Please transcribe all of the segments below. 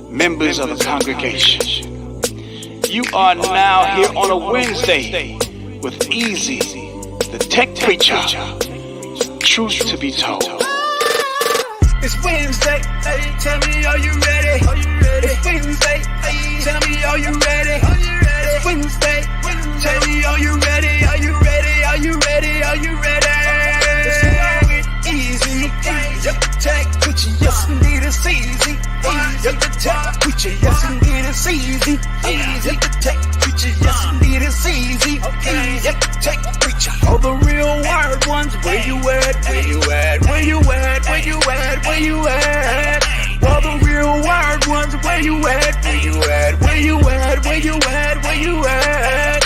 members of the congregation. You are now here on a Wednesday with Easy, the tech preacher. Truth to be told. It's Wednesday, hey, tell me, are you ready? It's Wednesday, hey, tell me, are you ready? It's Wednesday, tell me, are you ready? Are you ready? Are you ready? Are you ready? It's long and easy, yep, tech preacher, yes indeed it's easy. Yep, the tech preacher, yes indeed it's easy. Yep, the tech preacher, yes indeed it's easy. Yep, the tech preacher. All the real wired ones, where you at? Where you at? Where you at? Where you at? Where you at? All the real wired ones, where you at? Where you at? Where you at? Where you at? Where you at?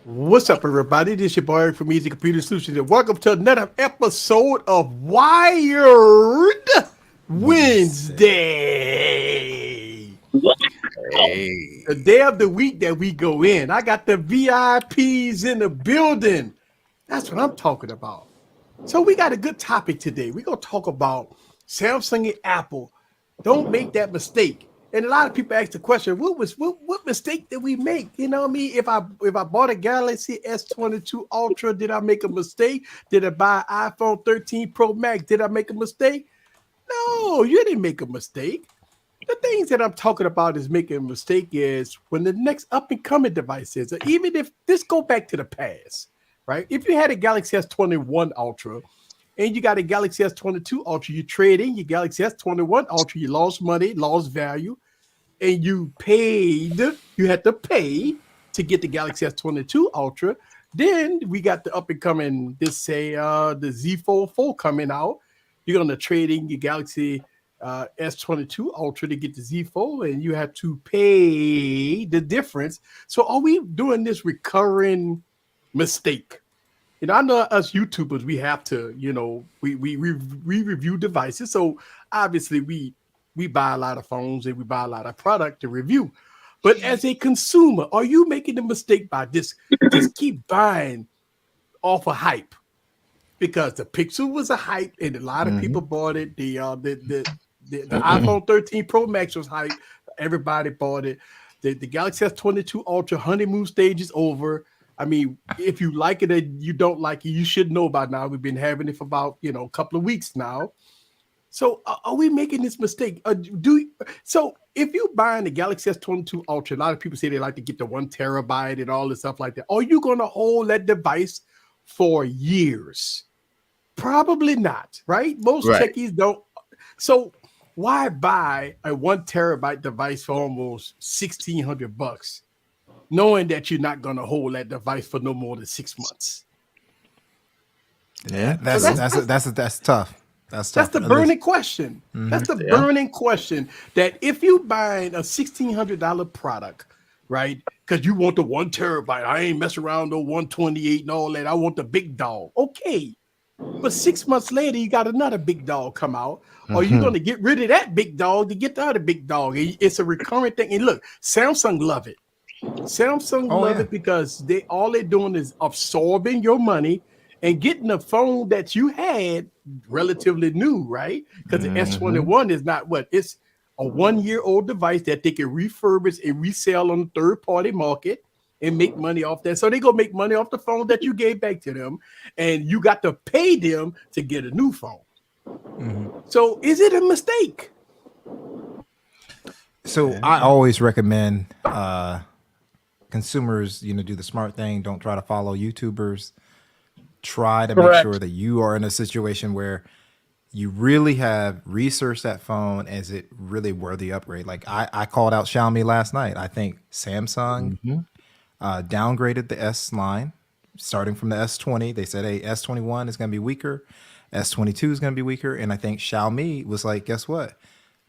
What's up, everybody? This is your boy Eric from Easy Computer Solutions, and welcome to another episode of Wired Wednesday. Hey. The day of the week that we go in. I got the VIPs in the building. That's what I'm talking about. So we got a good topic today. We're going to talk about Samsung and Apple. Don't make that mistake. And a lot of people ask the question, what mistake did we make? You know what I mean? If I bought a Galaxy S22 Ultra, did I make a mistake? Did I buy an iPhone 13 Pro Max? Did I make a mistake? No, you didn't make a mistake. The things that I'm talking about is making a mistake is when the next up-and-coming device is, even if this go back to the past, right? If you had a Galaxy S21 Ultra, and you got a Galaxy S22 Ultra, you trade in your Galaxy S21 Ultra, you lost money, lost value, and you had to pay to get the Galaxy S22 Ultra. Then we got the up and coming, the Z Fold 4 coming out. You're going to trade in your Galaxy S22 Ultra to get the Z Fold, and you have to pay the difference. So are we doing this recurring mistake? You know, I know us YouTubers, we have to, you know, we review devices. So obviously we buy a lot of phones and we buy a lot of product to review. But as a consumer, are you making the mistake by just keep buying off of hype? Because the Pixel was a hype and a lot of people bought it. The iPhone 13 Pro Max was hype. Everybody bought it. The Galaxy S22 Ultra honeymoon stage is over. I mean, if you like it or you don't like it, you should know by now. We've been having it for about, a couple of weeks now. So are we making this mistake? So if you're buying the Galaxy S22 Ultra, a lot of people say they like to get the 1 terabyte and all this stuff like that. Are you going to hold that device for years? Probably not, right? Most techies don't. So why buy a 1 terabyte device for almost $1,600? Knowing that you're not going to hold that device for no more than 6 months. Yeah, that's tough. That's the burning question. Mm-hmm. That's the burning question. That if you're buying a $1,600 product, right? Because you want the 1 terabyte, I ain't messing around no 128 and all that. I want the big dog. Okay, but 6 months later, you got another big dog come out. Are you going to get rid of that big dog to get the other big dog? It's a recurrent thing. And look, Samsung love it. Samsung love it because they're doing is absorbing your money and getting a phone that you had relatively new, right? Because the S21 is not it's a 1-year-old device that they can refurbish and resell on the third-party market and make money off that. So they gonna make money off the phone that you gave back to them, and you got to pay them to get a new phone. So is it a mistake? So I always recommend consumers, do the smart thing. Don't try to follow YouTubers. Try to make sure that you are in a situation where you really have researched that phone. Is it really worthy upgrade? Like I called out Xiaomi last night. I think Samsung downgraded the S line, starting from the S20. They said, hey, S21 is going to be weaker. S22 is going to be weaker. And I think Xiaomi was like, guess what?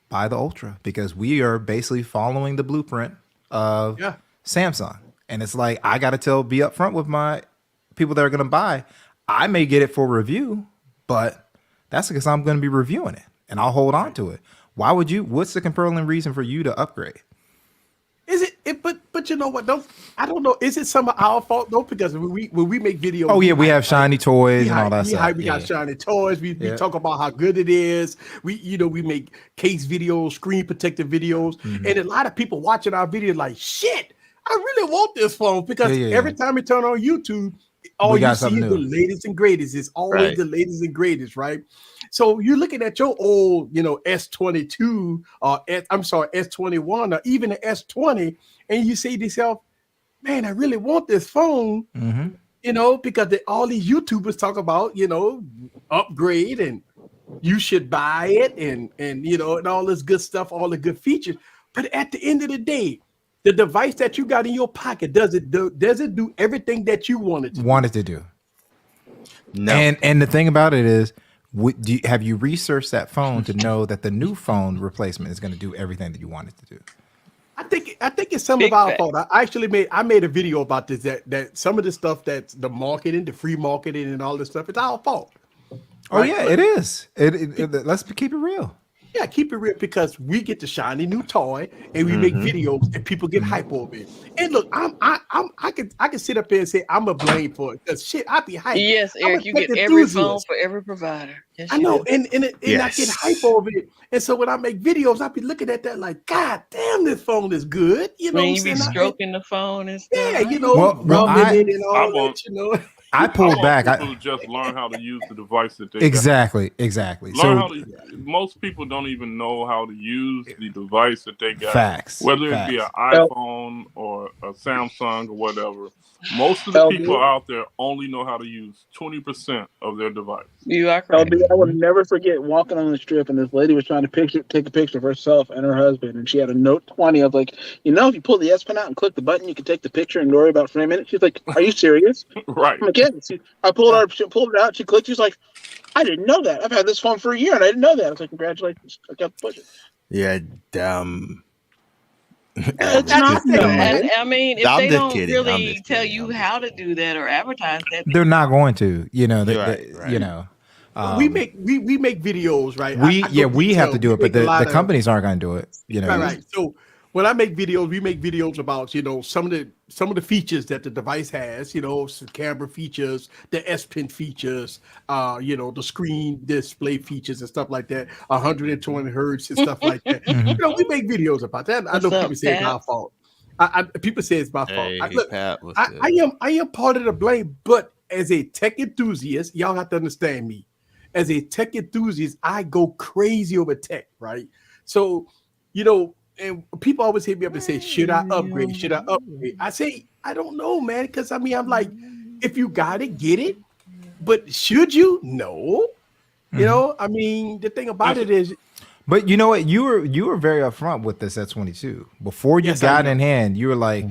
Buy the Ultra, because we are basically following the blueprint of Samsung. And it's like, I got to be upfront with my people that are going to buy. I may get it for review, but that's because I'm going to be reviewing it and I'll hold on to it. Why would you? What's the compelling reason for you to upgrade? Is it? But you know what? I don't know. Is it some of our fault though? Because when we make videos, Oh yeah, we have shiny toys and all that stuff. We got shiny toys. We talk about how good it is. We make case videos, screen protected videos, and a lot of people watching our videos like, shit, I really want this phone because every time we turn on YouTube, all you see is the latest and greatest. It's always the latest and greatest, right? So you're looking at your old, S22 or S21 or even the S20, and you say to yourself, man, I really want this phone, because all these YouTubers talk about, upgrade and you should buy it and all this good stuff, all the good features. But at the end of the day, the device that you got in your pocket, does it do everything that you wanted to do? No. And the thing about it is, have you researched that phone to know that the new phone replacement is going to do everything that you want it to do? I think it's some of our fault. I made a video about this that some of the stuff that's the marketing, the free marketing, and all this stuff, it's our fault. Right? Oh yeah, it is. Let's keep it real. Yeah, keep it real because we get the shiny new toy and we make videos and people get hype over it. And look, I can sit up there and say I'm a blame for it because shit, I be hyped. Yes, Eric, you get every phone for every provider. Yes, I know, and I get hype over it. And so when I make videos, I be looking at that like, God damn, this phone is good. You know, you be stroking the phone and stuff. Yeah, rubbing it and all that. I pulled back. People just learn how to use the device that they exactly. Most people don't even know how to use the device that they got. Facts. Whether it be an iPhone or a Samsung or whatever. Most of the people out there only know how to use 20% of their device. You are correct. I will never forget walking on the strip and this lady was trying to take a picture of herself and her husband, and she had a Note 20. I was like, if you pull the S Pen out and click the button, you can take the picture and worry about framing it. She's like, are you serious? Right. I'm like, yeah. I pulled it out. She clicked. She's like, I didn't know that. I've had this phone for a year and I didn't know that. I was like, congratulations. I got the budget. Yeah, dumb. It's not. I mean, if they don't really tell you how to do that or advertise that, they're not going to. We make videos, right? We have to do it, but the companies aren't going to do it. Right. So when I make videos, we make videos about some of the features that the device has. Some camera features, the S Pen features, the screen display features and stuff like that. 120 hertz and stuff like that. We make videos about that. I know people say it's our fault. People say it's my fault. I am part of the blame, but as a tech enthusiast, y'all have to understand me. As a tech enthusiast, I go crazy over tech, right? So, and people always hit me up and say, should I upgrade? Should I upgrade? I say, I don't know, man. Because I'm like, if you got it, get it. But should you? No. The thing about it is. But you know what? You were very upfront with this S22. Before you got in hand, you were like,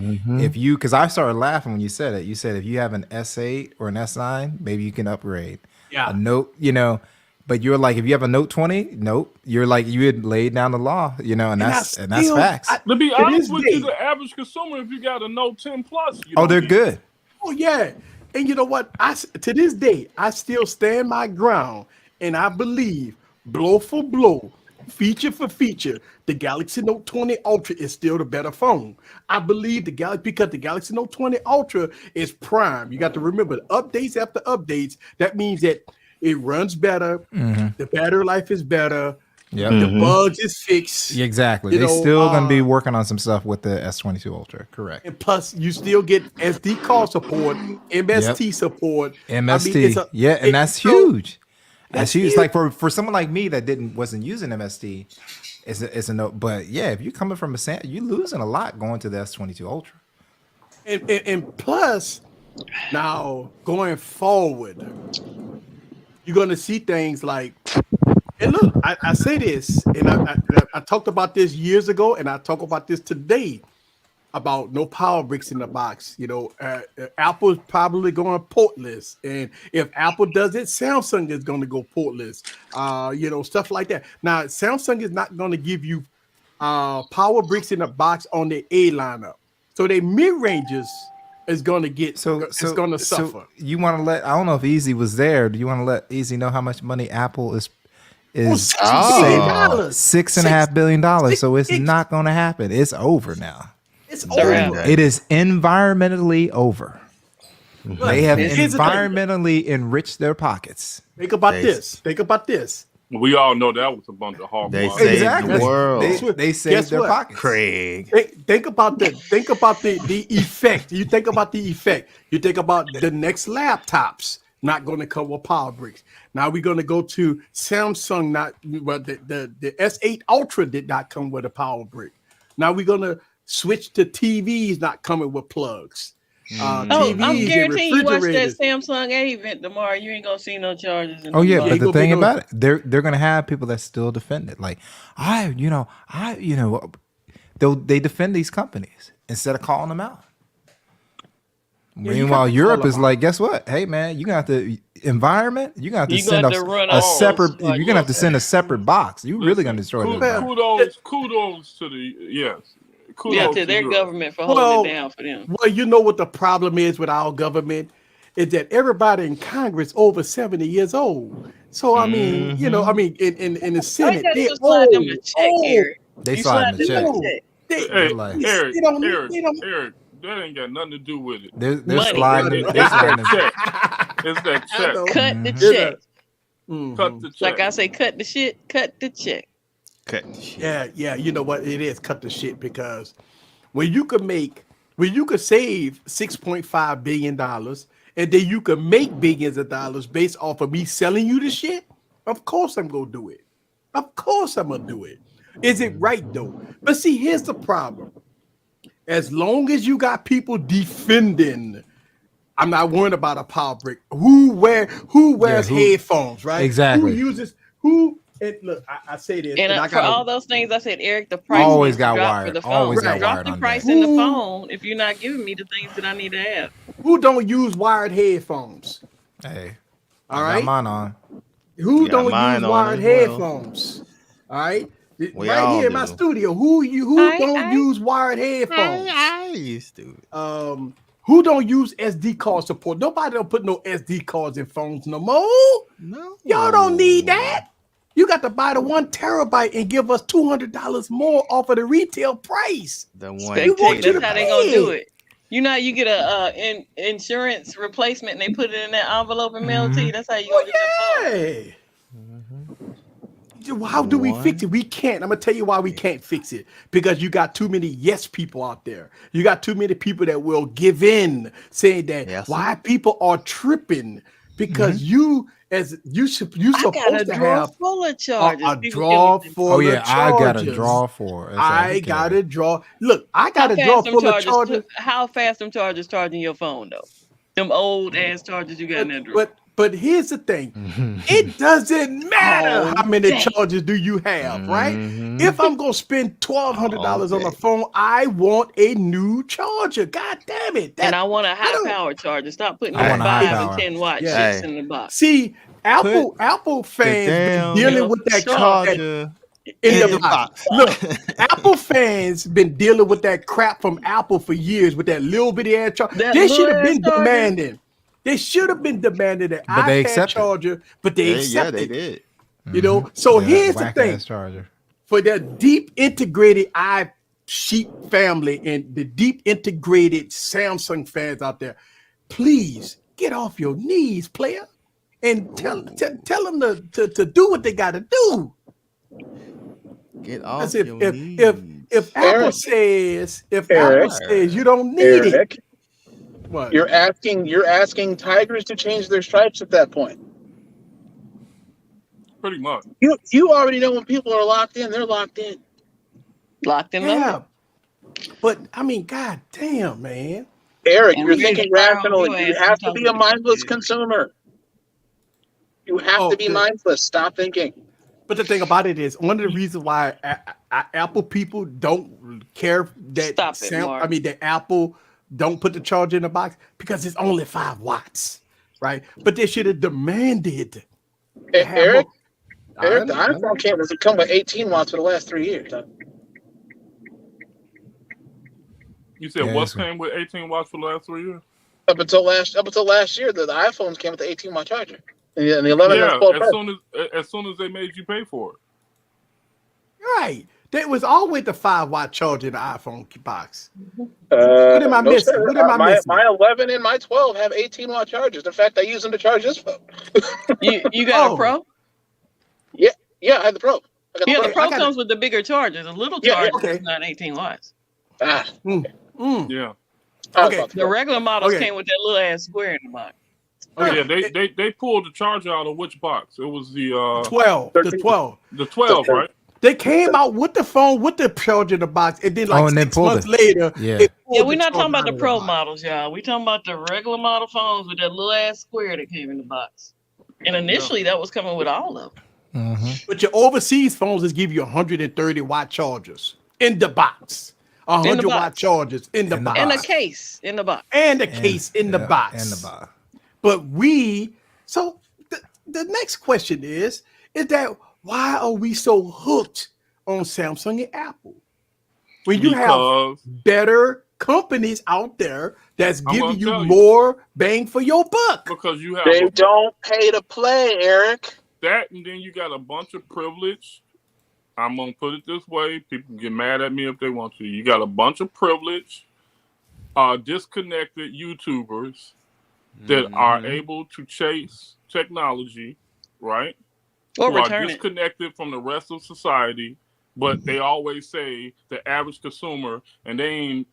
because I started laughing when you said it. You said if you have an S8 or an S9, maybe you can upgrade. Yeah. A Note, but you're like, if you have a Note 20, nope. You're like, you had laid down the law, and that's facts. To be honest with you, the average consumer, if you got a Note 10 Plus, they're good. Oh yeah, and you know what? To this day, I still stand my ground, and I believe blow for blow, feature for feature, the Galaxy Note 20 Ultra is still the better phone. I believe because the Galaxy Note 20 Ultra is prime. You got to remember, updates after updates. That means that it runs better. The battery life is better. The bugs is fixed. Exactly. They're still going to be working on some stuff with the S22 Ultra. Correct. And plus, you still get SD card support, MST support. MST. And that's huge. That's huge. Like for someone like me that wasn't using MST, it's a note. But yeah, if you're coming from you're losing a lot going to the S22 Ultra. And plus, now going forward, you're going to see things like, and look, I say this, and I talked about this years ago, and I talk about this today, about no power bricks in the box. Apple's probably going portless, and if Apple does it, Samsung is going to go portless. Stuff like that. Now, Samsung is not going to give you power bricks in the box on the A lineup. So they mid ranges is going to get it's going to suffer. So you want to let? I don't know if Easy was there. Do you want to let Easy know how much money Apple is $6.5 billion? So it's not going to happen. It's over now. It's over. It is environmentally over. They have environmentally enriched their pockets. Think about this. Think about this. We all know that was a bunch of hog. They saved the world. They saved their pockets. Craig. Think about the effect. You think about the effect. You think about the next laptops not going to come with power bricks. Now we're going to go to Samsung. The S8 Ultra did not come with a power brick. Now we're going to switch to TVs not coming with plugs. I'm guaranteeing you watch that Samsung A event tomorrow. You ain't gonna see no charges. But the thing about it, they're gonna have people that still defend it. Like they defend these companies instead of calling them out. Meanwhile, Europe is like, guess what? Hey man, you got the environment. You got to send a separate. You're gonna have to send a separate box. You really gonna destroy them. Kudos to the to their government for holding it down for them. Well, you know what the problem is with our government is that everybody in Congress over 70 years old. So I mean, in the Senate, they slide them a check, Eric. They slide them a check. Eric, that ain't got nothing to do with it. They're sliding. They're sliding. It's that check. Cut the check. Cut the check. Like I say, cut the shit. Cut the check. Yeah, you know what it is, cut the shit, because when you could save $6.5 billion and then you could make billions of dollars based off of me selling you the shit, of course I'm gonna do it. Of course I'm gonna do it. Is it right though? But see, here's the problem. As long as you got people defending, I'm not worried about a power brick. Who wears headphones, right? Exactly. Look, I say this, and for all those things I said, Eric, the price always got wired for the phone. Always got drop wired the on price that. in the phone if you're not giving me the things that I need to have. Who don't use wired headphones? Hey, all right, got mine on. Who don't use wired headphones? All right, right here in my studio. Who don't use wired headphones? I used to. Who don't use SD card support? Nobody don't put no SD cards in phones no more. No, y'all don't need that. You got to buy the 1 terabyte and give us $200 more off of the retail price. That's how they gonna do it. You know, you get a insurance replacement and they put it in that envelope and mail it to you. That's how you gonna get your phone. How do we fix it? We can't. I'm gonna tell you why we can't fix it. Because you got too many yes people out there. You got too many people that will give in, saying that why people are tripping because you supposed to have full of charges. A drawer full of charges. I got a drawer for. I got a drawer. Look, I got a drawer full of charges. How fast them chargers charging your phone though? Them old ass chargers you got in that drawer. But here's the thing. It doesn't matter how many charges do you have, right? If I'm going to spend $1,200 on a phone, I want a new charger. God damn it. And I want a high power charger. Stop putting 5 and 10 watt shits in the box. See, Apple fans been dealing with that charger in the box. Look, Apple fans been dealing with that crap from Apple for years with that little bitty ass charger. They should have been demanding. They should have been demanding an iPad charger, but they accepted. Yeah, they did. You know, so here's the thing: for the deep integrated sheep family and the deep integrated Samsung fans out there, please get off your knees, player, and tell them to do what they got to do. Get off your knees. If Apple says you don't need it. What? You're asking tigers to change their stripes at that point. Pretty much. You already know when people are locked in, they're locked in. Locked in. Yeah. But I mean, god damn, man. Eric, you're thinking rationally. You have to be a mindless consumer. You have to be mindless. Stop thinking. But the thing about it is, one of the reasons why Apple people don't care that that Apple don't put the charger in the box because it's only 5 watts, right? But they should have demanded. Eric, the iPhone cameras have come with 18 watts for the last 3 years. You said what's came with 18 watts for the last 3 years? Up until last year, the iPhones came with the 18-watt charger, and the 11 yeah, as soon as they made you pay for it. Right. There was always the 5-watt charger in the iPhone box. What am I missing? Sir. What am I missing? My 11 and my 12 have 18-watt chargers. In fact, I use them to charge this phone. You got a Pro? Yeah, I had the Pro. The Pro comes with the bigger charger. The little charger is not 18 watts. Yeah. Okay. The regular models came with that little ass square in the box. Yeah, they pulled the charger out of which box? It was the 12. The 12. The 12, right? They came out with the phone with the charger in the box, and then 6 months later, we're not talking about the Pro models, y'all. We're talking about the regular model phones with that little ass square that came in the box. And initially, that was coming with all of them. Mm-hmm. But your overseas phones just give you 130-watt chargers in the box. 100-watt chargers in the box. And a case in the box. And a case in the box. In the box. But so the next question is that why are we so hooked on Samsung and Apple? When you have better companies out there that's giving you more bang for your buck. Because you have they don't pay to play, Eric. That, and then you got a bunch of privilege. I'm gonna put it this way: people can get mad at me if they want to. You got a bunch of privilege, disconnected YouTubers that are able to chase technology, right? Or who are disconnected from the rest of society, but they always say the average consumer, and they ain't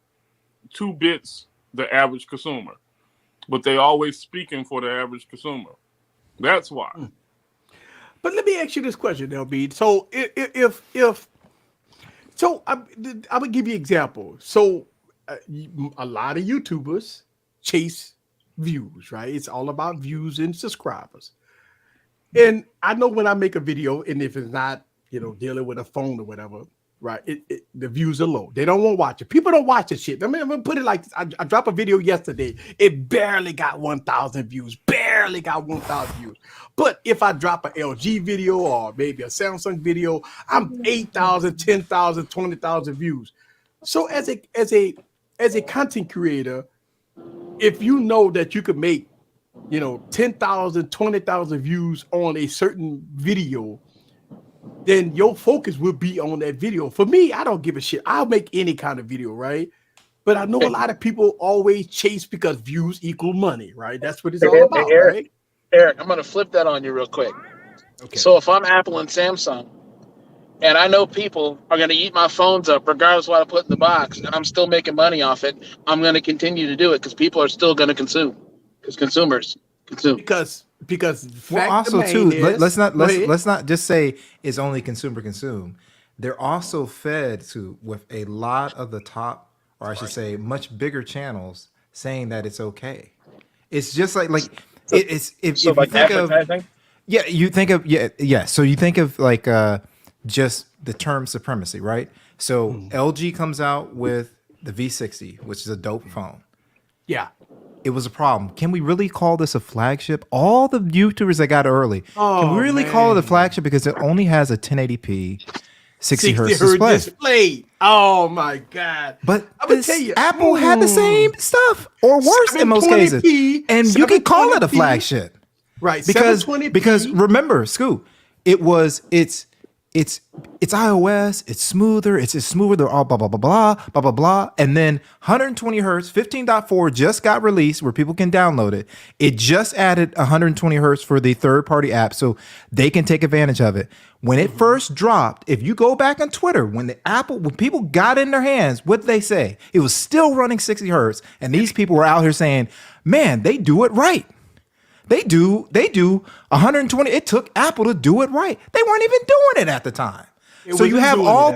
2 bits the average consumer, but they always speaking for the average consumer. That's why. But let me ask you this question, LB. So I would give you an example. So a lot of YouTubers chase views, right? It's all about views and subscribers. And I know when I make a video, and if it's not, dealing with a phone or whatever, right? The views are low. They don't want to watch it. People don't watch this shit. I'm gonna put it like this. I dropped a video yesterday. It barely got 1,000 views. Barely got 1,000 views. But if I drop an LG video or maybe a Samsung video, I'm 8,000, 10,000, 20,000 views. So as a content creator, if you know that you could make 10,000, 20,000 views on a certain video, then your focus will be on that video. For me, I don't give a shit. I'll make any kind of video, right? But I know a lot of people always chase because views equal money, right? That's what it's all about, right? Eric, I'm going to flip that on you real quick. Okay. So if I'm Apple and Samsung, and I know people are going to eat my phones up regardless of what I put in the box, and I'm still making money off it, I'm going to continue to do it because people are still going to consume. Because consumers consume. Because also too, let's not just say it's only consume. They're also fed with a lot of the top, or I should say, much bigger channels saying that it's okay. It's just like it's if you think advertising? So you think of like just the term supremacy, right? So LG comes out with the V60, which is a dope phone. Yeah. It was a problem. Can we really call this a flagship? All the YouTubers that got early, can we really call it a flagship because it only has a 1080p 60 hertz display? Oh my God. But I'm gonna tell you, Apple had the same stuff or worse in most cases. And you can call it a flagship. Right. Because remember, Scoop, it's iOS, it's smoother, they're all blah, blah, blah, blah, blah, blah, blah. And then 120 hertz, 15.4 just got released where people can download it. It just added 120 hertz for the third-party app so they can take advantage of it. When it first dropped, if you go back on Twitter, when people got in their hands, what did they say? It was still running 60 hertz. And these people were out here saying, man, they do it right. They do 120. It took Apple to do it right. They weren't even doing it at the time. So you have all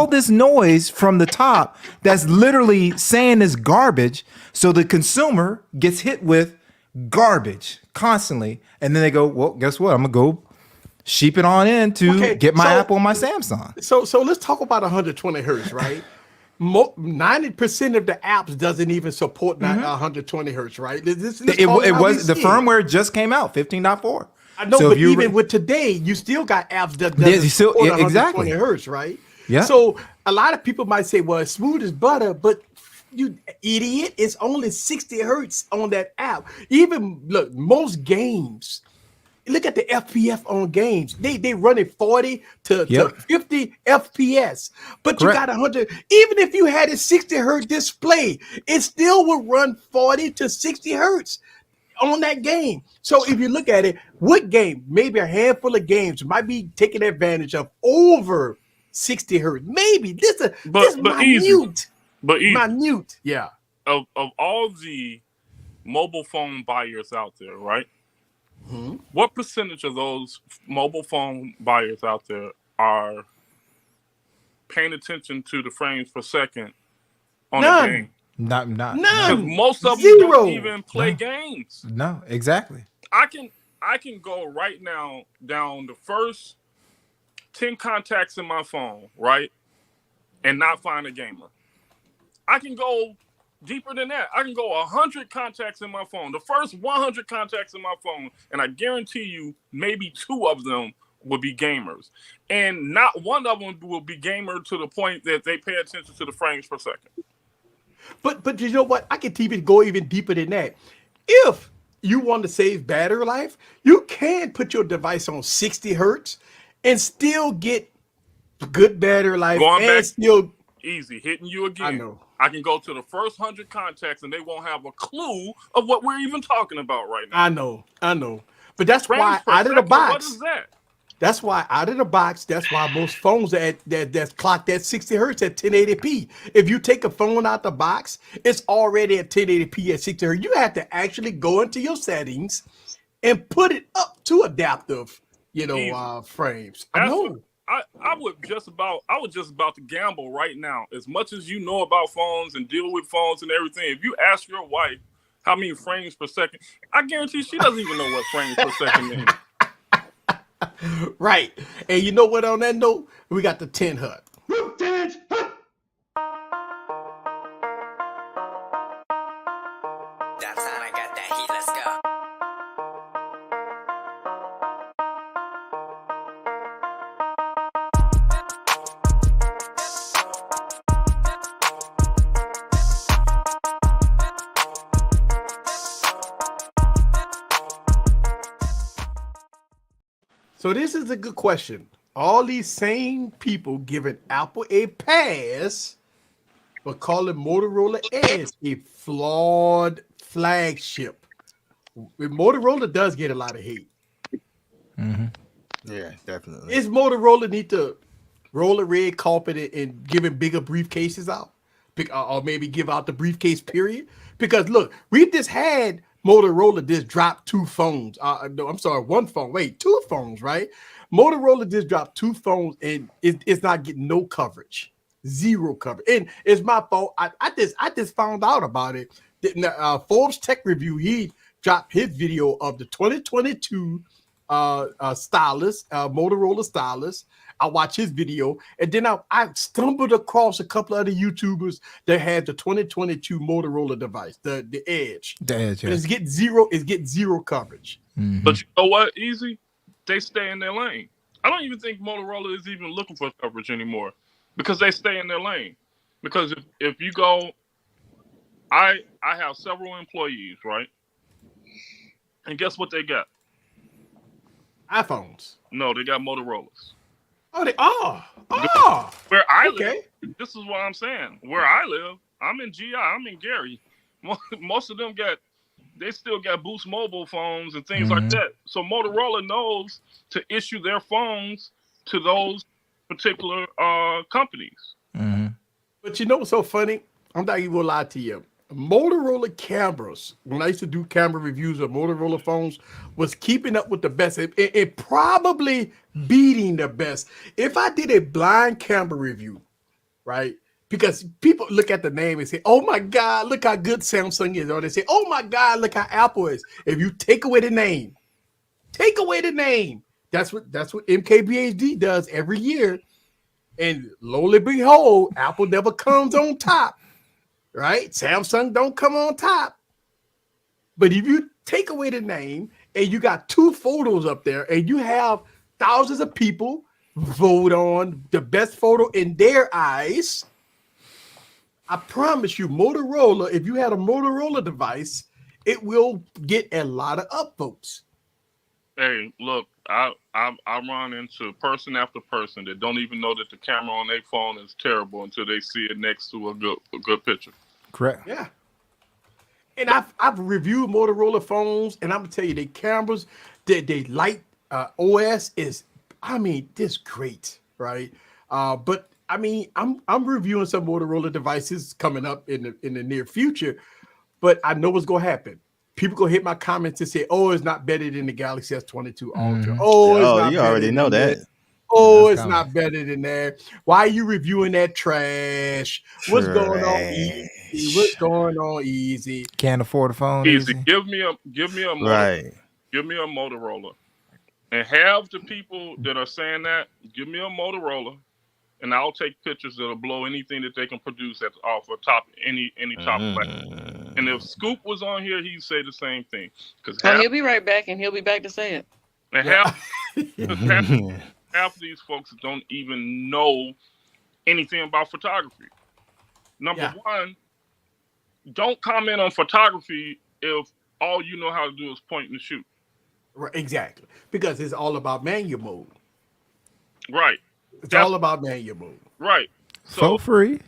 this noise from the top that's literally saying this garbage. So the consumer gets hit with garbage constantly. And then they go, well, guess what? I'm going to go sheep it on in to get my Apple and my Samsung. So let's talk about 120 hertz, right? 90% of the apps doesn't even support 120 hertz, right? It was the firmware just came out, 15.4. I know, so but even with today, you still got apps that doesn't support 120 hertz, right? Yeah. So a lot of people might say, well, it's smooth as butter, but you idiot. It's only 60 hertz on that app. Even look, most games. Look at the FPS on games. They run it 40 to 50 FPS. But you got 100. Even if you had a 60 hertz display, it still would run 40 to 60 hertz on that game. So if you look at it, what game? Maybe a handful of games might be taking advantage of over 60 hertz. Maybe this minute. Easy. Minute. Yeah. Of all the mobile phone buyers out there, right? Mm-hmm. What percentage of those mobile phone buyers out there are paying attention to the frames per second on a game? None. Because most of them don't even play games. No, exactly. I can go right now down the first 10 contacts in my phone, right, and not find a gamer. I can go deeper than that. I can go 100 contacts in my phone. The first 100 contacts in my phone, and I guarantee you maybe 2 of them will be gamers. And not one of them will be gamer to the point that they pay attention to the frames per second. But you know what? I can even go even deeper than that. If you want to save battery life, you can put your device on 60 hertz and still get good battery life. Going back, still easy, hitting you again. I know. I can go to the first 100 contacts and they won't have a clue of what we're even talking about right now. I know. But that's why out of the box. What is that? That's why out of the box, that's why most phones that's clocked at 60 hertz at 1080p. If you take a phone out the box, it's already at 1080p at 60 hertz. You have to actually go into your settings and put it up to adaptive, frames. I know. I would just about to gamble right now. As much as you know about phones and deal with phones and everything, if you ask your wife how many frames per second, I guarantee she doesn't even know what frames per second means. Right. And you know what, on that note, we got the 10 hut. That's how I got that heat. Let's go. So this is a good question. All these same people giving Apple a pass, but calling Motorola Edge a flawed flagship. Motorola does get a lot of hate. Mm-hmm. Yeah, definitely. Is Motorola need to roll a red carpet and giving bigger briefcases out? Or maybe give out the briefcase period? Because look, we've just had Motorola just dropped 2 phones. No, I'm sorry, 1 phone. Wait, 2 phones, right? Motorola just dropped 2 phones and it's not getting no coverage, 0 coverage. And it's my fault. I just found out about it. Forbes Tech Review, he dropped his video of the 2022 stylus, Motorola stylus. I watched his video, and then I stumbled across a couple other YouTubers that had the 2022 Motorola device, the Edge. The Edge, yeah. It's getting zero coverage. Mm-hmm. But you know what? Easy, they stay in their lane. I don't even think Motorola is even looking for coverage anymore because they stay in their lane. Because if you go, I have several employees, right? And guess what they got? iPhones. No, they got Motorola's. Where I live, this is what I'm saying. Where I live, I'm in GI, I'm in Gary. Most of them they still got Boost mobile phones and things like that. So Motorola knows to issue their phones to those particular companies. Mm-hmm. But you know what's so funny? I'm not even gonna lie to you. Motorola cameras, when I used to do camera reviews of Motorola phones, was keeping up with the best. It probably beating the best. If I did a blind camera review, right? Because people look at the name and say, oh my God, look how good Samsung is. Or they say, oh my God, look how Apple is. If you take away the name, that's what MKBHD does every year. And lo and behold, Apple never comes on top. Right? Samsung don't come on top. But if you take away the name and you got 2 photos up there and you have thousands of people vote on the best photo in their eyes, I promise you, Motorola, if you had a Motorola device, it will get a lot of upvotes. Hey, look, I run into person after person that don't even know that the camera on their phone is terrible until they see it next to a good picture. Correct. Yeah. And I've reviewed Motorola phones, and I'm gonna tell you, the cameras, they light OS is, I mean, this great, right? But I mean, I'm reviewing some Motorola devices coming up in the near future, but I know what's gonna happen. People gonna hit my comments and say, "Oh, it's not better than the Galaxy S22 Ultra. Oh, it's not you better already know than that. Oh, That's it's coming. not better than that. Why are you reviewing that trash? What's going on easy? What's Trash. going on easy?" Can't afford a phone Easy. easy. Give me a Right. Motorola, and have the people that are saying that give me a Motorola, and I'll take pictures that'll blow anything that they can produce off a top any top platform. And if Scoop was on here, he'd say the same thing. He'll be right back, and he'll be back to say it. And half of these folks don't even know anything about photography. Number one, don't comment on photography if all you know how to do is point and shoot. Right, exactly, because it's all about manual mode. Right. It's all about manual mode. Right. So for free.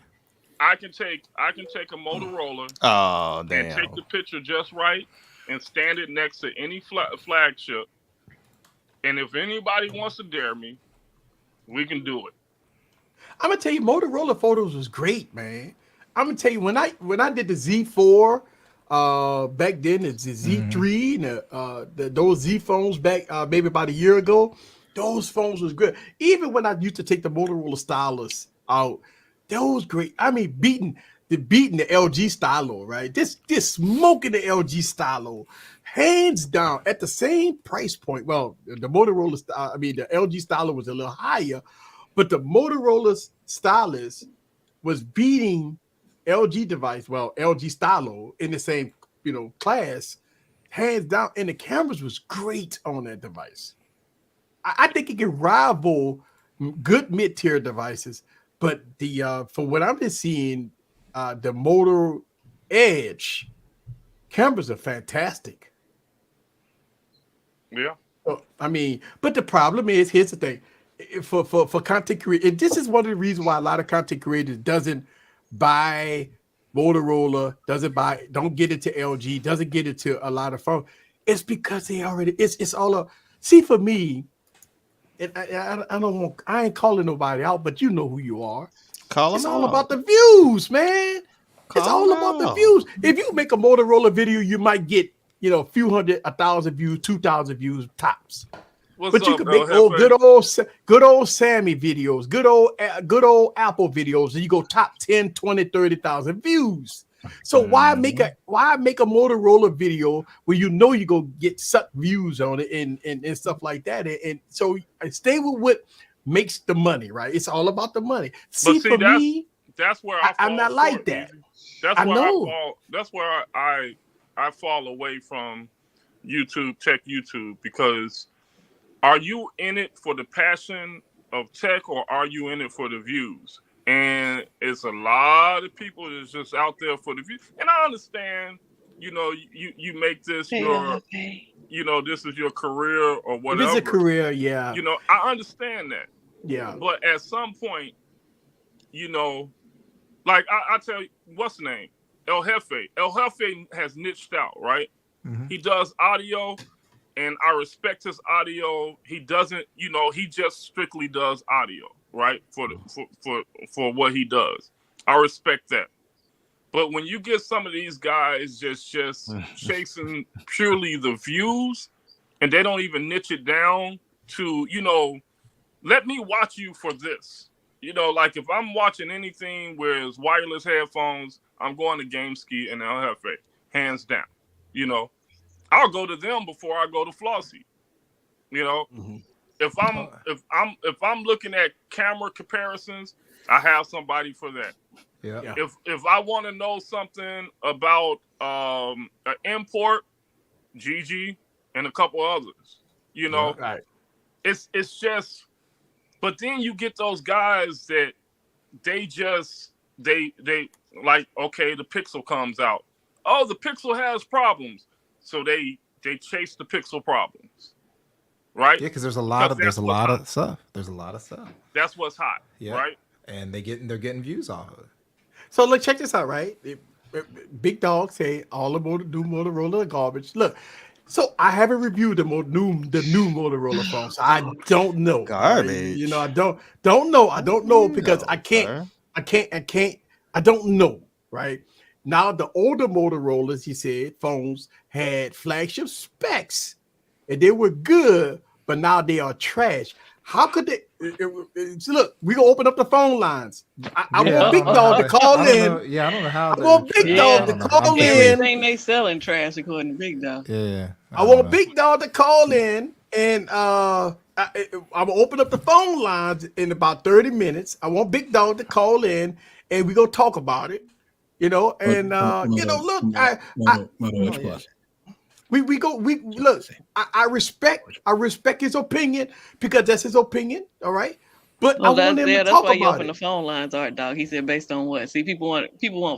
I can take a Motorola and take the picture just right and stand it next to any flagship. And if anybody wants to dare me, we can do it. I'm gonna tell you, Motorola photos was great, man. I'm gonna tell you, when I did the Z4 back then, it's the Z3 and those Z phones back maybe about a year ago, those phones was good. Even when I used to take the Motorola stylus out, those great. I mean, beating the LG stylo, right? This smoking the LG stylo, hands down, at the same price point. Well, the Motorola, the LG stylo was a little higher, but the Motorola stylus was beating LG device, well, LG stylo in the same, class, hands down. And the cameras was great on that device. I think it can rival good mid-tier devices, but for what I've been seeing, the Moto Edge cameras are fantastic. Yeah. I mean, but the problem is, here's the thing, for content creators, and this is one of the reasons why a lot of content creators doesn't buy Motorola, don't get into LG, doesn't get into a lot of phones. It's because they already, it's all see, for me, and I ain't calling nobody out, but you know who you are. It's all about the views, man. It's all about the views. If you make a Motorola video, you might get, a few hundred, 1,000 views, 2,000 views tops. But you can make good old Sammy videos, good old Apple videos, and you go top 10, 20, 30,000 views. So why make a Motorola video where you go get suck views on it and stuff like that? And so I stay with what makes the money, right? It's all about the money. See, for me, that's where I'm not like that. That's where I fall away from tech YouTube, because are you in it for the passion of tech, or are you in it for the views? And it's a lot of people that's just out there for the views. And I understand, you make this this is your career or whatever. It's a career, yeah. I understand that. Yeah. But at some point, like I tell you, what's the name? El Jefe. El Jefe has niched out, right? Mm-hmm. He does audio, and I respect his audio. He doesn't, he just strictly does audio, right? For what he does. I respect that. But when you get some of these guys just chasing purely the views, and they don't even niche it down to, let me watch you for this. Like if I'm watching anything where it's wireless headphones, I'm going to GameSki and El Jefe, hands down. I'll go to them before I go to Flossie. Mm-hmm. If I'm looking at camera comparisons, I have somebody for that. Yeah. If I want to know something about an import, Gigi and a couple others, right. It's just. But then you get those guys that they like, okay, the Pixel comes out. Oh, the Pixel has problems, so they chase the Pixel problems, right? Yeah, because there's a lot of stuff. That's what's hot, right? And they're getting views off of it. So look, check this out, right? Big Dog say all the new Motorola are garbage. Look, so I haven't reviewed the new Motorola phone, so I don't know. Garbage. Right? You know, I don't know. I don't know because I don't know. Right now, the older Motorola's, he said, phones had flagship specs, and they were good, but now they are trash. How could they? Look, we gonna open up the phone lines. I want Big Dog to call in. I don't know how. I want Big Dog to call in. Everything they selling trash according to Big Dog. Yeah. I want Big Dog to call in, and I'm gonna open up the phone lines in about 30 minutes. I want Big Dog to call in, and we gonna talk about it. You know, and look, I respect his opinion because that's his opinion, all right. But I want him to that's talk why you about open it. the phone lines, Art Dog. He said based on what? See, people want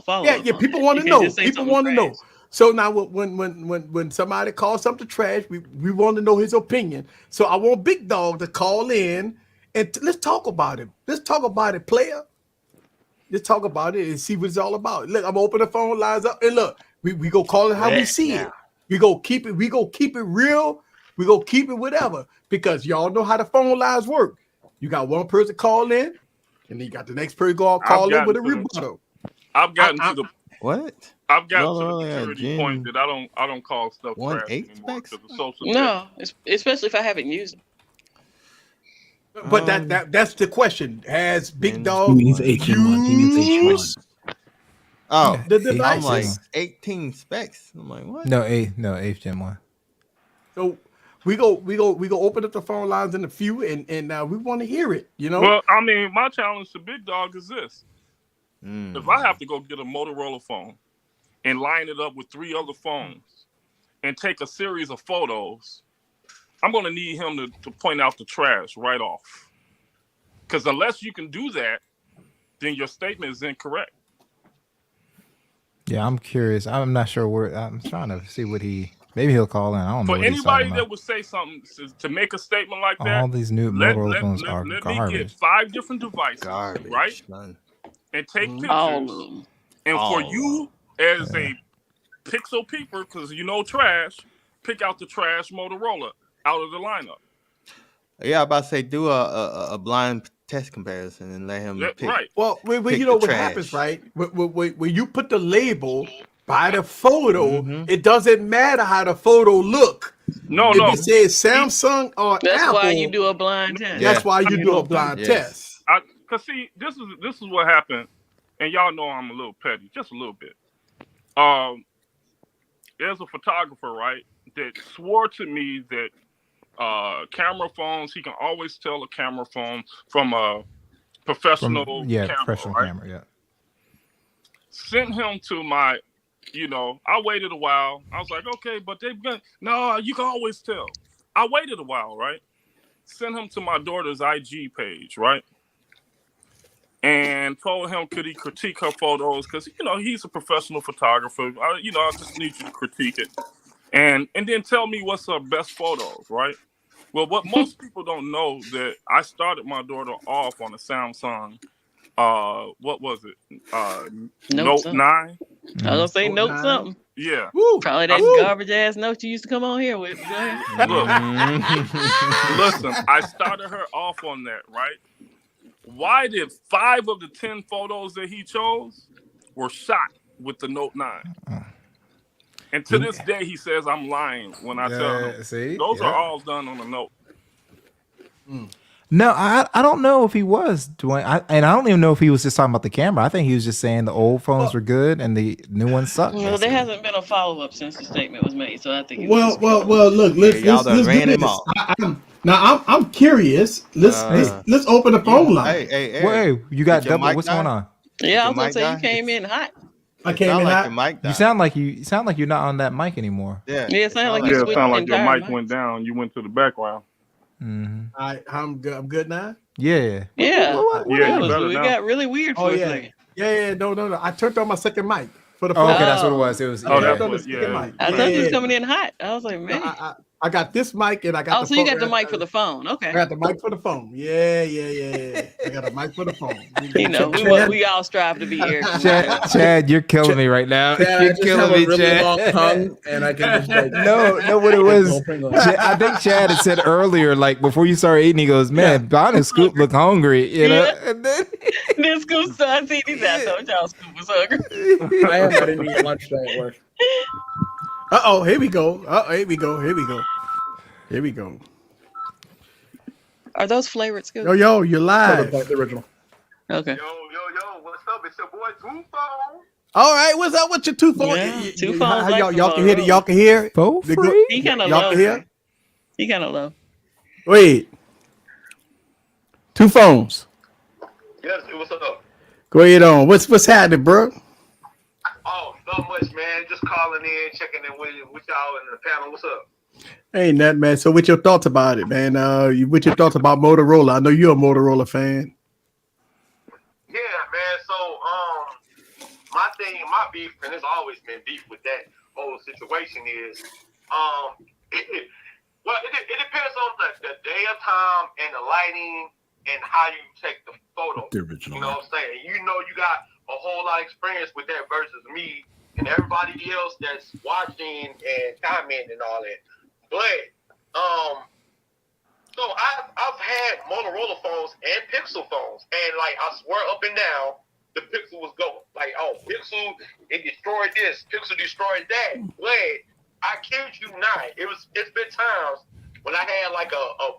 follow. Yeah, people want to know. People want to know. So now when somebody calls something trash, we want to know his opinion. So I want Big Dog to call in and let's talk about it. Let's talk about it, player. Let's talk about it and see what it's all about. Look, I'm gonna open the phone lines up and look, we go call it how we see it. We go keep it real. We go keep it whatever because y'all know how the phone lines work. You got one person call in, and then you got the next person call in with a rebuttal. I've gotten to the what? I've gotten to the maturity point that I don't call stuff trash anymore because of social. No, especially if I haven't used it. But that's the question. Has Big Dog used the devices? I'm like 18 specs. I'm like, what? No, 8th Gen 1. So we go open up the phone lines in a few, and we want to hear it. You know. Well, I mean, my challenge to Big Dog is this: if I have to go get a Motorola phone and line it up with 3 other phones and take a series of photos, I'm going to need him to point out the trash right off. Because unless you can do that, then your statement is incorrect. Yeah, I'm curious. I'm not sure where. I'm trying to see what maybe he'll call in. I don't know. For anybody that would say something to make a statement like that, all these new Motorola phones are let garbage. me get 5 different devices, right? Man. And take pictures. And for you as a pixel peeper, because you know trash, pick out the trash Motorola out of the lineup. Yeah, I'm about to say do a blind test comparison and let him pick. Right. Well, you know what happens, right? When you put the label by the photo, it doesn't matter how the photo look. No. If it says Samsung or that's Apple, why you do a blind test. That's why you do a blind test. Cause see, this is what happened, and y'all know I'm a little petty, just a little bit. There's a photographer, right, that swore to me that camera phones, he can always tell a camera phone from a professional camera, professional right? camera, yeah. Sent him to my, I waited a while. I was like, okay, but no, you can always tell. I waited a while, right? Sent him to my daughter's IG page, right? And told him could he critique her photos because, he's a professional photographer. I just need you to critique it. And then tell me what's her best photos, right? Well, what most people don't know that I started my daughter off on a Samsung, what was it? Note 9. I was gonna say Note something. Yeah. Woo. Probably that garbage ass note you used to come on here with. Look, listen, I started her off on that, right? Why did 5 of the 10 photos that he chose were shot with the Note 9? And to this day, he says I'm lying when I tell him. Those are all done on a Note. No, I don't know if he was doing, and I don't even know if he was just talking about the camera. I think he was just saying the old phones were good and the new ones suck. Well, there hasn't been a follow up since the statement was made, so I think. Look, let's do this. Now I'm curious. Let's open the phone line. Hey, you got double. What's going on? Yeah, I was gonna say you came in hot. I came in hot. You sound like you're not on that mic anymore. Yeah, it sounded like you sound like your mic went down. You went to the background. I'm good now. Yeah. Yeah. You got really weird for a second. Yeah, no. I turned on my second mic for the phone. Oh, okay, that's what it was. It was. Oh, Yeah. that's what. Yeah. I thought you was coming in hot. I was like, man. I got this mic and I got the so phone. you got the mic for the phone. Okay. I got the mic for the phone. Yeah. I got a mic for the phone. We all strive to be air. Chad, you're killing me right now. Chad, You're I just killing have me, a really Chad. long tongue, and I can just like No, what it was. I think Chad had said earlier, like before you started eating, he goes, "Man, Bon and Scoop look hungry," you know. Yeah. And then, This Scoop son, see these. I told y'all Scoop was hungry. I didn't eat lunch today at work. Here we go. Here we go. Are those flavored Scoops? Yo, you're live. The original. Okay. Yo, what's up? It's your boy Two Phone. All right, what's up with your two phones? Yeah, two phones. Y'all can hear it. Y'all can hear it. for free. He kind of Y'all low. can hear? He kind of low. Wait. Two phones. Yes, what's up? Go ahead on. What's happening, bro? Oh, so much, man. Just calling in, checking in with y'all in the panel. What's up? Ain't that, man. So what's your thoughts about it, man? What's your thoughts about Motorola? I know you're a Motorola fan. Yeah, man. So, my beef, and it's always been beef with that whole situation is, well, it depends on the day of time and the lighting and how you take the photo. The original. You know what I'm saying? You got a whole lot of experience with that versus me and everybody else that's watching and commenting and all that. But so I've had Motorola phones and Pixel phones, and like I swear up and down, the Pixel was going. Like, oh, Pixel, it destroyed this, Pixel destroyed that. But I kid you not, it's been times when I had like a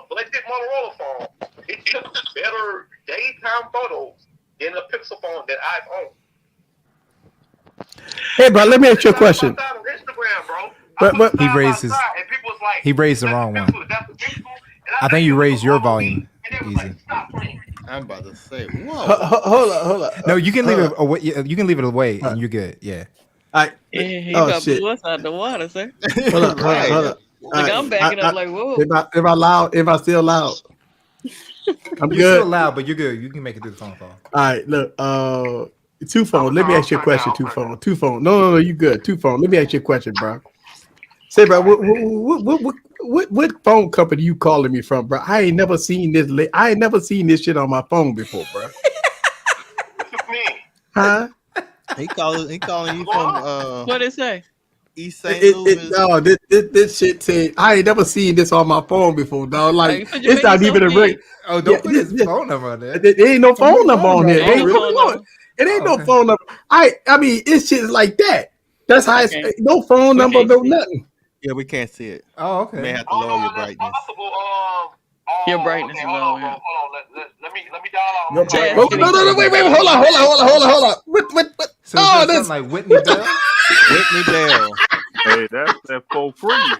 budget Motorola phone, it took better daytime photos than a Pixel phone that I've owned. Hey, bro, let me ask you a question. Instagram, bro. But he raised his. He raised the wrong one. I think you raised your volume. Easy. I'm about to say, whoa. Hold up. No, you can leave it away. You can leave it away, and you're good. Yeah. He about blew us out the water, sir. Hold up. Like I'm backing up like, whoa. If I still loud, I'm You're good. still loud, but you're good. You can make it through the phone call. All right, look, two phone. Let me ask you a question. Two phone. No, you good. Two phone. Let me ask you a question, bro. Say, bro, what phone company you calling me from, bro? I ain't never seen this. I ain't never seen this shit on my phone before, bro. Huh? He calling you from What it say? East St. Louis. No, this shit say I ain't never seen this on my phone before, dog. Like it's not even a ring. Oh, don't put his phone number on there. There ain't no phone number on here. It ain't no phone number. I mean, it's just like that. That's how it's no phone number, no nothing. Yeah, we can't see it. Oh, okay. You may have to lower your brightness. Your brightness is low. Hold on. Let me dial out. No, wait, hold on. What? So oh, that's like Whitney Bell. Whitney Bell. Hey, that's that for free.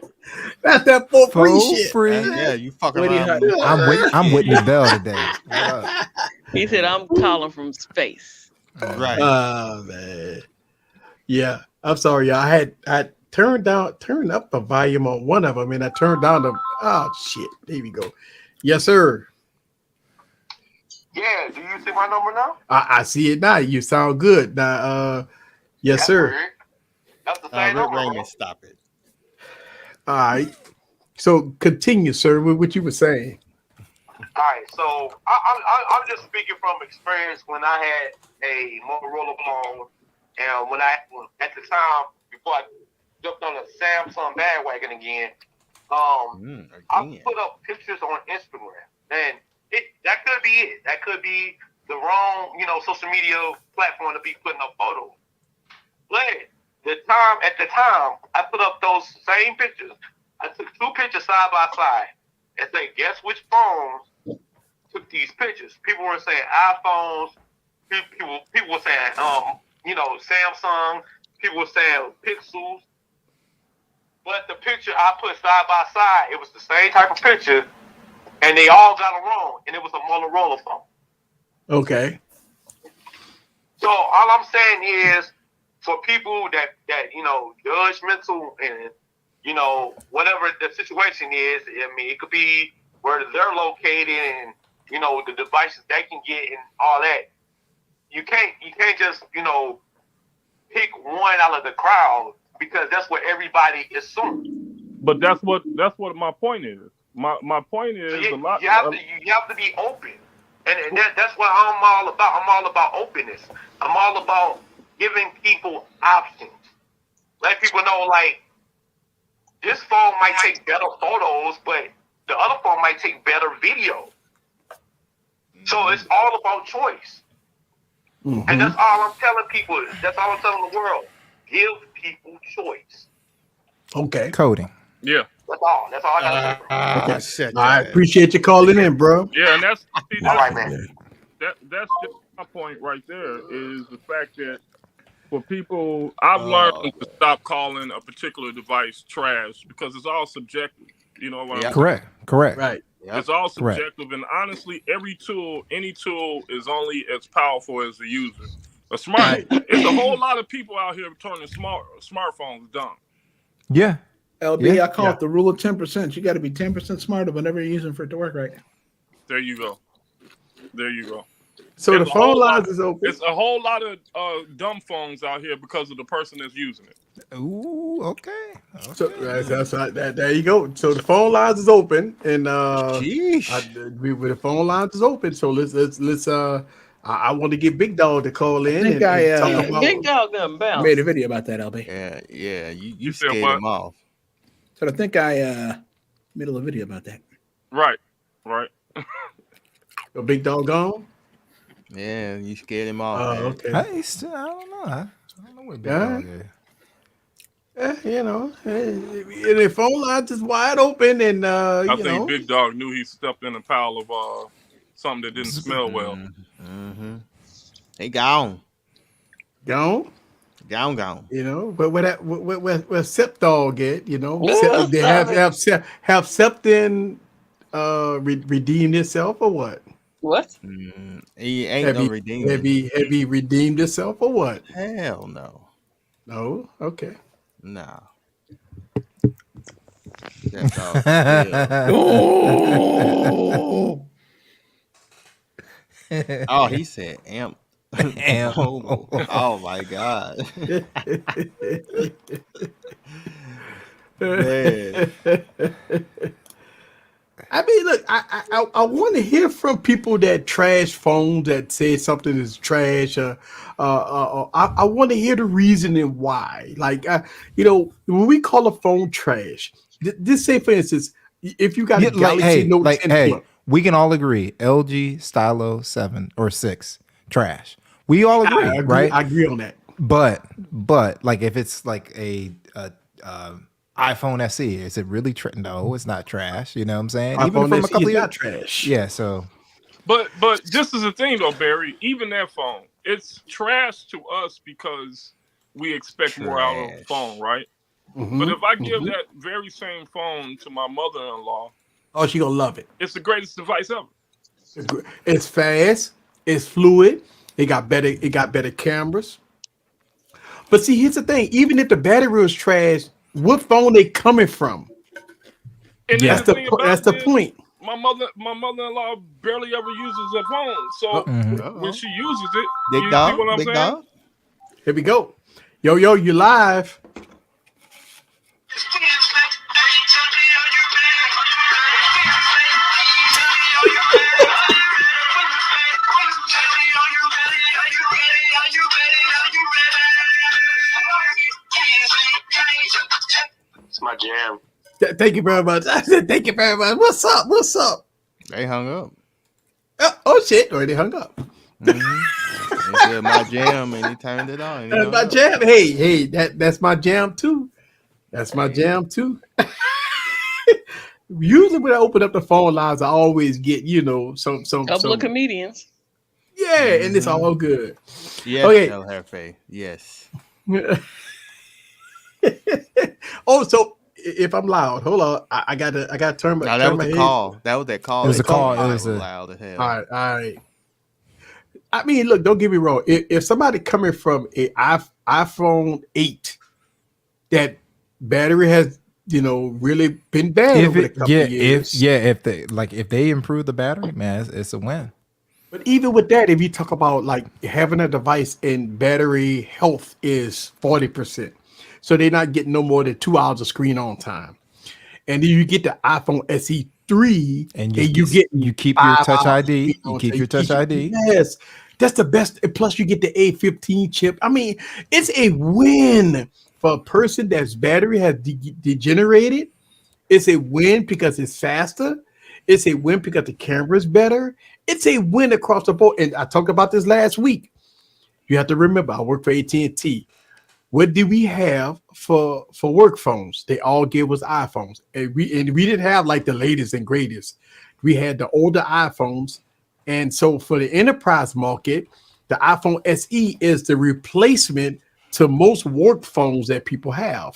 That's that for free shit. Yeah, you fucking around. I'm Whitney Bell today. He said, "I'm calling from space." Right. Oh man. Yeah, I'm sorry, y'all. I had turned up the volume on one of them, and I turned down the. Oh shit! There we go. Yes, sir. Yeah. Do you see my number now? I see it now. You sound good now. Yes, sir. Weird. That's the same number. Raymond, stop it. All right. So continue, sir, with what you were saying. All right. So I'm just speaking from experience when I had a Motorola phone, and when at the time before I jumped on the Samsung bandwagon again, I put up pictures on Instagram, and that could be it. That could be the wrong, social media platform to be putting up photos. But at the time, I put up those same pictures. I took two pictures side by side and say, guess which phones took these pictures? People were saying iPhones. People were saying, Samsung. People were saying Pixels. But the picture I put side by side, it was the same type of picture, and they all got it wrong, and it was a Motorola phone. Okay. So all I'm saying is, for people that judgmental and whatever the situation is, I mean, it could be where they're located and the devices they can get and all that. you can't just pick one out of the crowd because that's what everybody assumes. But that's what my point is. My point is you have to be open, and that's what I'm all about. I'm all about openness. I'm all about giving people options. Let people know, like, this phone might take better photos, but the other phone might take better video. So it's all about choice. Mm-hmm. And that's all I'm telling people. That's all I'm telling the world. Give people choice. Okay. Coding. Yeah. That's all. That's all I got to say. I appreciate you calling in, bro. Yeah, and that's all right, man. That's just my point right there. Is the fact that for people, I've learned to stop calling a particular device trash because it's all subjective. You know what I'm saying? Correct. Right. Yep. It's all subjective, and honestly, any tool is only as powerful as the user. It's a whole lot of people out here turning smartphones dumb. Yeah. LB, I call it the rule of 10%. You got to be 10% smarter whenever you're using for it to work right. There you go. So the phone lines is open. It's a whole lot of dumb phones out here because of the person that's using it. Ooh, okay. So that's right. There you go. So the phone lines is open, and the phone lines is open. So let's. I want to get Big Dog to call in. Big Dog done bounced. Made a video about that, LB. Yeah. You scared him off. So I think I made a little video about that. Right. Your Big Dog gone? Yeah, you scared him off. Oh, okay. Hey, still, I don't know. I don't know what Big Dog is. The phone lines is wide open, and I think Big Dog knew he stepped in a pile of something that didn't smell well. Mm-hmm. He gone. Gone. But where Sep Dog at? They have Septon redeemed itself or what? What? He ain't gonna redeem it. Have he redeemed himself or what? Hell no. No? Okay. No. That's all. Oh, he said amp. Oh my God. Man. I mean, look, I want to hear from people that trash phones, that say something is trash. I want to hear the reasoning why. Like, when we call a phone trash, this say, for instance, if you got a Galaxy Note 10 we can all agree LG Stylo 7 or 6 trash. We all agree, right? I agree on that. But like if it's like a iPhone SE, is it really trash? No, it's not trash. You know what I'm saying? iPhone Even from SE a couple is of not trash. Yeah, so. But just as a thing though, Barry, even that phone, it's trash to us because we expect more out of the phone, right? Mm-hmm. But if I give that very same phone to my mother-in-law, oh, she gonna love it. It's the greatest device ever. It's fast. It's fluid. It got better cameras. But see, here's the thing. Even if the battery is trash, what phone they coming from? And that's the point. My mother-in-law barely ever uses a phone. So when she uses it, you see what I'm saying? Dog. Here we go. Yo, you live. It's my jam. Thank you very much. I said thank you very much. What's up? They hung up. Oh shit! Or they hung up. Mm-hmm. He said my jam, and he turned it on. That's my jam. Hey, that's my jam too. That's my jam too. Usually when I open up the phone lines, I always get some couple of comedians. Yeah, and it's all good. Yes, okay. El Jefe. Yes. Oh, so if I'm loud, hold on. I gotta turn my. No, that was the call. That was that call. It was a call. It was loud as hell. All right. I mean, look, don't get me wrong. If somebody coming from a iPhone 8, that battery has really been bad over a couple of years. If they improve the battery, man, it's a win. But even with that, if you talk about like having a device and battery health is 40%. So they're not getting no more than 2 hours of screen on time. And then you get the iPhone SE3 And and you get you keep your 5 Touch hours of ID. screen You on keep time. your Touch ID. Yes, that's the best. And plus, you get the A15 chip. I mean, it's a win for a person that's battery has degenerated. It's a win because it's faster. It's a win because the camera's better. It's a win across the board. And I talked about this last week. You have to remember, I work for AT&T. What did we have for work phones? They all gave us iPhones, and we didn't have like the latest and greatest. We had the older iPhones, and so for the enterprise market, the iPhone SE is the replacement to most work phones that people have.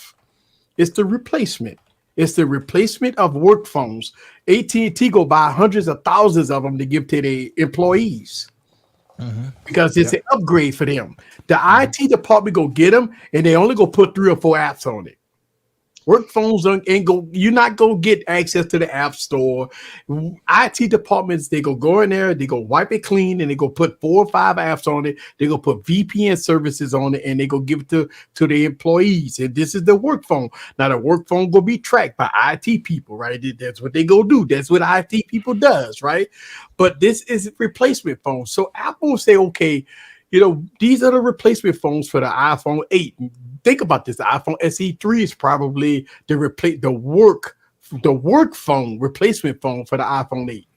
It's the replacement. It's the replacement of work phones. AT&T go buy hundreds of thousands of them to give to their employees because it's an upgrade for them. The IT department go get them, and they only go put 3 or 4 apps on it. Work phones ain't go. You're not gonna get access to the app store. IT departments, they go in there, they go wipe it clean, and they go put 4 or 5 apps on it. They go put VPN services on it, and they go give it to the employees. And this is the work phone. Now the work phone go be tracked by IT people, right? That's what they go do. That's what IT people does, right? But this is a replacement phone. So Apple say, okay, these are the replacement phones for the iPhone 8. Think about this. The iPhone SE3 is probably the work phone replacement phone for the iPhone 8.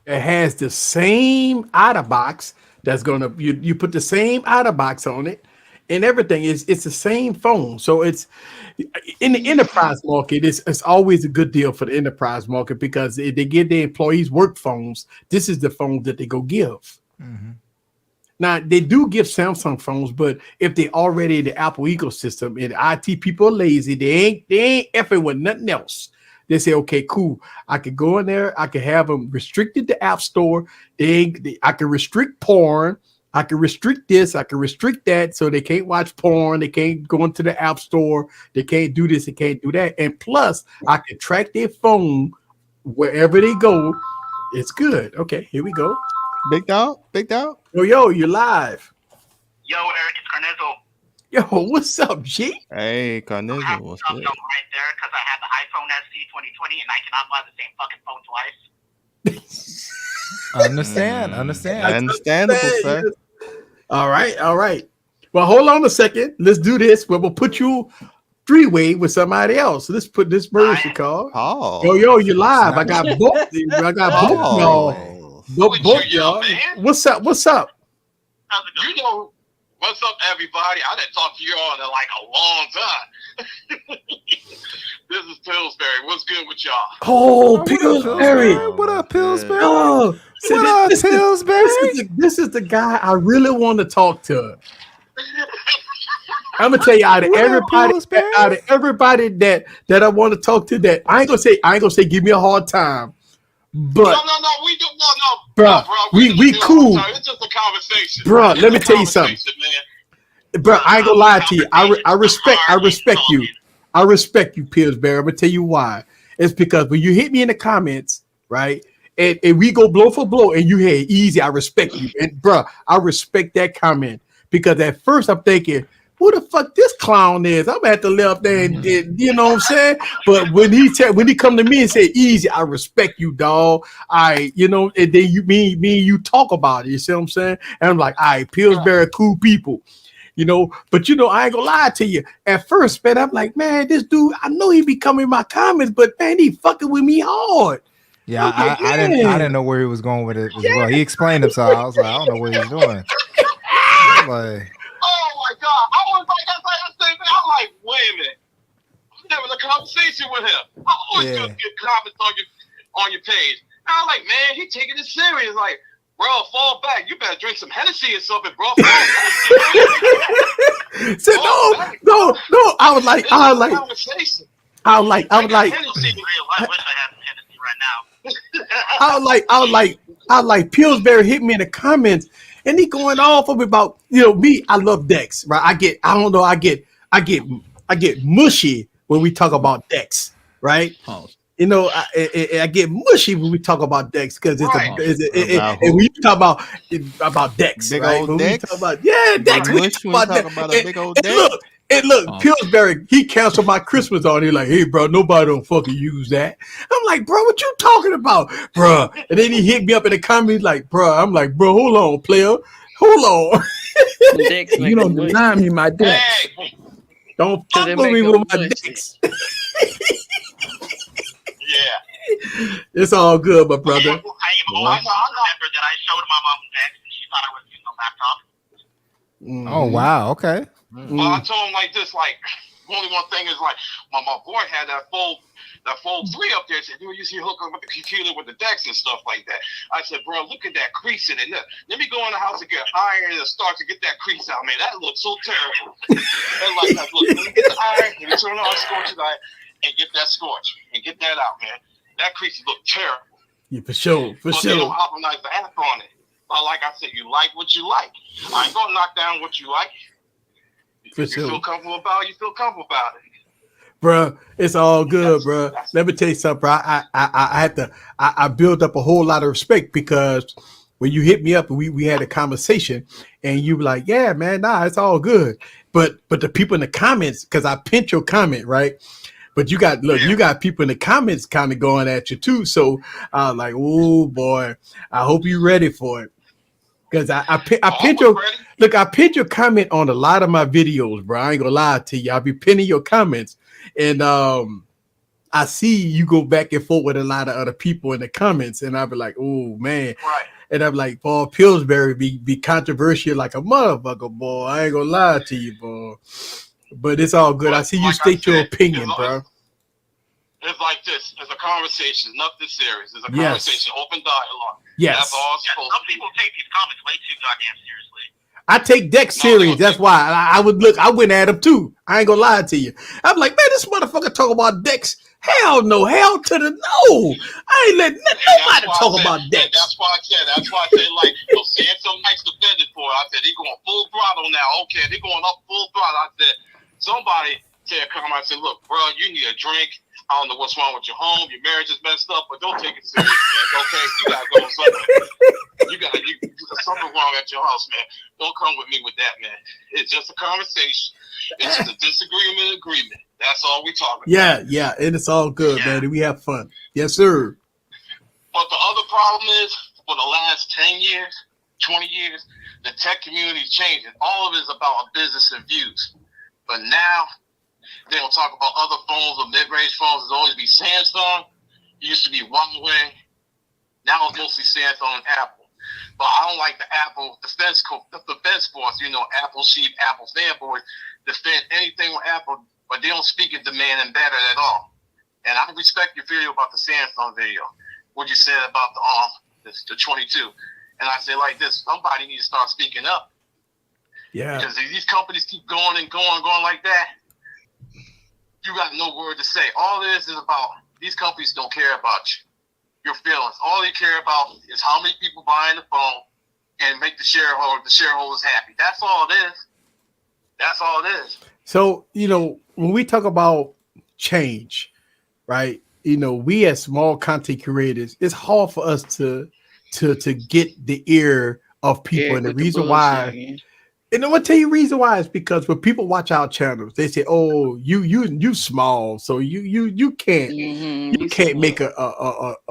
It has the same outer box that's gonna you put the same outer box on it and everything. It's the same phone. So it's in the enterprise market, it's always a good deal for the enterprise market because they give their employees work phones. This is the phone that they go give. Now they do give Samsung phones, but if they already in the Apple ecosystem and IT people are lazy, they ain't effing with nothing else. They say, okay, cool. I could go in there. I could have them restricted the App Store. I can restrict porn. I can restrict this. I can restrict that, so they can't watch porn. They can't go into the App Store. They can't do this. They can't do that. And plus, I can track their phone wherever they go. It's good. Okay, here we go. Big dog. Yo, you're live. Yo, Eric, it's Carnezzo. Yo, what's up, G? Hey, Carnezzo, what's good? Right there, because I have the iPhone SE 2020 and I cannot buy the same fucking phone twice. Understand. Understandable, sir. All right. Well, hold on a second. Let's do this. We'll put you 3-way with somebody else. Let's put this Mercy call. Paul. Yo, you live. I got both. Both y'all. What's up? You know, what's up, everybody? I didn't talk to you all in like a long time. This is Pillsbury. What's good with y'all? Oh, Pillsbury. What up, Pillsbury? Oh, Pillsbury? This is the guy I really want to talk to. I'm gonna tell you, out of everybody that I want to talk to, that I ain't gonna say give me a hard time. But No, we do no, bro. We cool. It's just a conversation, bro. Let me tell you something, bro. I ain't gonna lie to you. I respect you. I respect you, Pillsbury. I'm gonna tell you why. It's because when you hit me in the comments, right, and we go blow for blow, and you hit easy, I respect you, and bro, I respect that comment because at first I'm thinking, who the fuck this clown is? I'm at the left there, and you know what I'm saying. But when he come to me and say easy, I respect you, dog. And then me and you talk about it. You see what I'm saying? And I'm like, all right, Pillsbury, cool people. But I ain't gonna lie to you. At first, man, I'm like, man, this dude, I know he be coming in my comments, but man, he fucking with me hard. Yeah, I didn't know where he was going with it as well. He explained himself. I was like, I don't know what he's doing. Oh my God! I said, man, I'm like, wait a minute. I'm having a conversation with him. I always just get comments on your page. And I'm like, man, he taking it serious. Like, bro, fall back. You better drink some Hennessy or something, bro. So no. I was like. I wish I had some Hennessy right now. I was like Pillsbury hit me in the comments. And he going off of about, me. I love Dex, right? I get mushy when we talk about Dex, right? You know, I get mushy when we talk about decks because it's Right. and when you talk about decks, Big right? old When decks? we talk about decks, Get we mush talk when you about talk decks. about a big old deck? Look, Pillsbury, he canceled my Christmas on. He's like, hey, bro, nobody don't fucking use that. I'm like, bro, what you talking about, bro? And then he hit me up in the comments like, bro. I'm like, bro, hold on, player, hold on. Decks You don't deny me my decks. Hey, Don't So fuck they with make me them with my mushy. decks. yeah. It's all good, my brother. I remember that I showed my mom that she thought I was using a laptop. Oh wow, okay. But I told him like this, like only one thing is like my boy had that fold 3 up there. Said, you usually hook up with the computer with the decks and stuff like that. I said, bro, look at that crease in it. Look, let me go in the house and get iron and start to get that crease out, man. That looks so terrible. And like, look, let me get the iron, let me turn on scorch iron and get that scorch and get that out, man. That crease look terrible. Yeah, for sure, but they don't optimize the app on it. But like I said, you like what you like. I ain't gonna knock down what you like. For you feel comfortable about it, you feel comfortable about it. Bro, it's all good, bro. Let me tell you something, bro. I built up a whole lot of respect because when you hit me up and we had a conversation and you were like, yeah, man, nah, it's all good. But the people in the comments, because I pinned your comment, right? But you got people in the comments kind of going at you too. So I was like, oh boy, I hope you're ready for it. Because I pinned your comment on a lot of my videos, bro. I ain't gonna lie to you. I'll be pinning your comments. And I see you go back and forth with a lot of other people in the comments, and I'll be like, oh man. Right. And I'm like, Paul Pillsbury be controversial like a motherfucker, boy. I ain't gonna lie to you, boy. But it's all good. I see you state your opinion, bro. It's like this. It's a conversation, nothing serious. It's a conversation, open dialogue. Yes. That's all it's supposed to be. Some people take these comments way too goddamn seriously. I take Dex serious. That's why I went at him too. I ain't gonna lie to you. I'm like, man, this motherfucker talk about Dex. Hell no, hell to the no. I ain't letting nobody talk about Dex. That's why I said, like, saying some nice defended for it. I said, they going full throttle now. Okay, they going up full throttle. I said, somebody said, come on, I said, look, bro, you need a drink. I don't know what's wrong with your home. Your marriage is messed up, but don't take it serious, man. Okay, you gotta go somewhere. You there's something wrong at your house, man. Don't come with me with that, man. It's just a conversation. It's just a disagreement, agreement. That's all we talking about. Yeah, and it's all good, man. We have fun. Yes, sir. But the other problem is, for the last 10 years, 20 years, the tech community is changing. All of it is about business and views. But now, they don't talk about other phones or mid-range phones. It'll always be Samsung. It used to be Huawei. Now it's mostly Samsung and Apple. But I don't like the Apple defense force. You know, Apple sheep, Apple fanboys defend anything with Apple, but they don't speak in demand and better at all. And I respect your video about the Samsung video, what you said about the 22. And I say like this: somebody needs to start speaking up. Yeah. Because if these companies keep going and going like that, you got no word to say. All this is about, these companies don't care about you, your feelings. All they care about is how many people buying the phone and make the shareholders happy. That's all it is. That's all it is. So, you know, when we talk about change, right? You know, we as small content creators, it's hard for us to get the ear of people. And the reason why, and I'm gonna tell you the reason why is because when people watch our channels, they say, "Oh, you small, so you can't you can't make a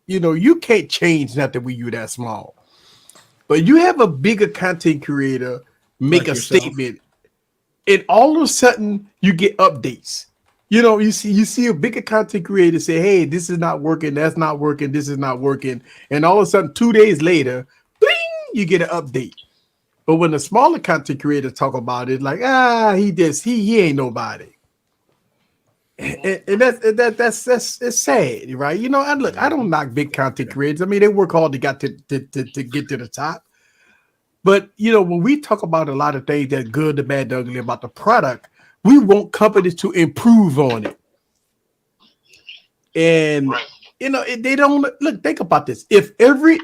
you know, you can't change nothing when you that small." But you have a bigger content creator make like a yourself. Statement, and all of a sudden you get updates. You know, you see a bigger content creator say, "Hey, this is not working, that's not working, this is not working," and all of a sudden 2 days later, bling, you get an update. But when the smaller content creators talk about it, like, he ain't nobody, and that's it's sad, right? You know, and look, I don't knock big content creators. I mean, they work hard to get to the top. But you know, when we talk about a lot of things that's good, the bad, the ugly about the product, we want companies to improve on it. And you know, they don't look. Think about this: if every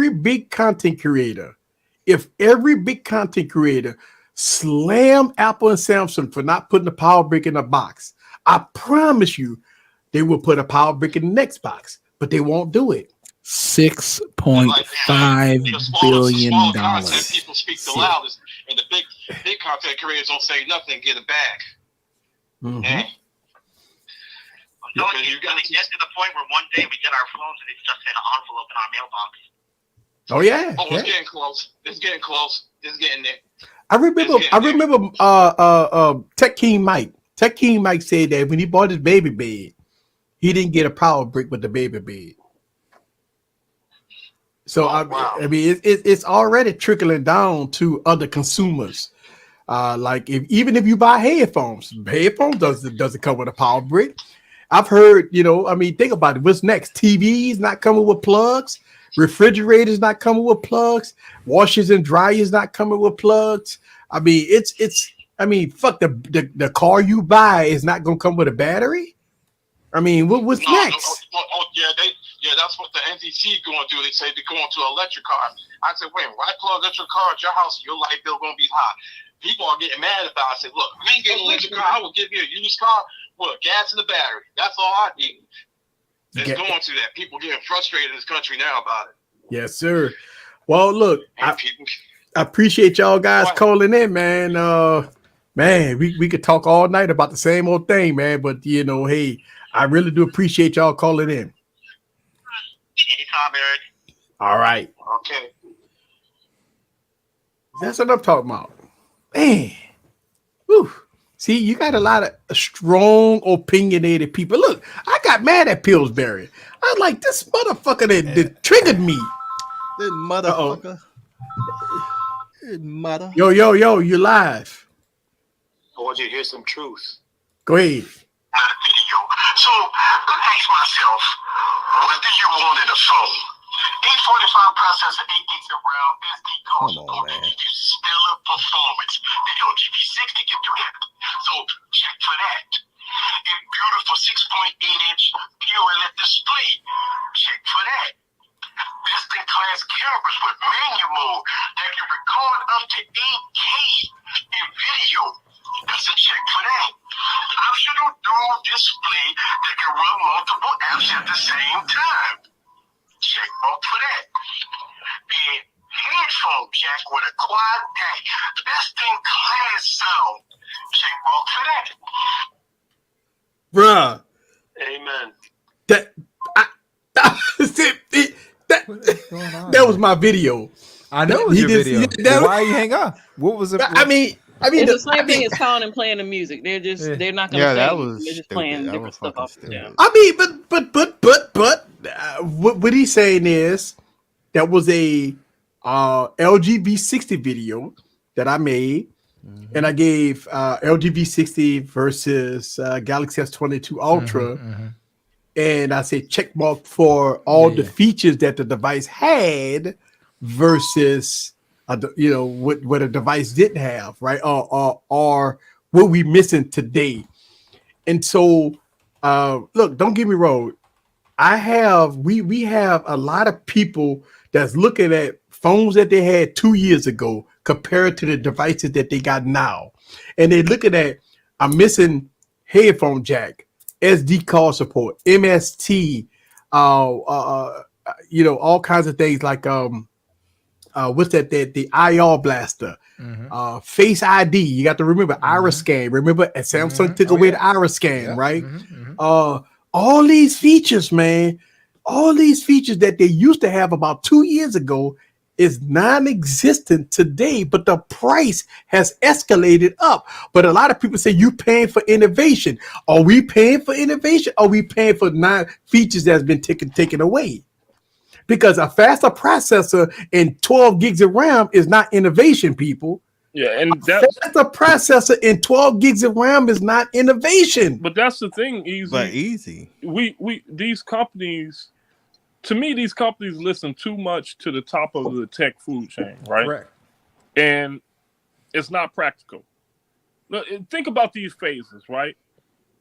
big content creator, slam Apple and Samsung for not putting the power brick in the box, I promise you, they will put a power brick in the next box, but they won't do it. $6.5 billion. Content people speak the loudest, and the big content creators don't say nothing, get it back. Mm-hmm. Yeah. You got to get to the point where one day we get our phones and it's just in an envelope in our mailbox. Oh yeah. It's getting close. It's getting close. It's getting there. I remember Tech King Mike. Tech King Mike said that when he bought his baby bed, he didn't get a power brick with the baby bed. So I mean, it's already trickling down to other consumers. Like even if you buy headphones doesn't come with a power brick. I've heard, I mean, think about it. What's next? TVs not coming with plugs, refrigerators not coming with plugs, washers and dryers not coming with plugs. I mean, fuck the car you buy is not gonna come with a battery. I mean, what's next? That's what the NTC going to do. They say they're going to electric cars. I said, wait, why plug electric car at your house? Your light bill going to be high. People are getting mad about it. I said, look, we ain't getting an electric car. I will give you a used car with gas in the battery. That's all I need. It's going to that. People getting frustrated in this country now about it. Yes, sir. Well, look, I appreciate y'all guys calling in, man. Man, we could talk all night about the same old thing, man. But, hey, I really do appreciate y'all calling in. Anytime, Eric. All right. Okay. That's what I'm talking about. Man. Whew. See, you got a lot of strong, opinionated people. Look, I got mad at Pillsbury. I was like, this motherfucker that triggered me. This motherfucker. This mother. Yo, you live. I want you to hear some truth. Go ahead. So I asked myself, what do you want in a phone? 845 processor, 8 gigs of RAM, SD cards, give you stellar performance. The LGV60 can do that. So check for that. A beautiful 6.8-inch POLED display. Check for that. Best-in-class cameras with manual mode that can record up to 8K in video. That's a check for that. Optional dual display that can run multiple apps at the same time. Check mark for that. A headphone jack with a quad DAC. Best-in-class sound. Check mark for that. Bruh. Amen. That was my video. I know it was your video. Why you hang up? What was it? I mean, it's the same thing as calling and playing the music. They're not going to sing. They're just playing different stuff off the jam. I mean, but what he's saying is that was a LG V60 video that I made, and I gave LG V60 versus Galaxy S22 Ultra, and I said check mark for all the features that the device had versus what a device didn't have, right? Or what we missing today. And so, look, don't get me wrong. We have a lot of people that's looking at phones that they had 2 years ago compared to the devices that they got now. And they're looking at, I'm missing headphone jack, SD card support, MST, all kinds of things like, what's that? The IR blaster, Face ID. You got to remember iris scan. Remember, Samsung took away the iris scan, right? All these features, man, all these features that they used to have about 2 years ago is non-existent today, but the price has escalated up. But a lot of people say you paying for innovation. Are we paying for innovation? Or are we paying for features that's been taken away? Because a faster processor and 12 gigs of RAM is not innovation, people. Yeah, and that's a processor and 12 gigs of RAM is not innovation. But that's the thing, Easy. But Easy. We these companies, to me, these companies listen too much to the top of the tech food chain, right? Correct. And it's not practical. Look, think about these phases, right?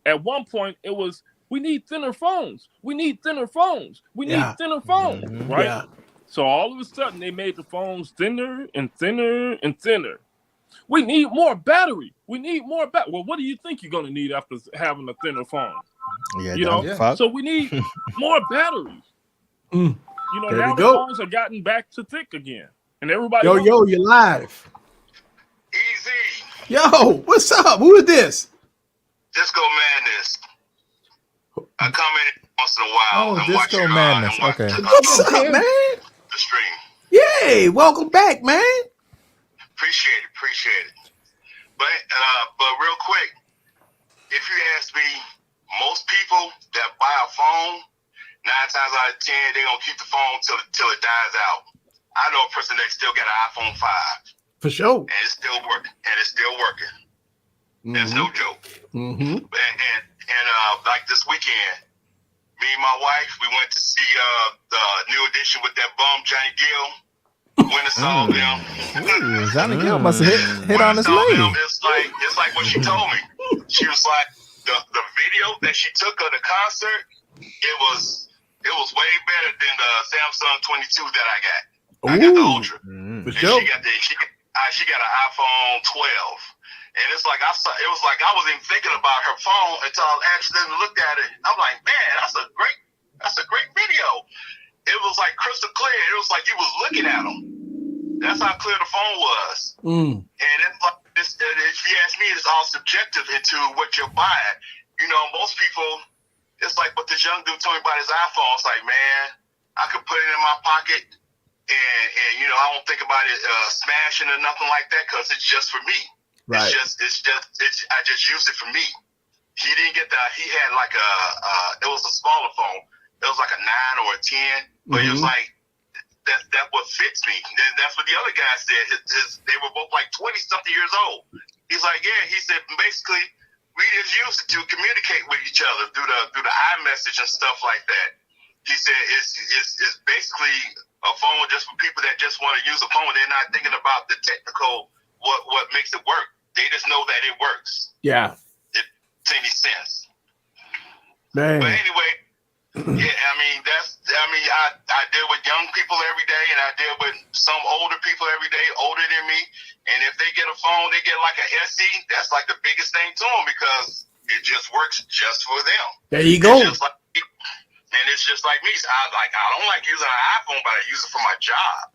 At one point, it was, we need thinner phones. We need thinner phones. We need thinner phones, right? Yeah. So all of a sudden, they made the phones thinner and thinner and thinner. We need more battery. We need more battery. Well, what do you think you're going to need after having a thinner phone? Yeah, so we need more batteries. There Now we the go. phones are gotten back to thick again, and everybody. Yo, you're live. Easy. Yo, what's up? Who is this? Disco Madness. I come in once in a while. Oh, and Disco watch Madness. Okay. What's up, man? The stream. Yay! Welcome back, man. Appreciate it. But real quick, if you ask me, most people that buy a phone, 9 times out of 10, they're gonna keep the phone till it dies out. I know a person that still got an iPhone 5. For sure. And it's still working. That's no joke. Mm-hmm. And like this weekend, me and my wife, we went to see the new edition with that bum Johnny Gill. Went and saw them. Ooh, Johnny Gill must have hit on his lady. It's like what she told me. She was like, the video that she took of the concert, it was way better than the Samsung 22 that I got. I got the Ultra. And she got an iPhone 12. And it's like it was like I wasn't even thinking about her phone until I accidentally looked at it. I'm like, man, that's a great video. It was like crystal clear. It was like you was looking at them. That's how clear the phone was. And it's like if you ask me, it's all subjective into what you're buying. Most people, it's like what this young dude told me about his iPhone. It's like, man, I could put it in my pocket and I don't think about it smashing or nothing like that because it's just for me. Right. I just used it for me. He didn't get he had like it was a smaller phone. It was like a 9 or a 10, but it was like, that's what fits me. That's what the other guy said. They were both like 20-something years old. He's like, yeah, he said, basically, we just used it to communicate with each other through the iMessage and stuff like that. He said it's basically a phone just for people that just want to use a phone. They're not thinking about the technical, what makes it work. They just know that it works. Yeah. It makes any sense. Man. But anyway, yeah, I deal with young people every day, and I deal with some older people every day, older than me. And if they get a phone, they get like an SE. That's like the biggest thing to them because it just works just for them. There you go. It's just like me. I don't like using an iPhone, but I use it for my job.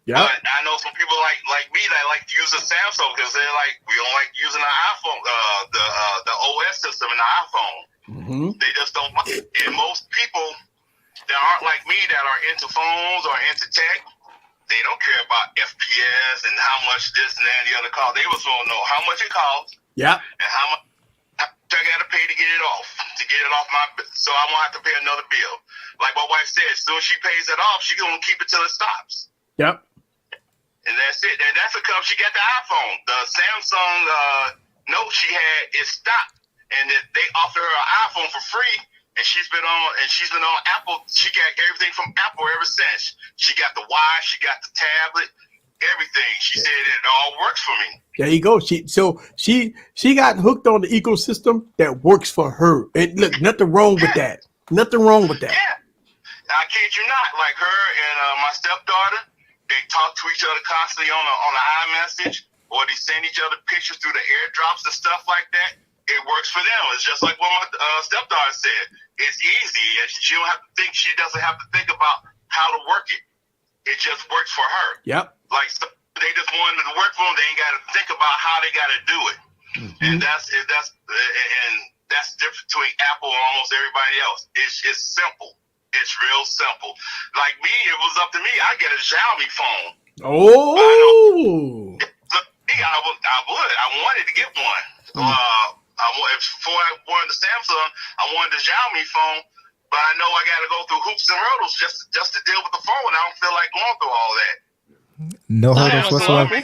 Yeah. But I know some people like me that like to use a Samsung because they're like, we don't like using an iPhone, the OS system in the iPhone. Mm-hmm. They just don't like it. And most people that aren't like me that are into phones or into tech, they don't care about FPS and how much this and that and the other costs. They just want to know how much it costs. Yeah. And how much I got to pay to get it off so I won't have to pay another bill. Like my wife said, as soon as she pays it off, she's going to keep it till it stops. Yep. And that's it. And that's because she got the iPhone. The Samsung Note she had, it stopped. And they offered her an iPhone for free. And she's been on Apple. She got everything from Apple ever since. She got the Y, she got the tablet, everything. She said it all works for me. There you go. She got hooked on the ecosystem that works for her. And look, nothing wrong with that. Nothing wrong with that. Yeah. I kid you not. Like her and my stepdaughter, they talk to each other constantly on the iMessage, or they send each other pictures through the airdrops and stuff like that. It works for them. It's just like what my stepdaughter said. It's easy, and she don't have to think. She doesn't have to think about how to work it. It just works for her. Yep. Like they just wanted to work for them. They ain't got to think about how they got to do it. Mm-hmm. And that's the difference between Apple and almost everybody else. It's simple. It's real simple. Like me, it was up to me. I get a Xiaomi phone. Oh. I wanted to get one. Before I wanted the Samsung, I wanted the Xiaomi phone, but I know I got to go through hoops and hurdles just to deal with the phone. I don't feel like going through all that. No hurdles whatsoever.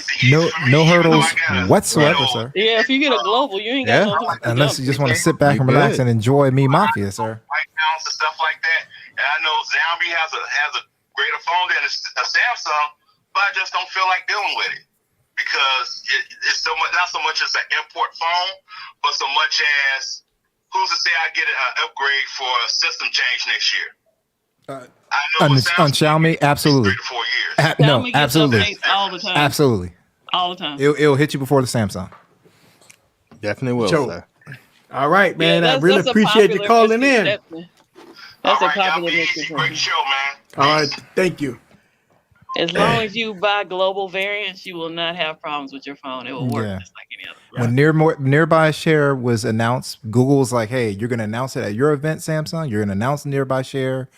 No hurdles whatsoever, sir. Yeah, if you get a global, you ain't got no hoops. Unless you just want to sit back and relax and enjoy Me Mafia, sir. White balance and stuff like that. And I know Xiaomi has a greater phone than a Samsung, but I just don't feel like dealing with it. Because it's so much, not so much as an import phone, but so much as who's to say I get an upgrade for a system change next year? On Xiaomi, absolutely. 3 to 4 years. No, absolutely. All the time. Absolutely. All the time. It'll hit you before the Samsung. Definitely will, sir. All right, man. Yeah, I really appreciate you calling in. That's a popular misconception. Great show, man. All right, thank you. As long as you buy global variants, you will not have problems with your phone. It will work just like any other. When Nearby Share was announced, Google was like, "Hey, you're going to announce it at your event, Samsung. You're going to announce Nearby Share.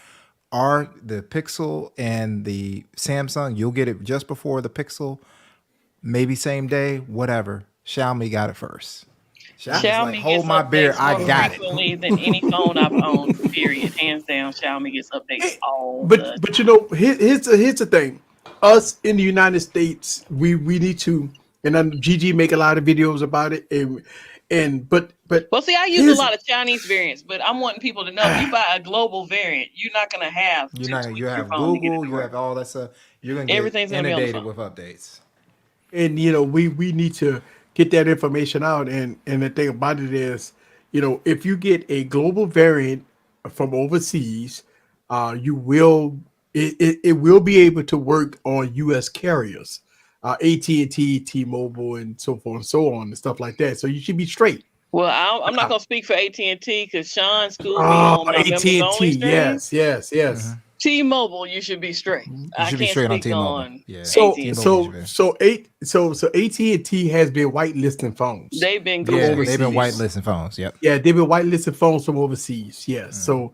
The Pixel and the Samsung, you'll get it just before the Pixel, maybe same day, whatever. Xiaomi got it first. Xiaomi like, hold my beer, I got it. Than any phone I've owned, period, hands down. Xiaomi gets updates all the But you know, here's the thing. Us in the United States, we need to, and then GG make a lot of videos about it, but well, see, I use a lot of Chinese variants, but I'm wanting people to know if you buy a global variant, you're not gonna have. You have Google, you have all that stuff. You're gonna get everything's inundated with updates. And you know, we need to get that information out. And the thing about it is, you know, if you get a global variant from overseas, you will it will be able to work on U.S. carriers, AT&T, T-Mobile, and so forth and so on, and stuff like that. So you should be straight. Well, I'm not gonna speak for AT&T because Sean schooled me on my AT&T. Yes. Mm-hmm. T-Mobile, you should be straight. You should be straight on T-Mobile. Yeah. So AT&T has been whitelisting phones. They've been they've been whitelisting phones. Yep. Yeah, they've been whitelisting phones from overseas. Yes. So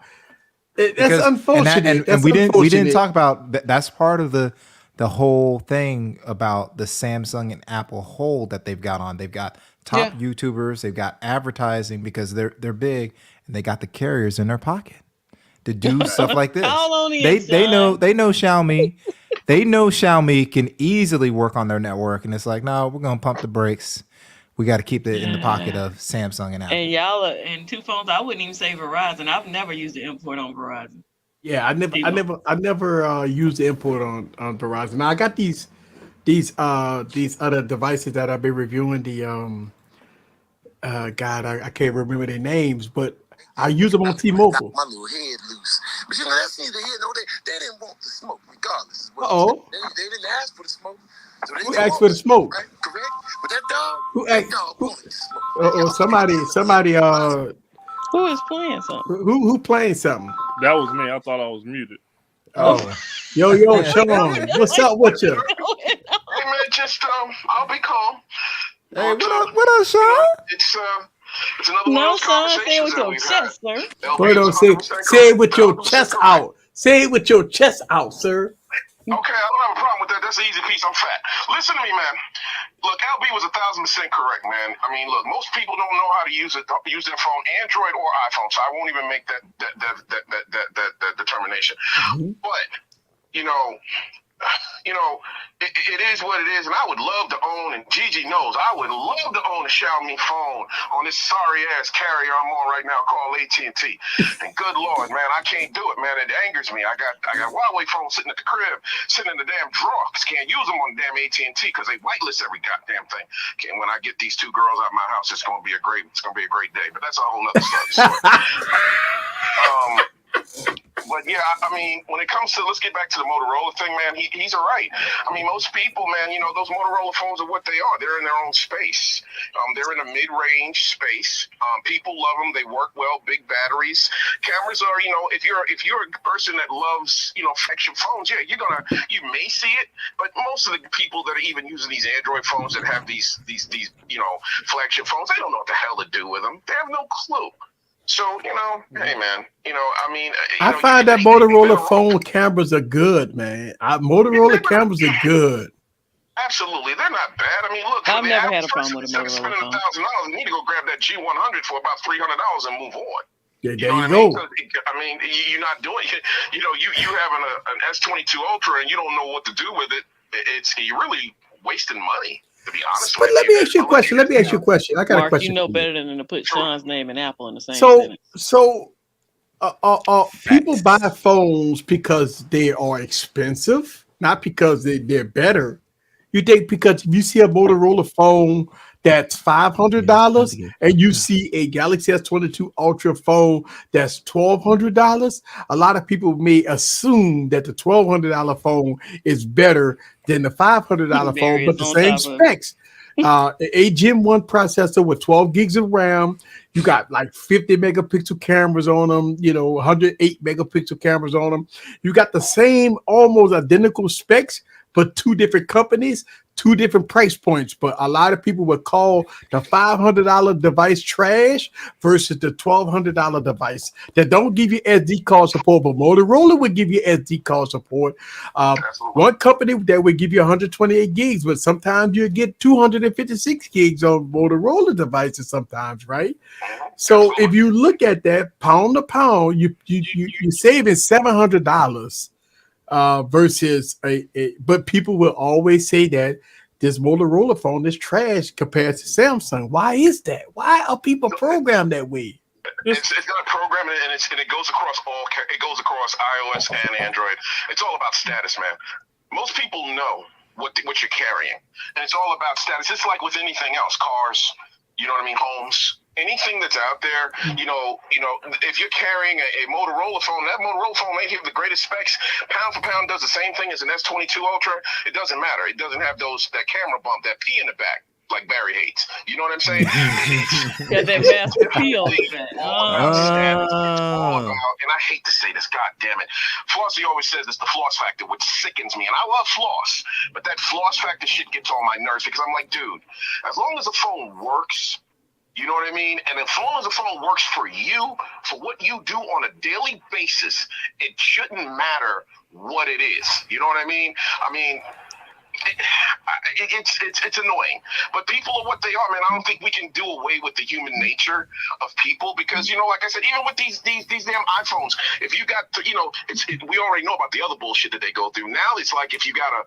that's unfortunate. And we didn't talk about that. That's part of the whole thing about the Samsung and Apple hold that they've got on. They've got top YouTubers. They've got advertising because they're big, and they got the carriers in their pocket to do stuff like this. They know Xiaomi. They know Xiaomi can easily work on their network, and it's like, no, we're gonna pump the brakes. We got to keep it in the pocket of Samsung and Apple. And y'all and two phones. I wouldn't even say Verizon. I've never used the import on Verizon. Yeah, I never used the import on Verizon. Now I got these other devices that I've been reviewing. I can't remember their names, but I use them on T-Mobile. My little head loose, but you know that's neither here nor there. They didn't want the smoke, regardless. They didn't ask for the smoke. So who asked for the smoke? Right? Correct. But that dog, wanted the smoke. Somebody. Who is playing something? Who playing something? That was me. I thought I was muted. Oh, yo, Sean, what's up with you? Hey man, just I'll be calm. Hey, what up, Sean? It's another one of those conversations that we've had. Say it with your chest out. Say it with your chest out, sir. Okay, I don't have a problem with that. That's an easy piece. I'm fat. Listen to me, man. Look, LB was 1,000% correct, man. I mean, look, most people don't know how to use their phone, Android or iPhone. So I won't even make that determination. Mm-hmm. But it is what it is, and I would love to own, and Gigi knows, I would love to own a Xiaomi phone on this sorry-ass carrier I'm on right now called AT&T. And good Lord, man, I can't do it, man. It angers me. I got Huawei phones sitting at the crib, sitting in the damn drawer. Can't use them on the damn AT&T because they whitelist every goddamn thing. Okay, when I get these two girls out of my house, it's gonna be a great day. But that's a whole nother story. But yeah, I mean, when it comes to, let's get back to the Motorola thing, man, he's right. I mean, most people, man, those Motorola phones are what they are. They're in their own space. They're in a mid-range space. People love them. They work well, big batteries. Cameras are, if you're a person that loves, flagship phones, yeah, you may see it, but most of the people that are even using these Android phones that have these flagship phones, they don't know what the hell to do with them. They have no clue. So, hey, man, I find that Motorola phone cameras are good, man. Motorola cameras are good. Absolutely. They're not bad. I mean, look, I've never had a problem with a Motorola phone. $1,000, you need to go grab that G100 for about $300 and move on. Yeah, there you go. I mean, you're not doing it. You having an S22 Ultra and you don't know what to do with it. You're really wasting money. To be honest with you. Let me ask you a question. I got Mark, a question. You know better than to put Sean's name and Apple in the same sentence. So people buy phones because they are expensive, not because they're better. You think because if you see a Motorola phone that's $500 and you see a Galaxy S22 Ultra phone that's $1,200, a lot of people may assume that the $1,200 phone is better than the $500 phone, but the same specs. A Gen 1 processor with 12 gigs of RAM. You got like 50 megapixel cameras on them, 108 megapixel cameras on them. You got the same, almost identical specs, but two different companies, two different price points. But a lot of people would call the $500 device trash versus the $1,200 device that don't give you SD card support, but Motorola would give you SD card support. One company that would give you 128 gigs, but sometimes you get 256 gigs on Motorola devices sometimes, right? So if you look at that pound to pound, you're saving $700 versus but people will always say that this Motorola phone is trash compared to Samsung. Why is that? Why are people programmed that way? It's not programming, and it goes across iOS and Android. It's all about status, man. Most people know what you're carrying, and it's all about status. It's like with anything else, cars, you know what I mean, homes. Anything that's out there, if you're carrying a Motorola phone, that Motorola phone may have the greatest specs. Pound for pound does the same thing as an S22 Ultra. It doesn't matter. It doesn't have that camera bump, that P in the back, like Barry hates. You know what I'm saying? Yeah, that master P on the back. It's all about, and I hate to say this, god damn it. Flossie always says it's the floss factor, which sickens me. And I love floss, but that floss factor shit gets on my nerves because I'm like, dude, as long as the phone works, you know what I mean? And as long as the phone works for you, for what you do on a daily basis, it shouldn't matter what it is. You know what I mean? It's annoying, but people are what they are, man. I don't think we can do away with the human nature of people because, like I said, even with these damn iPhones, if you got, we already know about the other bullshit that they go through. Now it's like if you got a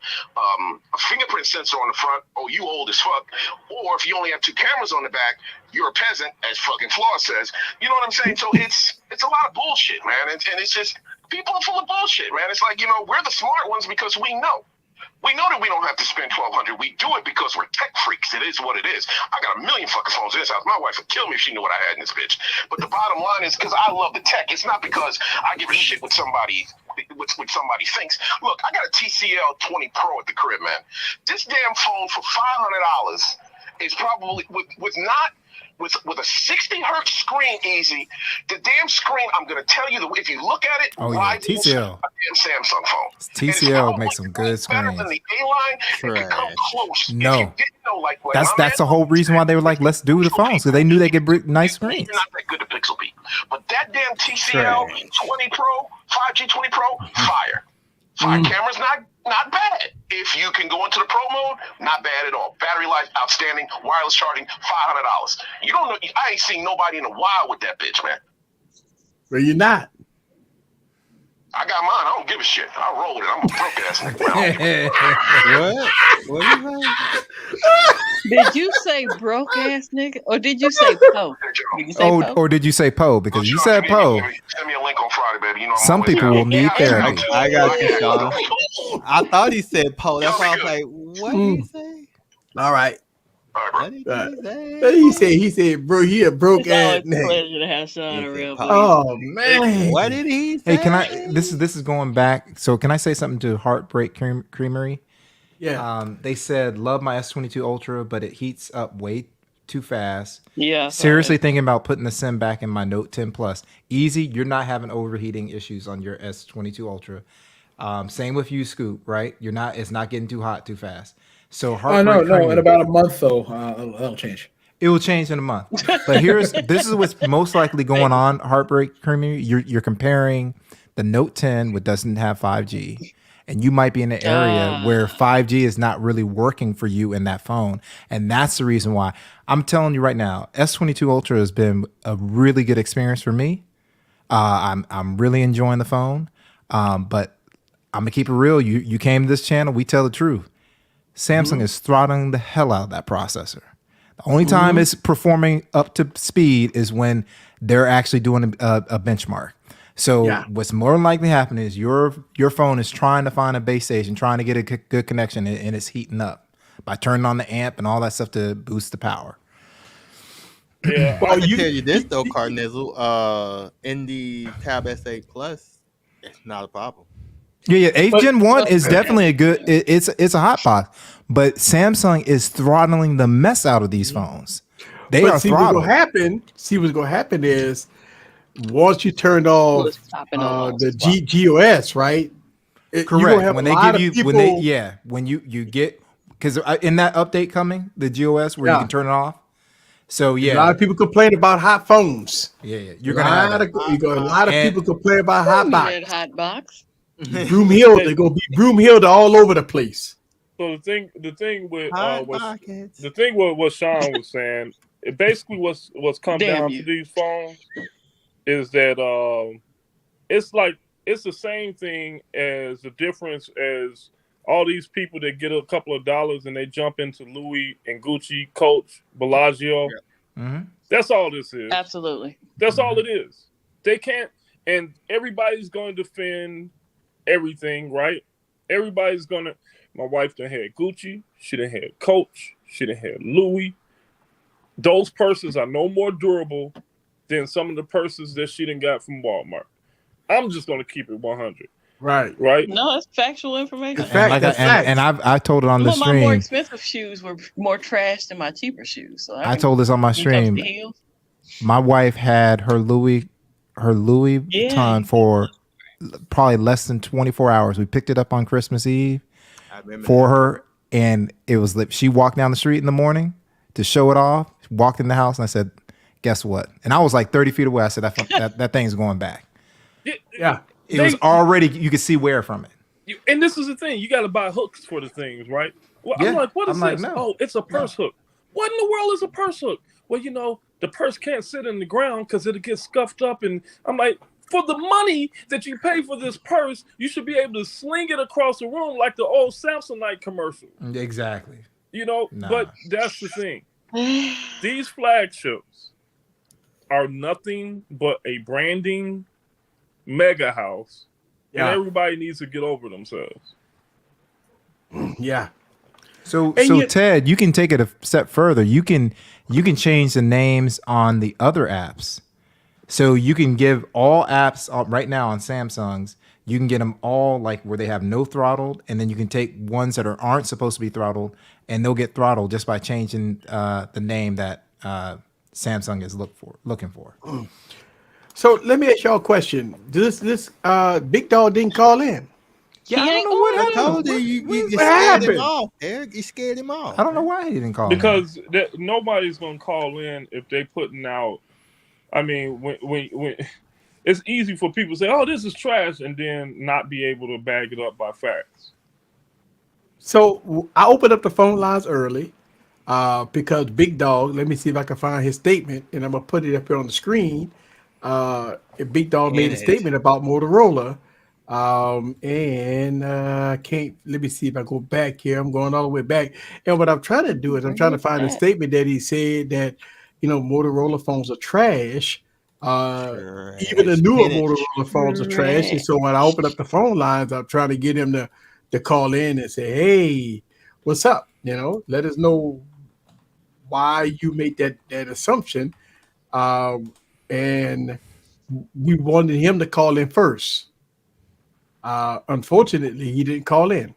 fingerprint sensor on the front, oh, you old as fuck, or if you only have two cameras on the back, you're a peasant, as fucking Floss says. You know what I'm saying? So it's a lot of bullshit, man, and it's just people are full of bullshit, man. It's like we're the smart ones because we know. We know that we don't have to spend $1,200. We do it because we're tech freaks. It is what it is. I got a million fucking phones in this house. My wife would kill me if she knew what I had in this bitch. But the bottom line is because I love the tech. It's not because I give a shit what somebody thinks. Look, I got a TCL 20 Pro at the crib, man. This damn phone for $500 is probably with a 60 hertz screen, easy. The damn screen, I'm gonna tell you, if you look at it, TCL. A damn Samsung phone. TCL makes some good screens. Better than the A-line. It can come close. No, if you didn't know, that's the whole reason why they were like, let's do the phones, because they knew they could bring nice screens. You're not that good at Pixel Peak, but that damn TCL 20 Pro, 5G 20 Pro, fire. Camera's not bad. If you can go into the pro mode, not bad at all. Battery life, outstanding. Wireless charging, $500. You don't know. I ain't seen nobody in a while with that bitch, man. Well, you're not. I got mine. I don't give a shit. I roll with it. I'm a broke ass nigga. What you say? Did you say broke ass nigga, or did you say po? Did you say po? Or did you say po? Because you said po. Send me a link on Friday, baby. You know some people will need therapy. I got you, Sean. I thought he said po. That's why I was like, what did he say? All right. What did he said, bro, he a broke ass nigga. Pleasure to have Sean around. Oh man, what did he say? Hey, can I? This is going back. So can I say something to Heartbreak Creamery? Yeah. They said love my S22 Ultra, but it heats up way too fast. Yeah. Seriously thinking about putting the SIM back in my Note 10 Plus. Easy, you're not having overheating issues on your S22 Ultra. Same with you, Scoop. Right? It's not getting too hot too fast. So no. In about a month, though, it'll change. It will change in a month. But this is what's most likely going on. Heartbreak Creamery. You're comparing the Note 10, which doesn't have 5G. And you might be in an area where 5G is not really working for you in that phone. And that's the reason why. I'm telling you right now, S22 Ultra has been a really good experience for me. I'm really enjoying the phone. But I'm going to keep it real. You came to this channel, we tell the truth. Samsung is throttling the hell out of that processor. The only time it's performing up to speed is when they're actually doing a benchmark. So what's more than likely happening is your phone is trying to find a base station, trying to get a good connection, and it's heating up by turning on the amp and all that stuff to boost the power. Yeah, well, I can tell you this though, Carnizzle. In the Tab S8 Plus, it's not a problem. Yeah, 8th Gen 1 is so- definitely a good. It's a hot box, but Samsung is throttling the mess out of these phones. They are see what's throttled. gonna happen. See what's gonna happen is once you turned off It's stopping no longer. the GOS, right? You're gonna Correct. have When a they lot give of you, people. when you get, because in that update coming, the GOS where you Yeah. can turn it off. So A lot of people complain about hot phones. you're gonna have that. You got a lot of people complain about hot box. That hot box. Broom Hill, they're gonna be Broom Hill all over the place. So the thing with Hot what pockets. the thing with what Sean was saying, it basically what's come Damn down you. to these phones is that it's the same thing as the difference as all these people that get a couple of dollars and they jump into Louis and Gucci, Coach, Bellagio. Mhm. That's all this is. Absolutely. That's all it is. They can't, and everybody's going to defend everything, right? Everybody's going to. My wife done had Gucci. She done had Coach. She done had Louis. Those purses are no more durable than some of the purses that she done got from Walmart. I'm just going to keep it 100. Right. No, it's factual information. And I told it on the Some of my more stream. expensive shoes were more trash than my cheaper shoes. So I told this on my when it comes stream. to heels, My wife had her Louis Vuitton for probably less than 24 hours. We picked it up on Christmas Eve for her, and it was like she walked down the street in the morning to show it off. Walked in the house, and I said, "Guess what?" And I was like 30 feet away. I said, "That thing's going back." Yeah, it was already. You could see wear from it. And this is the thing: you got to buy hooks for the things, right? Well, Yeah. I'm like, what is I'm like, this? no. Oh, it's a purse hook. What in the world is a purse hook? Well, the purse can't sit in the ground because it'll get scuffed up. And I'm like, for the money that you pay for this purse, you should be able to sling it across the room like the old Samsonite commercial. Exactly. But that's the thing. These flagships are nothing but a branding mega house. Yeah. And everybody needs to get over themselves. Yeah. So And yet- Ted, you can take it a step further. You can change the names on the other apps. So you can give all apps right now on Samsung's. You can get them all like where they have no throttled, and then you can take ones that aren't supposed to be throttled, and they'll get throttled just by changing the name that Samsung is looking for. So let me ask y'all a question. This big dog didn't call in. Yeah, I don't know what happened. I told you, you What scared happened? him off, Eric. You scared him off. I don't know why he didn't call Because nobody's going to call in if they putting out. I mean, when it's easy for people to say, "Oh, this is trash," and then not be able to back it up by facts. So I opened up the phone lines early because Big Dog, let me see if I can find his statement, and I'm going to put it up here on the screen. Big Dog made a statement about Motorola. Can't, let me see if I go back here. I'm going all the way back. And what I'm trying to do is I'm trying to find a statement that he said that, Motorola phones are trash. Even the newer Motorola phones are trash. And so when I open up the phone lines, I'm trying to get him to call in and say, "Hey, what's up? Let us know why you made that assumption." And we wanted him to call in first. Unfortunately, he didn't call in.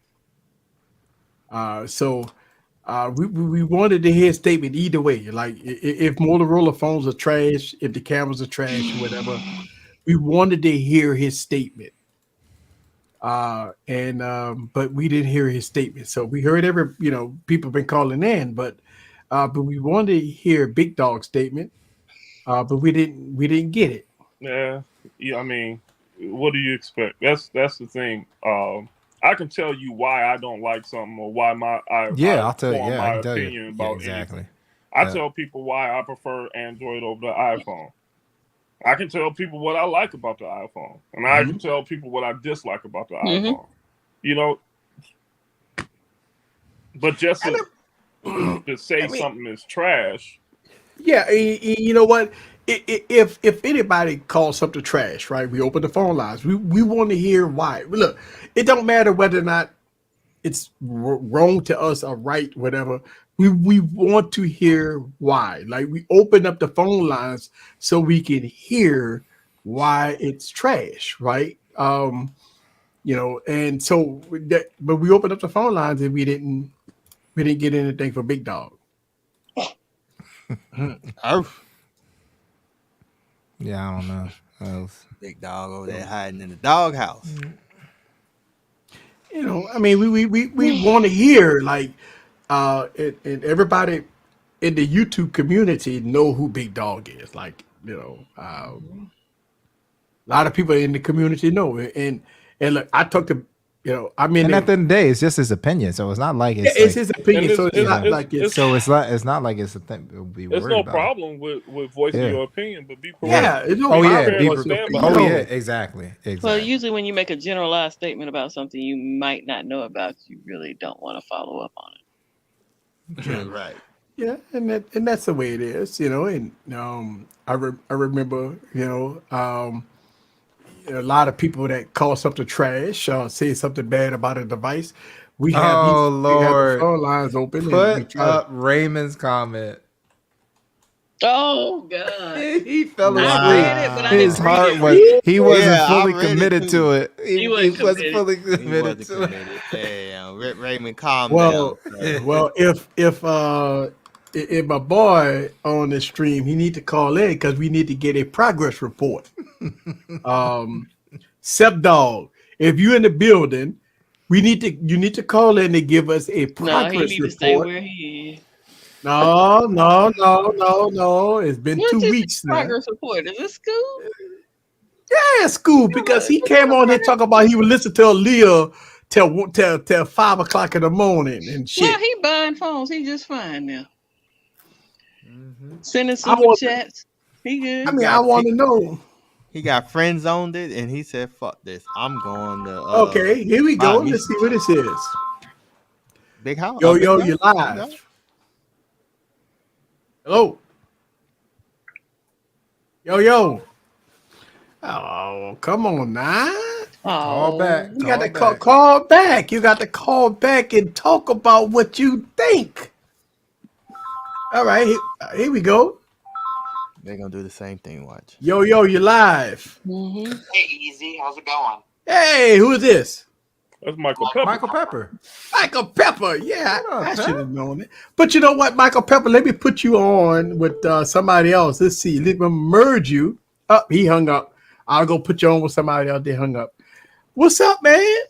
So we wanted to hear a statement either way. Like if Motorola phones are trash, if the cameras are trash, or whatever, we wanted to hear his statement. But we didn't hear his statement. So we heard people been calling in, but we wanted to hear Big Dog's statement. But we didn't get it. Yeah. I mean, what do you expect? That's the thing. I can tell you why I don't like something or why I'll tell you. Yeah, my I can tell opinion you. about Exactly. anything. I tell people why I prefer Android over the iPhone. I can tell people what I like about the iPhone, and I can tell people what I dislike about the iPhone. But just to say something is trash. Yeah, you know what? If anybody calls something trash, right? We open the phone lines. We want to hear why. Look, it don't matter whether or not it's wrong to us or right, whatever. We want to hear why. Like we open up the phone lines so we can hear why it's trash, right? And so but we opened up the phone lines and we didn't get anything for Big Dog. Yeah, I don't know. Big Dog over there hiding in the doghouse. I mean, we want to hear and everybody in the YouTube community know who Big Dog is. A lot of people in the community know it. And look, I talked to, I mean, and at the end of the day, it's just his opinion. So it's not like it's it's his opinion. So it's not like it's. So it's not like it's a thing. We'll be There's worried no about problem with voicing your opinion, but be prepared. Yeah, exactly. Well, usually when you make a generalized statement about something you might not know about, you really don't want to follow up on it. Right. Yeah, and that's the way it is, And I remember, a lot of people that call something trash or say something bad about a device. We have the phone lines open. Put and we try up Raymond's comment. Oh God! He fell asleep. I read it, but I His didn't heart read was. it. He wasn't fully committed to it. He wasn't fully committed to it. Damn, Raymond, calm well, down. Well, if my boy on the stream, he need to call in because we need to get a progress report. Sep Dog, if you're in the building, you need to call in and give us a progress report. No, he need to stay where he is. No. It's been 2 weeks now. Progress report. Is this school? Yeah, school, because he came on here talking about he would listen to Aaliyah till 5 o'clock in the morning and shit. Well, he buying phones. He just fine now. Sending super chats. He good. I mean, I want to know. He got friend zoned it, and he said, "Fuck this, I'm going to." Okay, here we go. Let's see what this is. Big house. Yo, you live. Hello. Yo. Oh, come on now. Call back. You got to call back. You got to call back and talk about what you think. All right, here we go. They're gonna do the same thing. Watch. Yo, you live. Hey, Easy, how's it going? Hey, who is this? That's Michael Pepper. Michael Pepper. Yeah, I should have known it. But you know what, Michael Pepper? Let me put you on with somebody else. Let's see. Let me merge you. Oh, he hung up. I'll go put you on with somebody else. They hung up. What's up, man?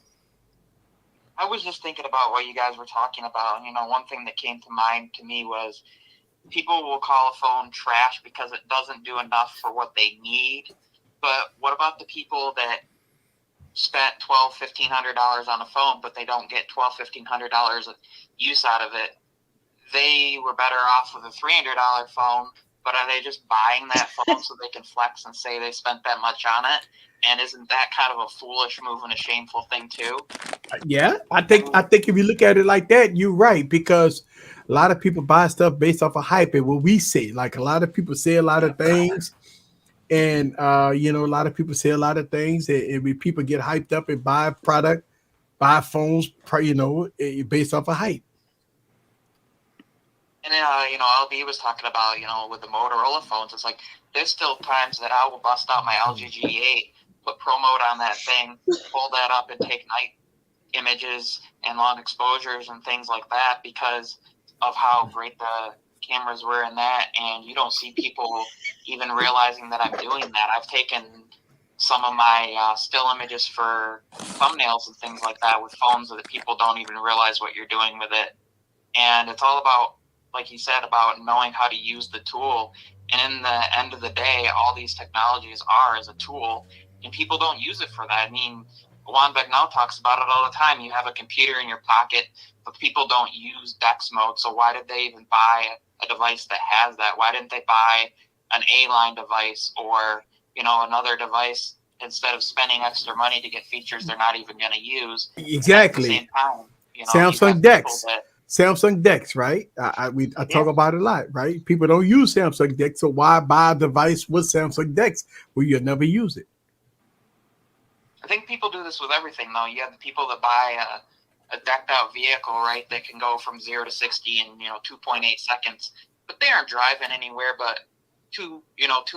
I was just thinking about what you guys were talking about. One thing that came to mind to me was people will call a phone trash because it doesn't do enough for what they need. But what about the people that spent $1,200-$1,500 on a phone, but they don't get $1,200-$1,500 of use out of it? They were better off with a $300 phone, but are they just buying that phone so they can flex and say they spent that much on it? And isn't that kind of a foolish move and a shameful thing too? Yeah, I think if you look at it like that, you're right, because a lot of people buy stuff based off of hype and what we say. Like a lot of people say a lot of things, and a lot of people say a lot of things, and when people get hyped up and buy phones, based off of hype. And LB was talking about, with the Motorola phones, it's like there's still times that I will bust out my LG G8, put Pro Mode on that thing, pull that up and take night images and long exposures and things like that because of how great the cameras were in that. And you don't see people even realizing that I'm doing that. I've taken some of my still images for thumbnails and things like that with phones that people don't even realize what you're doing with it. And it's all about, like you said, about knowing how to use the tool. And in the end of the day, all these technologies are as a tool, and people don't use it for that. I mean, Juan Begnell talks about it all the time. You have a computer in your pocket, but people don't use DeX mode. So why did they even buy a device that has that? Why didn't they buy an A-line device or, another device instead of spending extra money to get features they're not even going to use? Exactly. At the same time, Samsung DeX. Samsung DeX, right? I talk about it a lot, right? People don't use Samsung DeX, so why buy a device with Samsung DeX where you'll never use it? I think people do this with everything, though. You have the people that buy a decked-out vehicle, right, that can go from 0 to 60 in 2.8 seconds, but they aren't driving anywhere but 2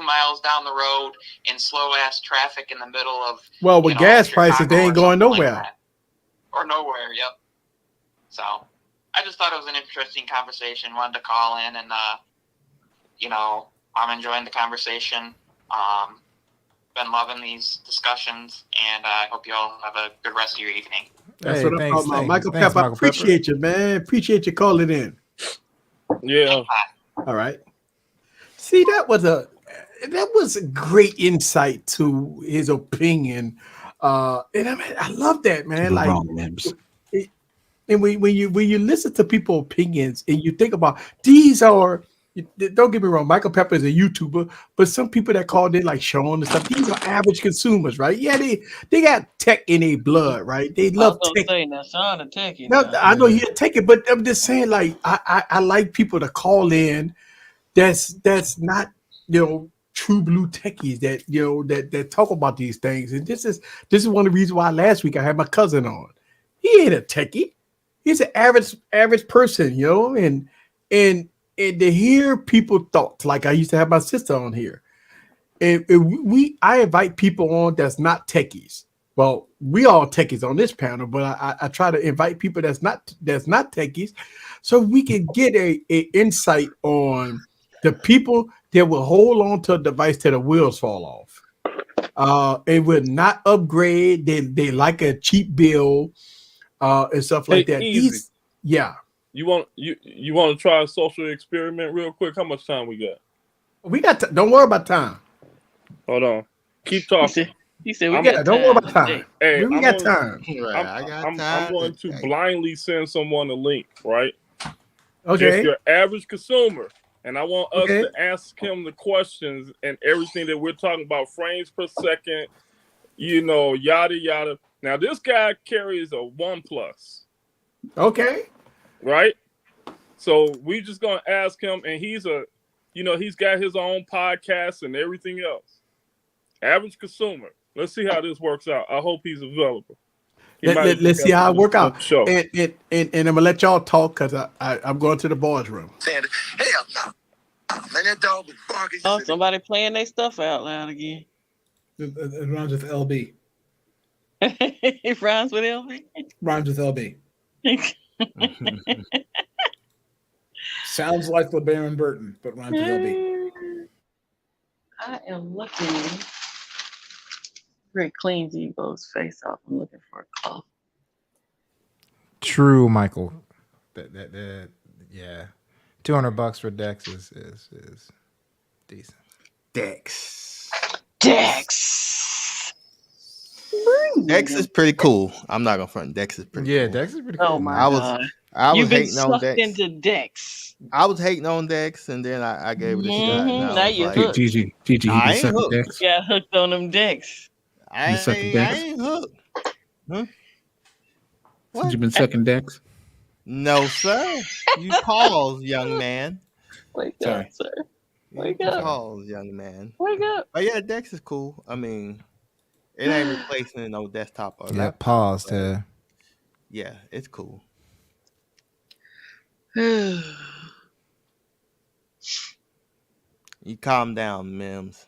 miles down the road in slow ass traffic in the middle of with gas prices, they ain't going nowhere. Like or nowhere. Yep. So I just thought it was an interesting conversation. Wanted to call in and I'm enjoying the conversation. Been loving these discussions, and I hope you all have a good rest of your evening. That's what I'm talking about. Michael Pepper, I appreciate you, man. Appreciate you calling in. Yeah. All right. See, that was a great insight to his opinion. And I love that, man. Like, and when you listen to people's opinions and you think about these are, don't get me wrong, Michael Pepper is a YouTuber, but some people that called in like Sean and stuff, these are average consumers, right? Yeah, they got tech in their blood, right? They love tech. Now Sean a techie. Now, I know he'll take it, but I'm just saying, like, I like people to call in that's not, true blue techies that that talk about these things. And this is one of the reasons why last week I had my cousin on. He ain't a techie. He's an average person, and to hear people's thoughts, like I used to have my sister on here, and I invite people on that's not techies. Well, we all techies on this panel, but I try to invite people that's not techies, so we can get a insight on the people that will hold on to a device till the wheels fall off. And will not upgrade. They like a cheap bill and stuff like that. Easy. Yeah. You want to try a social experiment real quick? How much time we got? We got. Don't worry about time. Hold on. Keep talking. He said we got time. Don't worry about time. Hey, we got time. I'm going to blindly send someone a link, right? Okay. Just your average consumer. And I want us to ask him the questions and everything that we're talking about, frames per second, yada, yada. Now, this guy carries a OnePlus. Okay. Right? So we just going to ask him, and he's got his own podcast and everything else. Average consumer. Let's see how this works out. I hope he's available. Let's see how it works out. And I'm going to let y'all talk because I'm going to the boys' room. Hell no. Man, that dog was barking. Oh, somebody playing their stuff out loud again. It rhymes with LB. It rhymes with LB? Rhymes with LB. Sounds like LeBaron Burton, but rhymes with LB. I am looking. Very clean Debo's face off. I'm looking for a cloth. True, Michael. Yeah. $200 for Dex is decent. Dex is pretty cool. I'm not gonna front. Dex is pretty cool. Dex is pretty cool. Oh my God. I was You've been hating on sucked Dex. into Dex. I was hating on Dex, and then I gave it a shot. Now you're hooked. Gigi, I ain't hooked. Dex. Got hooked on them Dex. I ain't hooked. Huh? Since you've been sucking Dex? No, sir. You pause, young man. Wake up, sir. Wake up. Pause, young man. Wake up. But yeah, Dex is cool. I mean, it ain't replacing no desktop or laptop. Pause to. Yeah, it's cool. Oh You calm down, Mims.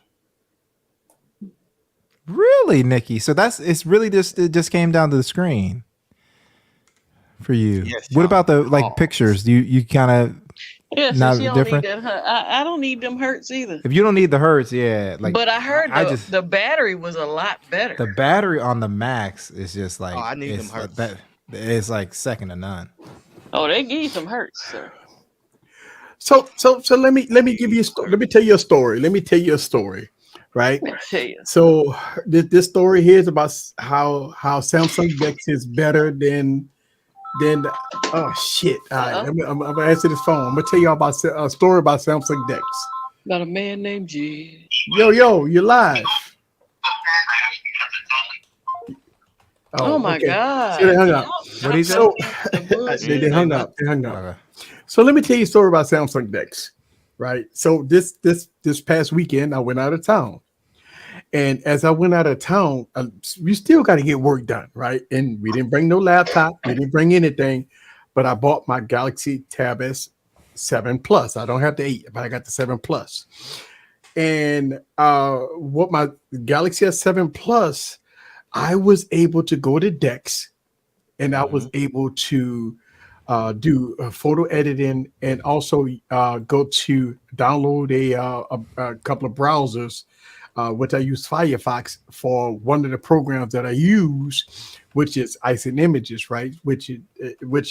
Really, Nikki? So it's really it just came down to the screen for you. Yes, what about the pictures? You kind of not she don't different? Need that, I don't need them hertz either. If you don't need the hertz, yeah. But I heard the battery was a lot better. The battery on the Max is just like I need them hertz. It's like second to none. Oh, they give you some hertz, sir. So let me give you a story. Let me tell you a story. Right. So this story here is about how Samsung Dex is better than oh shit. All right, I'm gonna answer this phone. I'm gonna tell you all about a story about Samsung Dex. Got a man named G. Yo, you're live. Oh my God. So they hung up. What he said? They hung up. So let me tell you a story about Samsung Dex. Right. So this past weekend I went out of town. And as I went out of town, we still got to get work done, right? And we didn't bring no laptop, we didn't bring anything, but I bought my Galaxy Tab S7 Plus. I don't have the 8, but I got the 7 Plus. And what my Galaxy S7 Plus, I was able to go to Dex, and I was able to do photo editing, and also go to download a couple of browsers, which I use Firefox for one of the programs that I use, which is Icing Images, right? Which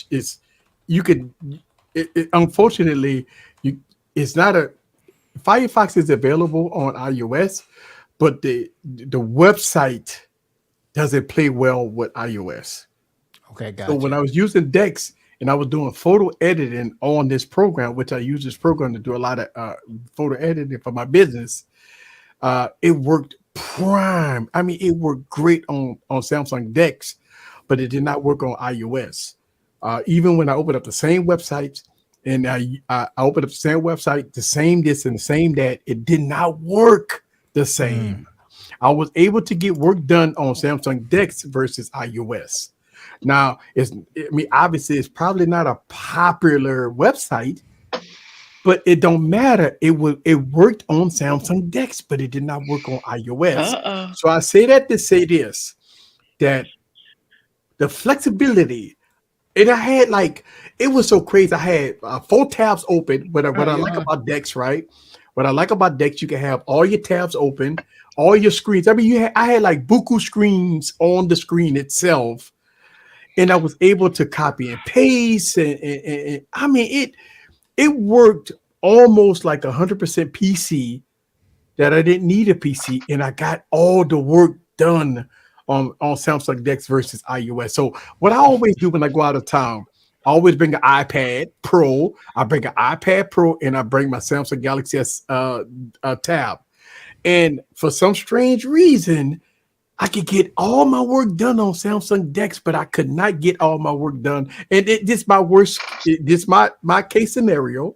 is you could. Unfortunately, it's not a Firefox is available on iOS, but the website doesn't play well with iOS. Okay, gotcha. So when I was using Dex and I was doing photo editing on this program, which I use this program to do a lot of photo editing for my business, it worked prime. I mean, it worked great on Samsung Dex, but it did not work on iOS. Even when I opened up the same websites, and I opened up the same website, the same this and the same that, it did not work the same. I was able to get work done on Samsung Dex versus iOS. Now, obviously, it's probably not a popular website, but it don't matter. It worked on Samsung Dex, but it did not work on iOS. So I say that to say this, that the flexibility. And I had it was so crazy. I had 4 tabs open. What I like about Dex, right? What I like about Dex, you can have all your tabs open, all your screens. I mean, I had like buku screens on the screen itself, and I was able to copy and paste. And I mean, it worked almost like 100% PC. That I didn't need a PC, and I got all the work done on Samsung Dex versus iOS. So what I always do when I go out of town, I always bring an iPad Pro. I bring an iPad Pro, and I bring my Samsung Galaxy S tab. And for some strange reason, I could get all my work done on Samsung Dex, but I could not get all my work done. And this my case scenario.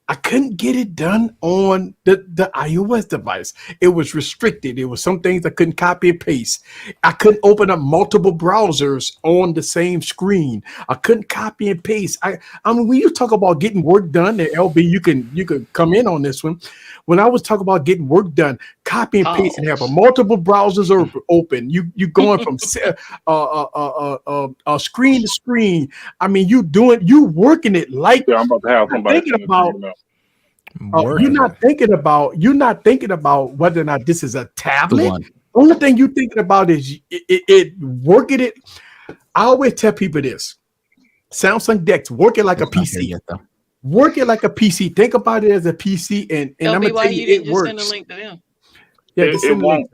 I couldn't get it done on the iOS device. It was restricted. It was some things I couldn't copy and paste. I couldn't open up multiple browsers on the same screen. I couldn't copy and paste. I mean, when you talk about getting work done, LB, you can come in on this one. When I was talking about getting work done, copy and paste and have multiple browsers open. You going from screen to screen. I mean, you working it like I'm about to have somebody thinking about. You're not thinking about whether or not this is a tablet. The only thing you're thinking about is it working it. I always tell people this: Samsung Dex, work it like a PC. Work it like a PC. Think about it as a PC, and I'm gonna tell you, it works. Send a link to them. Yeah, it won't.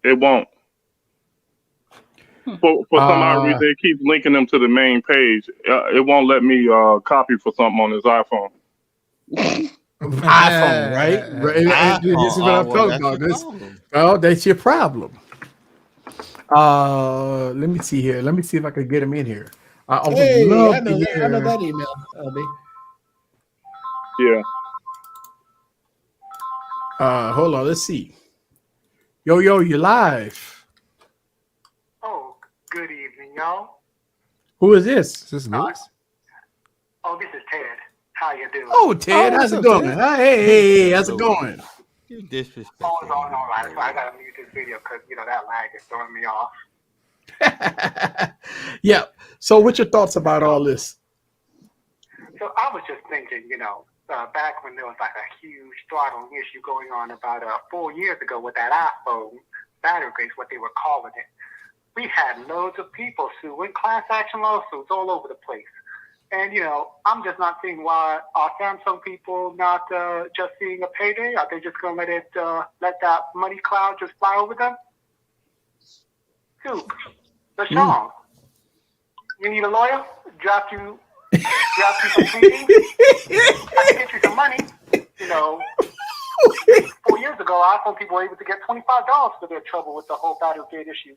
It won't. For some odd reason, it keeps linking them to the main page. It won't let me copy for something on his iPhone. iPhone, right? This is what I'm talking about. That's your problem. Let me see here. Let me see if I can get him in here. I know that email, LB. Yeah. Hold on. Let's see. Yo, you're live. Oh, good evening, y'all. Who is this? Is this Lewis? This is Ted. How you doing? Oh, Ted, how's it going? Hey, how's it going? You disrespectful. It's all right. So I gotta mute this video because that lag is throwing me off. Yeah. So, what's your thoughts about all this? So I was just thinking, back when there was like a huge throttling issue going on about 4 years ago with that iPhone battery case, what they were calling it. We had loads of people suing, class action lawsuits all over the place. And, I'm just not seeing why are Samsung people not just seeing a payday? Are they just going to let that money cloud just fly over them? Dude, LaShawn, you need a lawyer? Drop you some pleadings? I can get you some money. 4 years ago, iPhone people were able to get $25 for their trouble with the whole battery gate issue,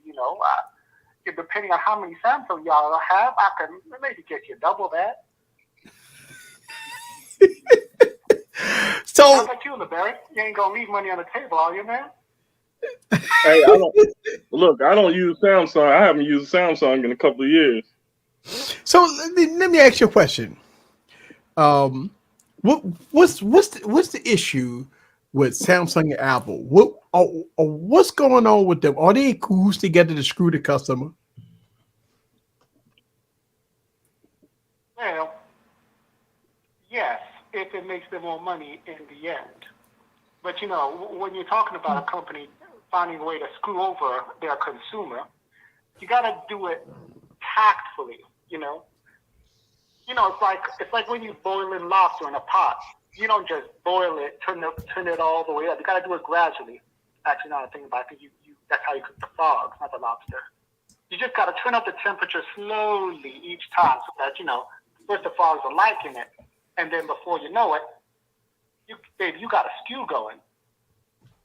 depending on how many Samsung y'all have, I can maybe get you double that. So, how about you, LeBarry? You ain't gonna leave money on the table, are you, man? Hey, I don't use Samsung. I haven't used Samsung in a couple of years. So let me ask you a question. What's the issue with Samsung and Apple. What's going on with them? Are they in cahoots together to screw the customer? Well, yes, if it makes them more money in the end. But when you're talking about a company finding a way to screw over their consumer, you got to do it tactfully. It's like when you boil in lobster in a pot. You don't just boil it, turn it all the way up. You got to do it gradually. Actually, now I think about it, that's how you cook the frogs, not the lobster. You just got to turn up the temperature slowly each time so that, first the frogs are liking it. And then before you know it, you got a stew going.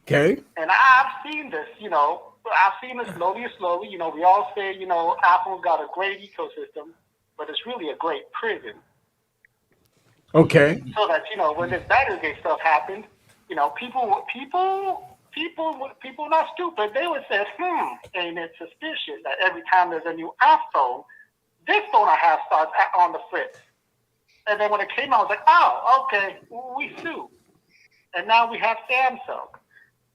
Okay. And I've seen this, I've seen it slowly. We all say, Apple's got a great ecosystem, but it's really a great prison. Okay. So that, when this Battergate stuff happened, people not stupid. They would say, ain't it suspicious that every time there's a new iPhone, this phone I have starts on the fritz. And then when it came out, I was like, oh, okay, we sue. And now we have Samsung.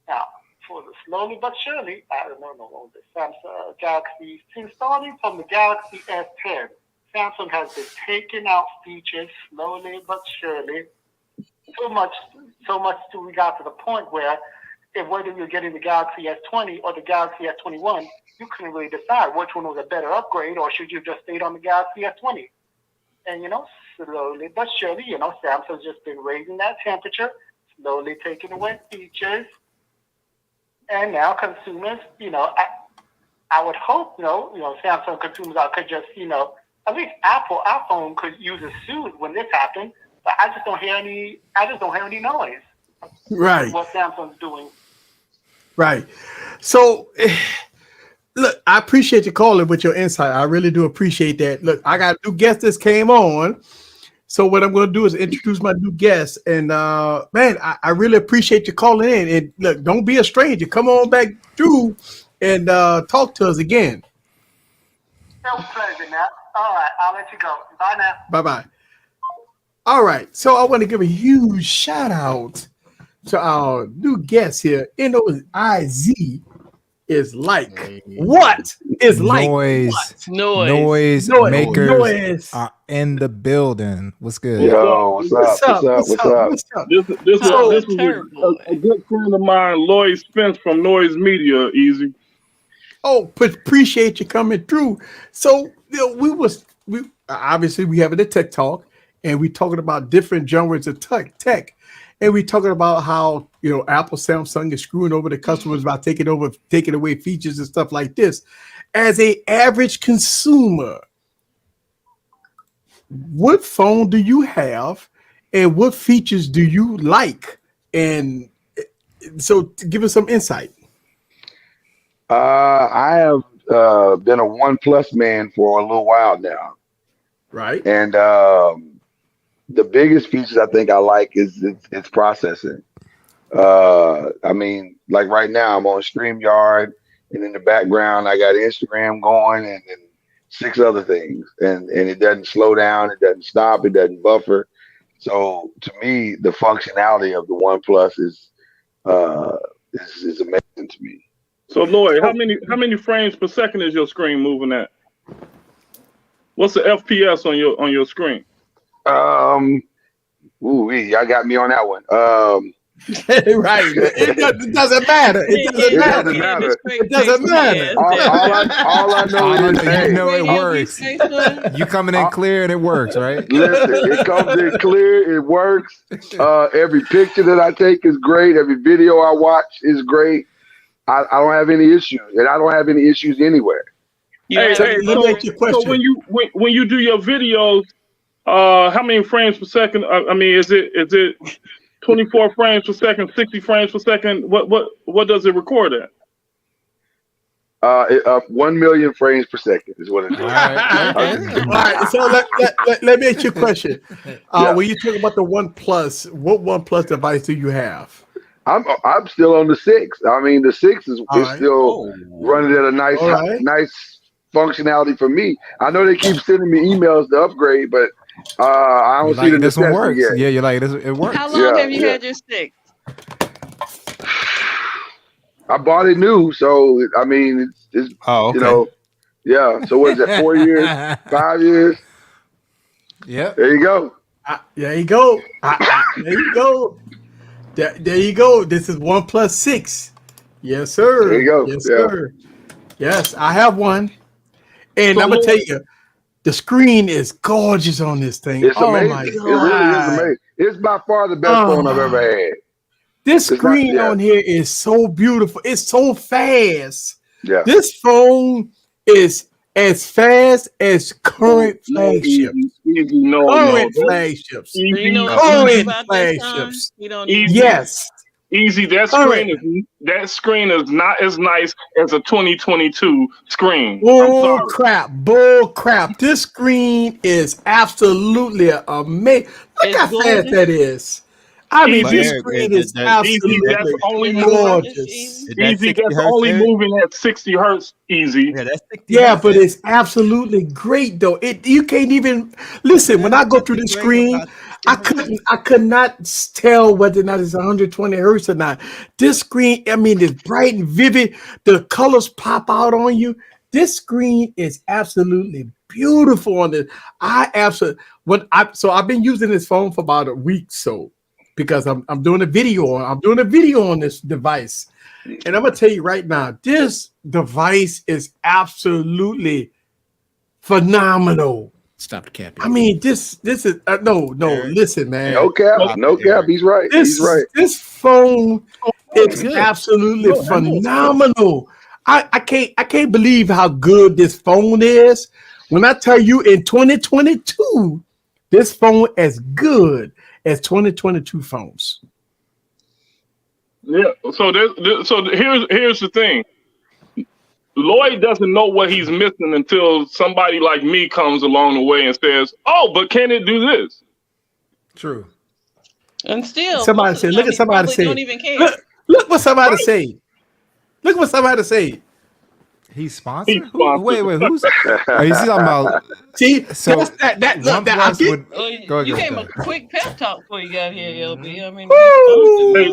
Now, for the slowly but surely, I don't know, the Samsung Galaxy, since starting from the Galaxy S10, Samsung has been taking out features slowly but surely. So much till we got to the point where whether you're getting the Galaxy S20 or the Galaxy S21, you couldn't really decide which one was a better upgrade, or should you just stay on the Galaxy S20. And, slowly but surely, Samsung's just been raising that temperature, slowly taking away features. And now consumers, I would hope, Samsung consumers could just, at least Apple iPhone could use a suit when this happened, but I just don't hear any noise. Right. What Samsung's doing. Right. So, look, I appreciate you calling with your insight. I really do appreciate that. Look, I got a new guest that came on. So what I'm going to do is introduce my new guest. And, man, I really appreciate you calling in. And, look, don't be a stranger. Come on back through and talk to us again. It was a pleasure, Matt. All right, I'll let you go. Bye now. Bye-bye. All right. So I want to give a huge shout out to our new guest here. NOIZ is like what? Is like what? Noise makers are in the building. What's good? Yo, what's up? This is a good friend of mine, Lloyd Spence from Noise Media. Easy. Oh, appreciate you coming through. So we obviously we having a tech talk, and we talking about different genres of tech, and we talking about how Apple, Samsung is screwing over the customers about taking away features and stuff like this. As a average consumer, what phone do you have, and what features do you like? And so, give us some insight. I have been a OnePlus man for a little while now. Right. And the biggest features I think I like is its processing. I mean, like right now I'm on StreamYard, and in the background I got Instagram going and 6 other things. And it doesn't slow down, it doesn't stop, it doesn't buffer. So to me, the functionality of the OnePlus is amazing to me. So Lloyd, how many frames per second is your screen moving at? What's the FPS on your screen? Y'all got me on that one. Right. It doesn't matter. It doesn't matter. All I know is it works. You coming in clear and it works, right? Listen, it comes in clear, it works. Every picture that I take is great. Every video I watch is great. I don't have any issues, and I don't have any issues anywhere. So when you do your videos, how many frames per second? I mean, is it 24 frames per second, 60 frames per second? What does it record at? 1 million frames per second is what it is. All right. So let me ask you a question. When you talk about the OnePlus, what OnePlus device do you have? I'm still on the 6. I mean, the 6 is still running at a nice functionality for me. I know they keep sending me emails to upgrade, but I don't see the this one works. yet. Yeah, you're like it works. How long have you had your 6? I bought it new, so I mean, it's Oh, okay. you know, yeah. So what is that? 4 years, 5 years? Yep. There you go. There you go. There you go. There you go. This is OnePlus 6. Yes, There you sir. go. Yes, Yeah, sir. Yes, I have one. And So I'm gonna tell Lloyd, you, the screen is gorgeous on this thing. it's Oh my amazing. It really is God. amazing. It's by far the best phone I've ever Oh, had. this It's not. screen Yeah, on here is so beautiful. It's so fast. yeah. This phone is as fast as current no, flagships. easy, no, no. Current flagships. So you know Easy, what's funny Current about this, Sean? flagships. He don't even easy, care. Yes. easy. That Current. screen is not as nice as a 2022 screen. I'm Bull sorry. crap. Bull crap. This screen is absolutely amazing. Look It's how fast gorgeous. that is. I mean, But Easy, this Eric, screen is easy. That's absolutely only Is it moving. gorgeous, gorgeous. is that Easy. 60 That's hertz, only Eric? moving at 60 hertz. Easy. Yeah, that's 60 Yeah, hertz. but Eric. it's absolutely great though. You can't even listen. Yeah, When I go through nothing the great screen, about 60 hertz. I could not tell whether or not it's 120 hertz or not. This screen, I mean, it's bright and vivid. The colors pop out on you. This screen is absolutely beautiful on this. I absolutely I've been using this phone for about a week so because I'm doing a video on this device. And I'm gonna tell you right now, this device is absolutely phenomenal. Stop capping. I mean, this is no. Eric, Listen, man. No cap. stop No it, cap. Eric. He's right. He's right. This phone is Good. absolutely No, I know it's good. phenomenal. I can't believe how good this phone is. When I tell you in 2022, this phone as good as 2022 phones. Yeah. So here's the thing. Lloyd doesn't know what he's missing until somebody like me comes along the way and says, "Oh, but can it do this?" True. And still, Somebody most of the say, look time at he somebody probably say. don't even care. Look what somebody say. Look what somebody say. He's sponsored? Wait, who's? Are you talking about? See, So look, You came a quick pep talk before you got here, LB. I mean, Hey,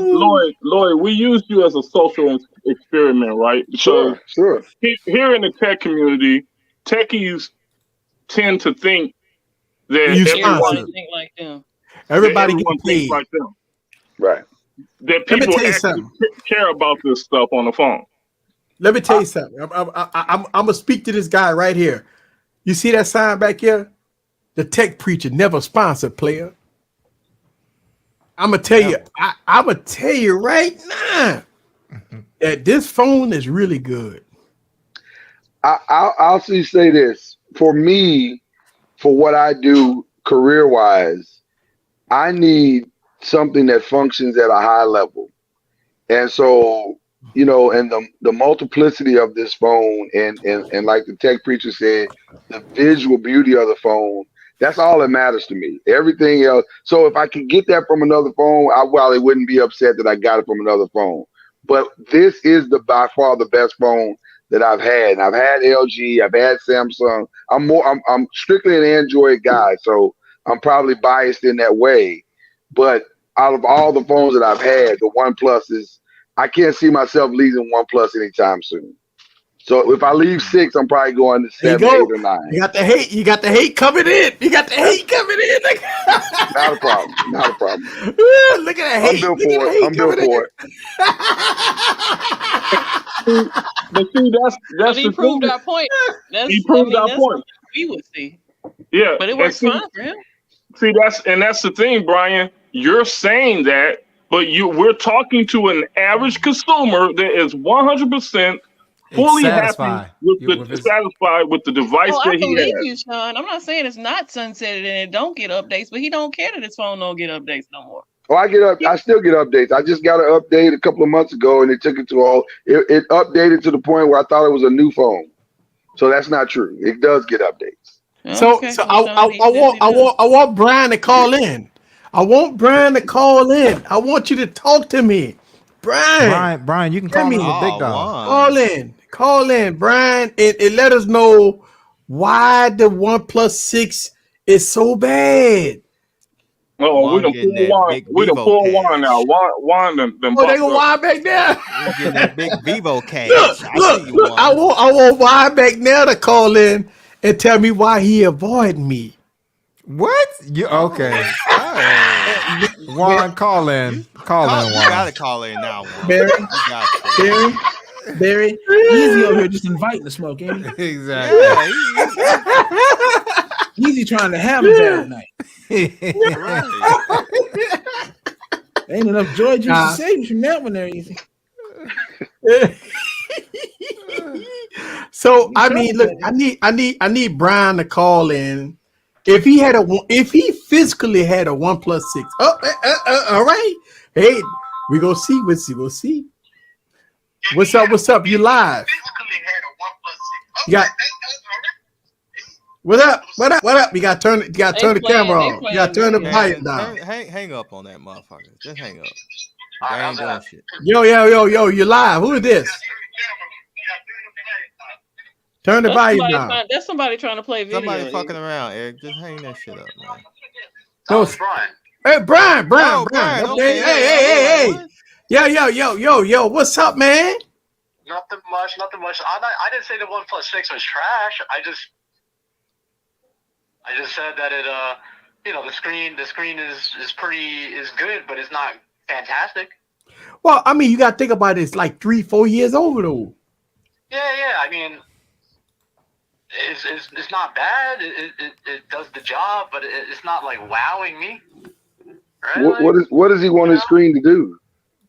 Lloyd, we used you as a social experiment, right? Sure. Here in the tech community, techies tend to think that everybody think like them. Everybody get thinks paid. like them. Right. That Let me people tell you actually something. care about this stuff on the phone. Let me tell you something. I'm gonna speak to this guy right here. You see that sign back here? The tech preacher never sponsored, player. I'm gonna tell you. I'm gonna tell you right now that this phone is really good. I'll also say this. For me, for what I do career-wise, I need something that functions at a high level. And so, and the multiplicity of this phone and like the tech preacher said, the visual beauty of the phone, that's all that matters to me. Everything else. So if I could get that from another phone, I probably wouldn't be upset that I got it from another phone. But this is by far the best phone that I've had. And I've had LG, I've had Samsung. I'm strictly an Android guy, so I'm probably biased in that way. But out of all the phones that I've had, the OnePlus I can't see myself leaving OnePlus anytime soon. So if I leave 6, I'm probably going to 7, 8, or 9. You got the hate. You got the hate coming in. Not a problem. Not a problem. Look at that hate. I'm built for it. I'm built for it. But see, that's he proved our point. He proved our point. We would see. Yeah, but it works fine for him. See, that's the thing, Brian. You're saying that, but we're talking to an average consumer that is 100% fully happy satisfied with the device that he has. I believe you, Sean. I'm not saying it's not sunsetted and it don't get updates, but he don't care that his phone don't get updates no more. Oh, I still get updates. I just got an update a couple of months ago, and it took it to it updated to the point where I thought it was a new phone. So that's not true. It does get updates. So I want Brian to call in. I want Brian to call in. I want you to talk to me, Brian, you can call me the big dog. Call in, Brian, and let us know why the OnePlus 6 is so bad. Oh, we Juan done getting full that wine. big We done Vivo full wine now. cash. Wine them Oh, they gonna wind back there. He getting that big Vivo cash. Look, I see you, look. I Juan. want wide back now to call in and tell me why he avoid me. What? You okay? Oh. Juan, call in. Call in, You Juan. gotta call in now, Juan. Barry, You got to. Barry, Easy over here just inviting the smoke, ain't he? Exactly. Yeah, Easy trying to have him Saturday night. right. Ain't enough joy juice to save you from that one there, Easy. So I mean, look, I need Brian to call in. If he physically had a 1+6. All right. Hey, we gonna see. We'll see. What's up? You live? You got. What up? You got to turn the camera on. You got to turn the volume down. Hang up on that motherfucker. Just hang up. I ain't doing shit. Yo, you live. Who is this? Turn the volume down. That's somebody trying to play video. Somebody fucking around, Eric. Just hang that shit up, man. No, Brian. Hey, Brian. Brian. Okay. Hey. Yo. What's up, man? Nothing much. I didn't say the 1+6 was trash. I just said that it the screen is good, but it's not fantastic. Well, I mean, you got to think about it. It's like 3-4 years old though. Yeah. I mean, it's not bad. It does the job, but it's not like wowing me. Right? What does he want his screen to do?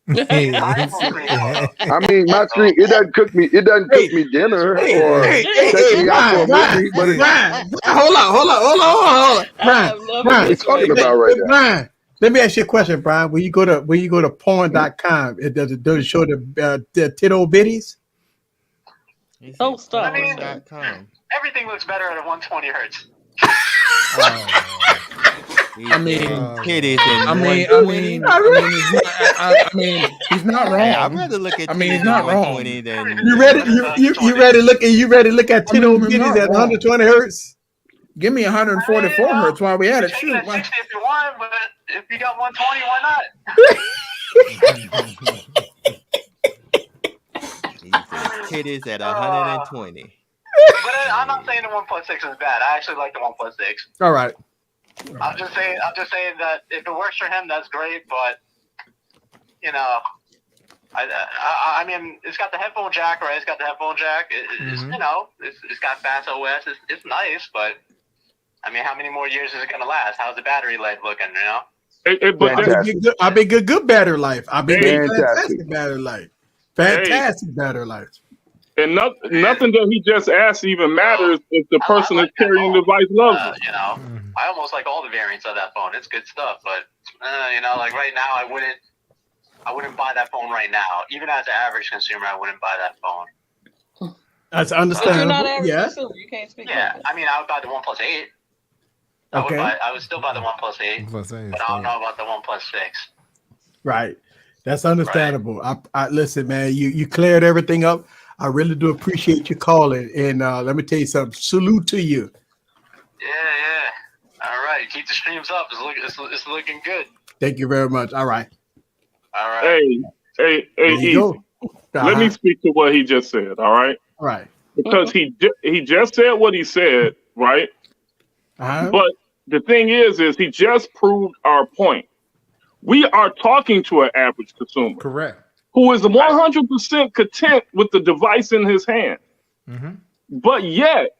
I mean, my screen, it doesn't cook me dinner or take me out for a movie. But Brian, hold on. Brian, what are you talking about right now? Brian, let me ask you a question, Brian. When you go to porn.com, does it show the tit old bitties? Oh, stop. I mean, everything looks better at 120 hertz. I mean, he's not wrong. I'd rather look at. He's not wrong. You ready to look at 10 old bitties at 120 hertz? Give me 144 hertz while we at it. Shoot, 60 if you want, but if you got 120, why not? Titties at 120. But I'm not saying the 1+6 is bad. I actually like the 1+6. All right. I'm just saying that if it works for him, that's great. But I mean, it's got the headphone jack, right? It's got the headphone jack. It's got fast OS. It's nice, but I mean, how many more years is it gonna last? How's the battery life looking? I've been good battery life. I've been fantastic battery life. Fantastic battery life. And nothing that he just asked even matters if the person that's carrying the device loves it. I almost like all the variants of that phone. It's good stuff, but like right now, I wouldn't buy that phone right now. Even as an average consumer, I wouldn't buy that phone. That's understandable. You're not average consumer. You can't speak. Yeah, I mean, I would buy the 1+8. I would still buy the 1+8, but I don't know about the 1+6. Right, that's understandable. Right. I listen, man. You cleared everything up. I really do appreciate you calling, and let me tell you something. Salute to you. Yeah. All right, keep the streams up. It's looking good. Thank you very much. All right. Hey, Easy. Let me speak to what he just said. All right. All right. Because he just said what he said, right? But the thing is he just proved our point. We are talking to an average consumer. Correct. Who is 100% content with the device in his hand. Mm-hmm. But yet,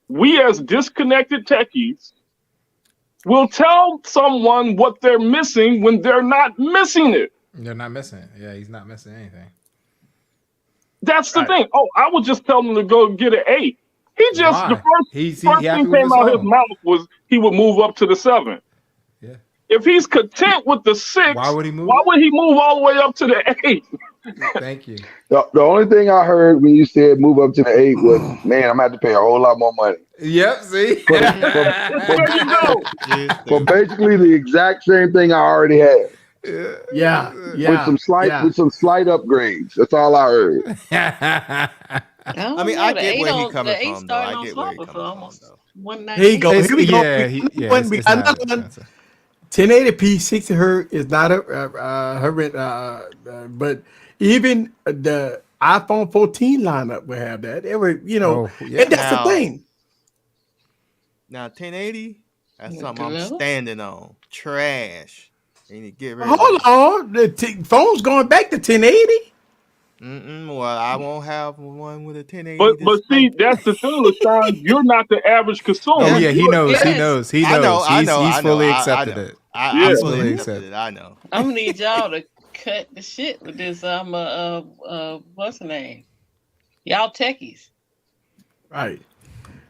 we as disconnected techies will tell someone what they're missing when they're not missing it. They're not missing it. Yeah, he's not missing anything. That's the thing. Oh, I would just tell him to go get an 8. He just, the first thing came out his mouth was he would move up to the 7. Yeah. If he's content with the 6, why would he move all the way up to the 8? Thank you. The only thing I heard when you said move up to the 8 was, man, I'm going to have to pay a whole lot more money. Yep, see? For basically the exact same thing I already had. Yeah. With some slight upgrades. That's all I heard. I mean, I get where he's coming from, though. I get where he's coming from, though. Here you go. Here we go. Yeah, Another one. 1080p 60 hertz is not but even the iPhone 14 lineup will have that. They were, and that's the thing. Now 1080, that's something I'm standing on. Trash. You need to get rid of Hold on, the phone's going back to 1080. Well, I won't have one with a 1080. But see, that's the thing, LaShawn. You're not the average consumer. Oh yeah, he knows. He knows. He knows. He's fully accepted it. He's fully accepted it. I know. I'm gonna need y'all to cut the shit with this. What's the name? Y'all techies. Right.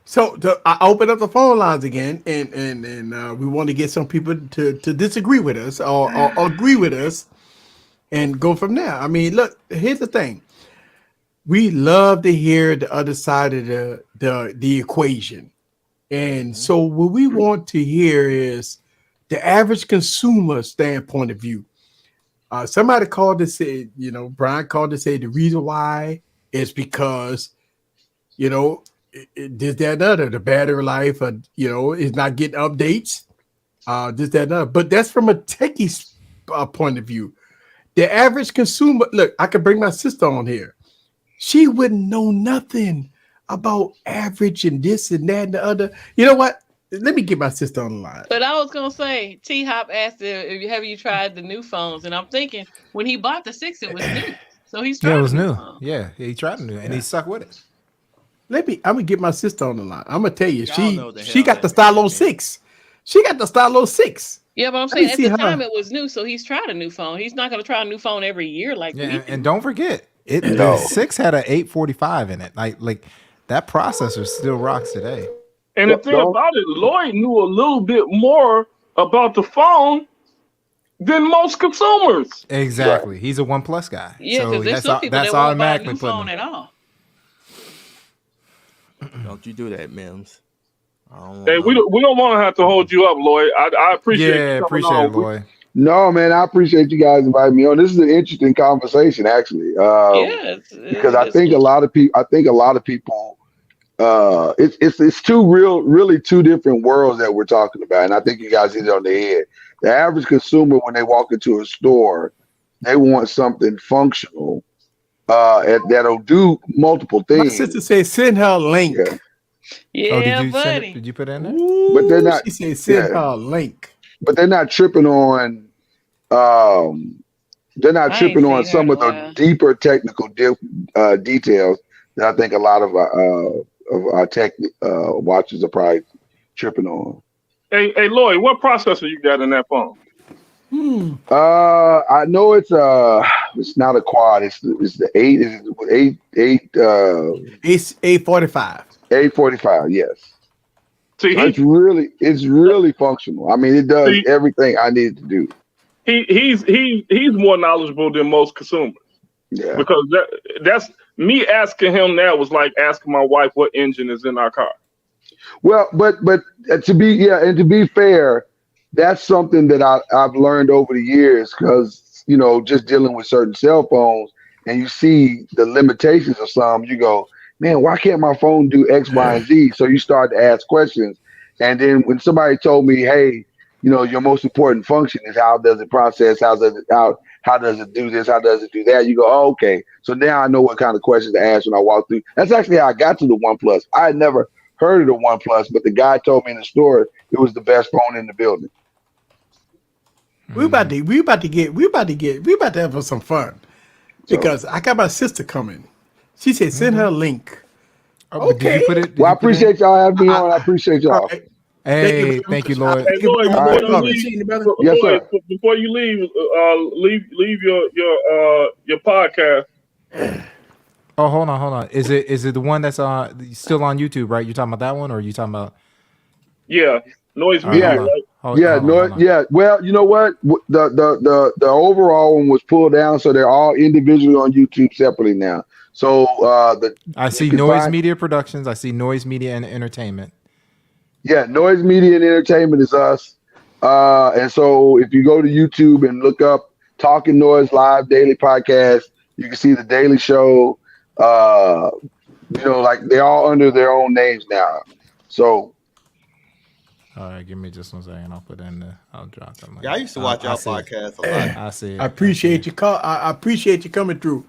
So I open up the phone lines again, and we want to get some people to disagree with us or agree with us, and go from there. I mean, look, here's the thing. We love to hear the other side of the equation, and so what we want to hear is the average consumer standpoint of view. Somebody called to say, Brian called to say the reason why is because, this, that, and other, the battery life, is not getting updates. This, that, and other. But that's from a techie point of view. The average consumer, look, I could bring my sister on here. She wouldn't know nothing about average and this and that and the other. You know what? Let me get my sister on the line. But I was gonna say, T-Hop asked have you tried the new phones, and I'm thinking when he bought the 6, it was new. So he's tried. Yeah, it was new. Yeah, he tried to do it, and he stuck with it. I'm gonna get my sister on the line. I'm gonna tell you, she got the Stylo 6. She got the Stylo 6. Yeah, but I'm saying at the time it was new, so he's tried a new phone. He's not gonna try a new phone every year like we do. And don't forget, the 6 had an 845 in it. Like that processor still rocks today. And the thing about it, Lloyd knew a little bit more about the phone than most consumers. Exactly. Right. He's a OnePlus guy. Yeah, because there's some people that won't buy a new phone at all. Don't you do that, Mims. Hey, we don't want to have to hold you up, Lloyd. I appreciate it, Lloyd. No, man, I appreciate you guys inviting me on. This is an interesting conversation, actually. Because I think a lot of people. It's really two different worlds that we're talking about, and I think you guys hit it on the head. The average consumer, when they walk into a store, they want something functional that'll do multiple things. My sister said, "Send her a link." Yeah, buddy. Did you put it in there? Ooh, but they're not. She said, "Send her a link." But they're not tripping on. They're not tripping on some of the deeper technical details that I think a lot of our tech watchers are probably tripping on. Hey, Lloyd, what processor you got in that phone? I know it's not a quad. It's the 845. 845. Yes. See, it's really functional. I mean, it does everything I need to do. He's more knowledgeable than most consumers. Yeah. Because that's me asking him now was like asking my wife what engine is in our car. Well, but to be fair, that's something that I've learned over the years because just dealing with certain cell phones and you see the limitations of some, you go, man, why can't my phone do X, Y, and Z? So you start to ask questions, and then when somebody told me, hey, your most important function is how does it process, how does it do this, how does it do that? You go, oh, okay. So now I know what kind of questions to ask when I walk through. That's actually how I got to the OnePlus. I had never heard of the OnePlus, but the guy told me in the store it was the best phone in the building. We about to have some fun because I got my sister coming. She said, "Send her a link." Okay. I appreciate y'all having me on. I appreciate y'all. Right. Hey, thank you, Lloyd. Hey, Lloyd, Yes, sir. Before you leave your podcast. Oh, hold on. Is it the one that's still on YouTube, right? You talking about that one, or are you talking about? Yeah, Noise Media. Yeah. Well, you know what? The overall one was pulled down, so they're all individually on YouTube separately now. So I see Noise Media Productions. I see Noise Media and Entertainment. Yeah, Noise Media and Entertainment is us. And so if you go to YouTube and look up Talking Noise Live Daily Podcast, you can see the Daily Show. Like they're all under their own names now. So All right, give me just 1 second. I'll put in the. I'll drop them. Yeah, I used to watch y'all podcast a lot. I see it. I appreciate you. I appreciate you coming through.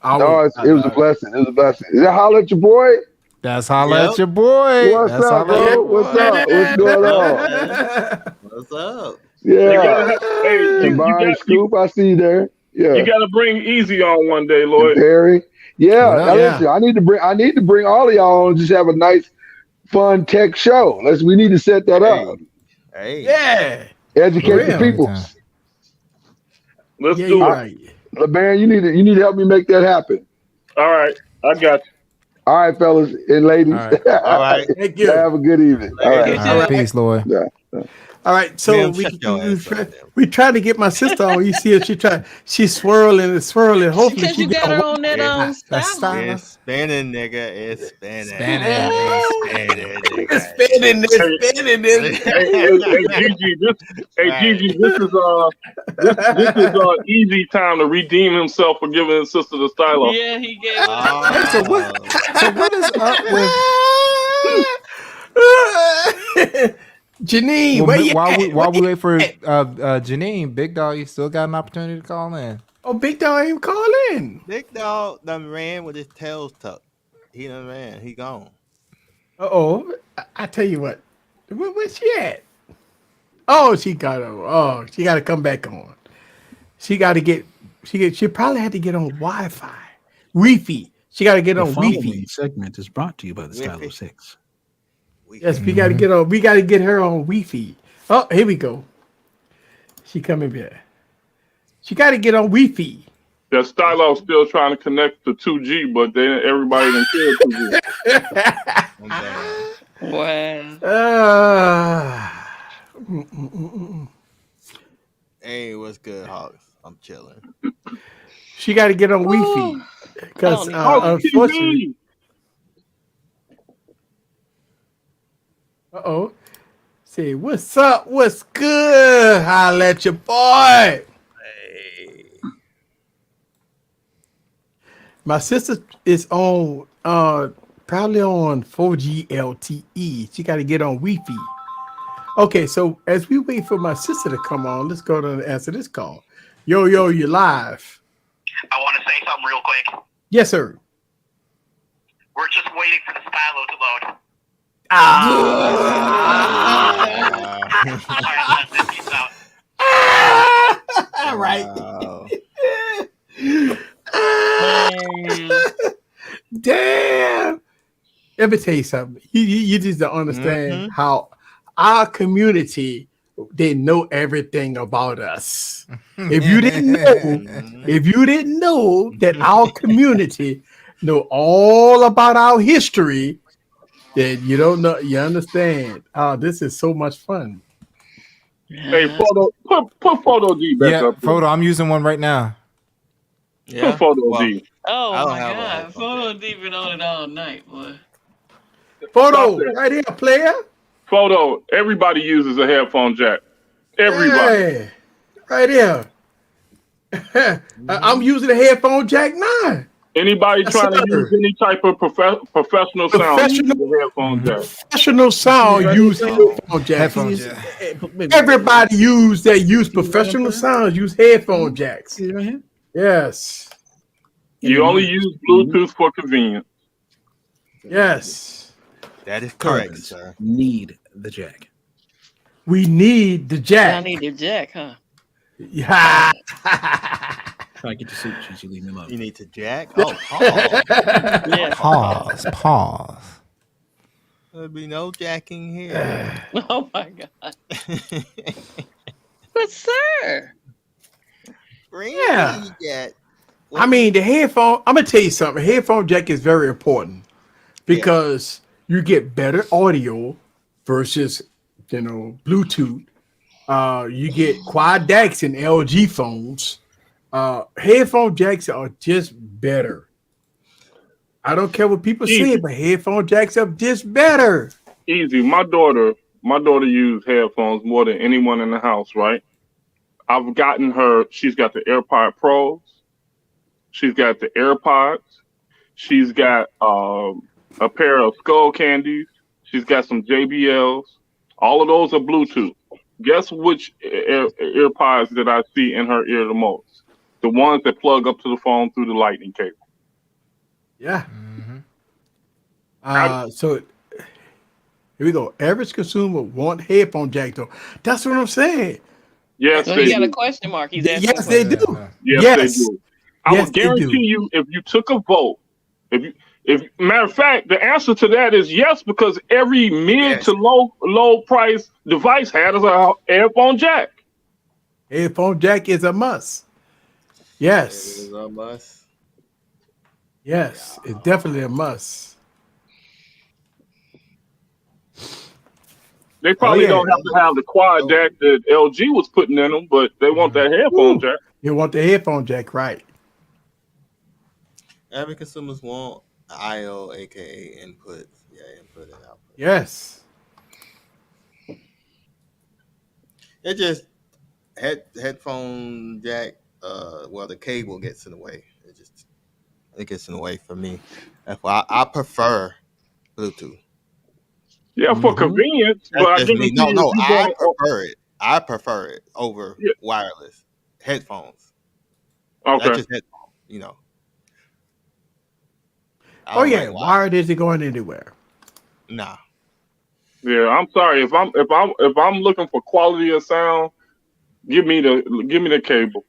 No, it was a blessing. It was a blessing. Is that holler at your boy? That's holla at your boy. What's That's up, holla at bro? your What's boy. up? What's going on? What's up? Yeah. Hey, Combined Scoop, I see you there. Yeah. You got to bring Easy on one day, Lloyd. Perry. Yeah. Now listen, I need to bring all of y'all on and just have a nice, fun tech show. We need to set that up. Hey. Yeah. Educate the people. Let's do it. Right. LeBaron, you need to help me make that happen. All right. I got you. All right, fellas and ladies. All right. Thank you. Have a good evening. All right. All right. Peace, Lloyd. Yeah. All right, so we trying to get my sister on. You see her? She's swirling and swirling. Hopefully, Because you got her on that style. It's spinning, nigga. It's spinning. It's spinning this. Hey, Gigi, this is Easy time to redeem himself for giving his sister the stylo. Yeah, he gave So what is up with Janine? While we wait for Janine, Big Dog, you still got an opportunity to call in. Oh, Big Dog ain't call in. Big Dog done ran with his tails tucked. He done ran. He gone. I tell you what. Where's she at? Oh, she got to come back on. She probably had to get on Wi-Fi. Wi-Fi. She got to get on Wi-Fi. The segment is brought to you by the Stylo 6. Yes, we got to get on. We got to get her on Wi-Fi. Oh, here we go. She coming here. She got to get on Wi-Fi. That Stylo still trying to connect to 2G, but then everybody done killed 2G. Wow. Hey, what's good, Hawks? I'm chilling. She got to get on Wi-Fi because unfortunately. Say, what's up? What's good? Holla at your boy. Hey. My sister is on probably on 4G LTE. She got to get on Wi-Fi. Okay, so as we wait for my sister to come on, let's go to answer this call. Yo, you're live. I want to say something real quick. Yes, sir. We're just waiting for the stylo to load. All right. Damn. Let me tell you something. You just don't understand how our community, they know everything about us. If you didn't know that our community know all about our history, then you don't know. You understand? This is so much fun. Hey, put Photo D back up. Photo. I'm using one right now. Yeah. Put Photo D. Oh my God, Photo D been on it all night, boy. Photo, right here, player. Photo. Everybody uses a headphone jack. Everybody. Hey, right here. I'm using a headphone jack now. Anybody trying to use any type of professional sound use a headphone jack. Professional sound use headphone jacks. Everybody use professional sounds use headphone jacks. Yes. You only use Bluetooth for convenience. Yes. That is correct, sir. Need the jack. We need the jack. I need the jack, huh? Yeah. Try to get your suit, Gigi. Leave me alone. You need to jack? Oh, pause. Yeah. Pause. There'll be no jacking here. Oh my God. But sir. Yeah. I mean, the headphone, I'm going to tell you something. Headphone jack is very important because you get better audio versus, Bluetooth. You get quad DACs in LG phones. Headphone jacks are just better. I don't care what people say, but headphone jacks are just better. Easy. My daughter used headphones more than anyone in the house, right? I've gotten her, she's got the AirPod Pros. She's got the AirPods. She's got a pair of Skull Candies. She's got some JBLs. All of those are Bluetooth. Guess which earpods that I see in her ear the most? The ones that plug up to the phone through the lightning cable. Yeah. So here we go. Average consumer want headphone jack though. That's what I'm saying. Yes, So they he got a do. question mark. He's asking. Yes, they do. Yes, they Yes. do. I Yes, would they guarantee do. you, if you took a vote, if matter of fact, the answer to that is yes, because every mid to low price device has a headphone jack. Headphone jack is a must. Yes. It is a must. Yes, it's definitely a must. They probably don't have to have the quad jack that LG was putting in them, but they want that headphone jack. You want the headphone jack, right? Every consumers want IO, aka input. Yeah, input and output. Yes. It just headphone jack. Well, the cable gets in the way. It gets in the way for me. That's why I prefer Bluetooth. Yeah, for convenience, That's but I just guarantee me. No, you I prefer it. I prefer it over wireless headphones. Okay. That's just headphones, you know. Oh yeah, wired isn't going anywhere. Nah. Yeah, I'm sorry if I'm looking for quality of sound, give me the cable.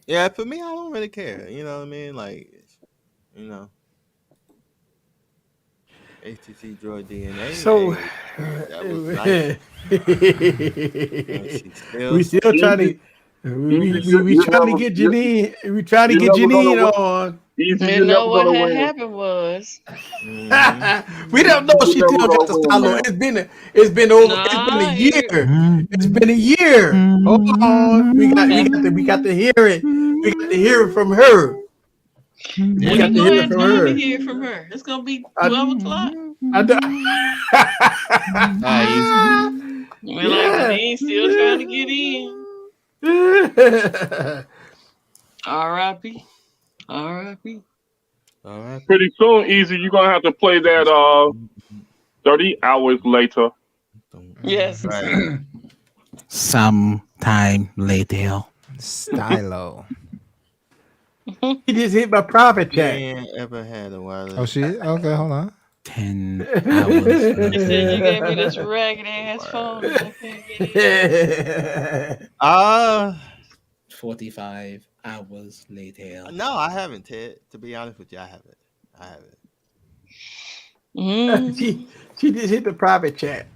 Yeah, for me, I don't really care. You know what I mean? Like, you know, HTC Droid DNA. So That was nice. we still trying to we trying to get Janine. We trying to get Janine on. You know what had happened was we don't know if she still got the stylo. It's been a year. It's been a year. Hold on. We got to hear it. We got to hear it from her. We got to hear it from her. To hear from her. It's gonna be 12 o'clock. We're like, Janine still trying to get in. R.I.P. R.I.P. Pretty soon, Easy, you're gonna have to play that 30 hours later. Yes. Right. Sometime later. Stylo. He just hit my private chat. ain't ever had a wireless. Oh, she? Okay, hold on. 10 They hours. said you gave me this ragged ass phone. I can't get in. 45 hours later. No, I haven't, Ted. To be honest with you, I haven't. She just hit the private chat.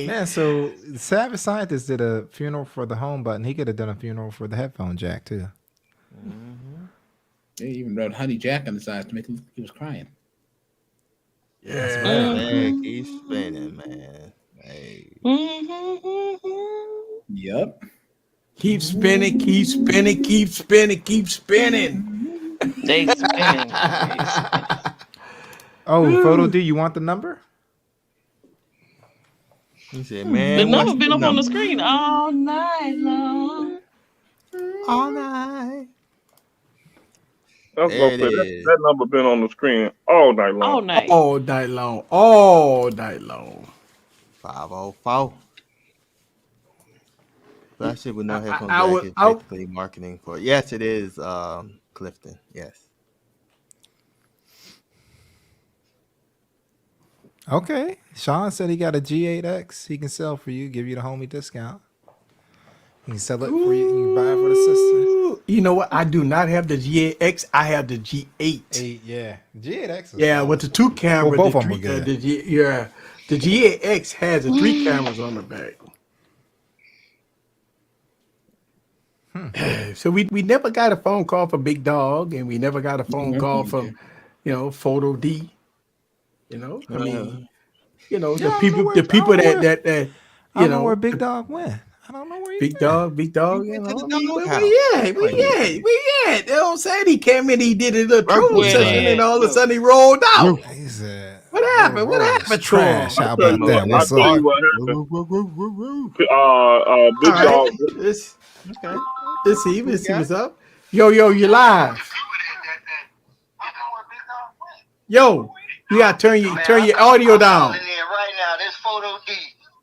Man, so Savage Scientist did a funeral for the home button. He could have done a funeral for the headphone jack too. They even wrote Honey Jack on the side to make him look like he was crying. Yeah. Man, keep spinning, man. Hey. Yep. Keep spinning, keep spinning, keep spinning, keep spinning. They spinning. Oh, Photo D, you want the number? He said, man, The number been up on the screen all night long. All night. That's what I'm saying. That number been on the screen all night long. All night. All night long. All night long. 504. That shit with no headphone jack is basically marketing for. Yes, it is, Clifton. Yes. Okay. Sean said he got a G8X he can sell for you, give you the homie discount. He can sell it for you. You can buy it for the sister. You know what? I do not have the G8X. I have the G8. Yeah. G8X. Yeah, with the 2 cameras. Well, both of them are good. The G8X has the 3 cameras on the back. So we never got a phone call from Big Dog, and we never got a phone call from, Photo D. I mean, the people that I don't know where Big Dog went. I don't know where he Big Dog, where at? They don't say he came in, he did a little troll session, and all of a sudden he rolled out. He said, what happened? What happened, trash? How about that? What's I'll tell you what happened. Big Dog. Okay. Let's see what's up. Yo, you live. Yo, You gotta turn your audio down. Right now, this Photo D.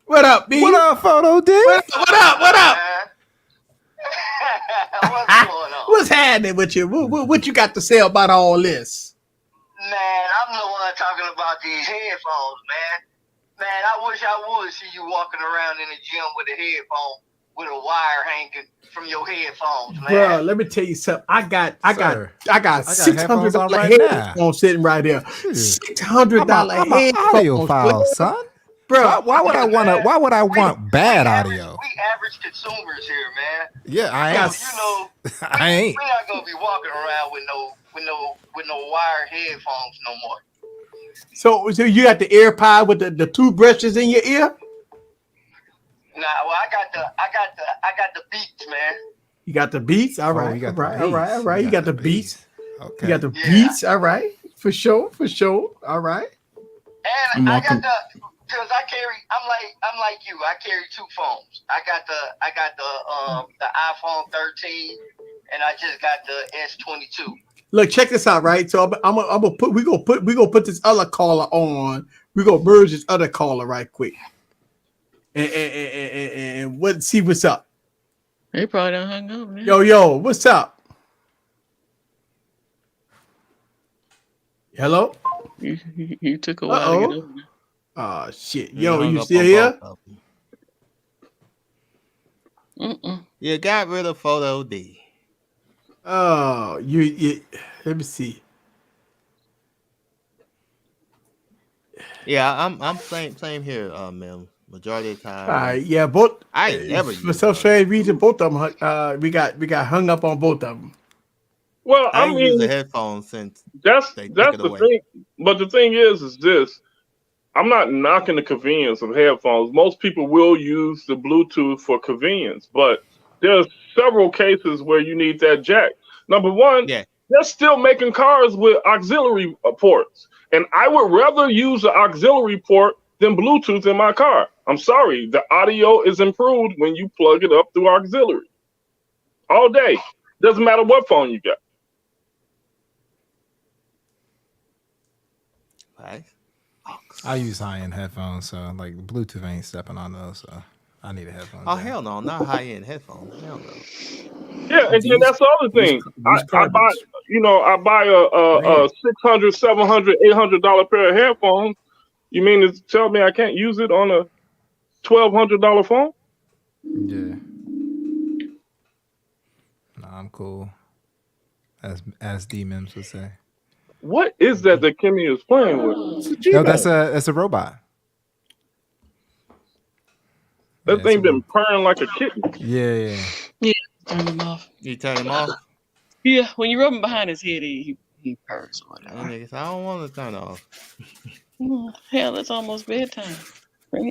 What up, B? What up, Photo D? What up? What's going on? What's happening with you? What you got to say about all this? Man, I'm the one talking about these headphones, man. Man, I wish I would see you walking around in the gym with a headphone with a wire hanging from your headphones, man. Bro, let me tell you something. I got $600 right headphones sitting right there. $600 I'm an audio headphones, file, son. Bro, why would I want bad audio? We average consumers here, man. Yeah, I am. I ain't. We're not gonna be walking around with no wired headphones no more. So you got the AirPod with the two brushes in your ear? Nah, well, I got the Beats, man. You got the Beats? All right, you got all right. You got the Beats. Okay. You got the Beats, all right. For sure. All right. And I got because I'm like you. I carry two phones. I got the iPhone 13 and I just got the S22. Look, check this out, right? So we gonna put this other caller on. We're gonna merge this other caller right quick. And see what's up. They probably done hung up, man. Yo, what's up? Hello? You took a while to get over. Oh shit. Yo, you still here? You got rid of Photo D. Oh, you let me see. Yeah, I'm same here, man. Majority of the time. All right, yeah, both. I never for some strange reason, both of them. We got hung up on both of them. Well, I mean, use the headphones since that's the thing. But the thing is this: I'm not knocking the convenience of headphones. Most people will use the Bluetooth for convenience, but there's several cases where you need that jack. Number one, they're still making cars with auxiliary ports, and I would rather use the auxiliary port than Bluetooth in my car. I'm sorry, the audio is improved when you plug it up through auxiliary. All day. Doesn't matter what phone you got. Right. I use high-end headphones, so like Bluetooth ain't stepping on those, so I need a headphone. Oh hell no, not high-end headphones. Hell no. Yeah, and then that's the other thing. I buy a $600, $700, $800 pair of headphones. You mean to tell me I can't use it on a $1,200 phone? Yeah. No, I'm cool. As D-Mims would say. What is that Kimmy is playing with? No, that's a robot. That thing been purring like a kitten. Yeah. Turn him off. You turn him off? Yeah, when you rub him behind his head, he purrs or whatever. I don't want to turn off. Hell, it's almost bedtime.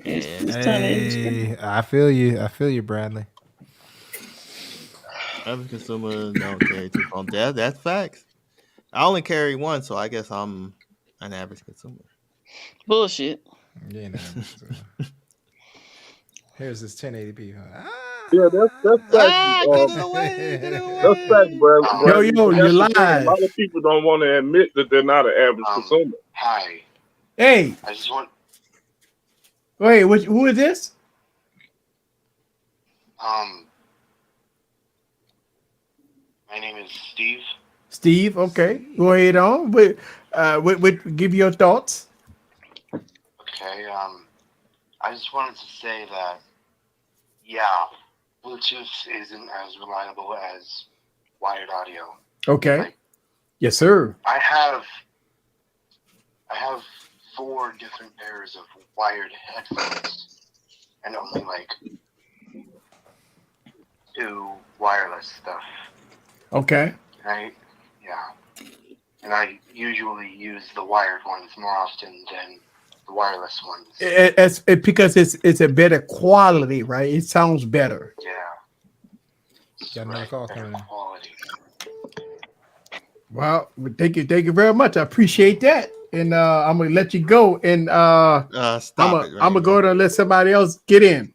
Hey, I feel you, Bradley. Average consumer don't carry two phones. That's facts. I only carry one, so I guess I'm an average consumer. Bullshit. Yeah, no. Here's this 1080p. Yeah, that's facts. Get it away. That's facts, bro. You're lying. A lot of people don't want to admit that they're not an average consumer. Hi. Hey. I just want. Wait, who is this? My name is Steve. Steve, okay. Go ahead on. But give your thoughts. Okay, I just wanted to say that, Bluetooth isn't as reliable as wired audio. Okay. Yes, sir. I have 4 different pairs of wired headphones and only 2 wireless stuff. Okay. Right? Yeah. And I usually use the wired ones more often than the wireless ones. It's because it's a better quality, right? It sounds better. Yeah. Got another call coming in. Quality. Well, thank you very much. I appreciate that. And I'm gonna let you go. And I'm gonna go to let somebody else get in.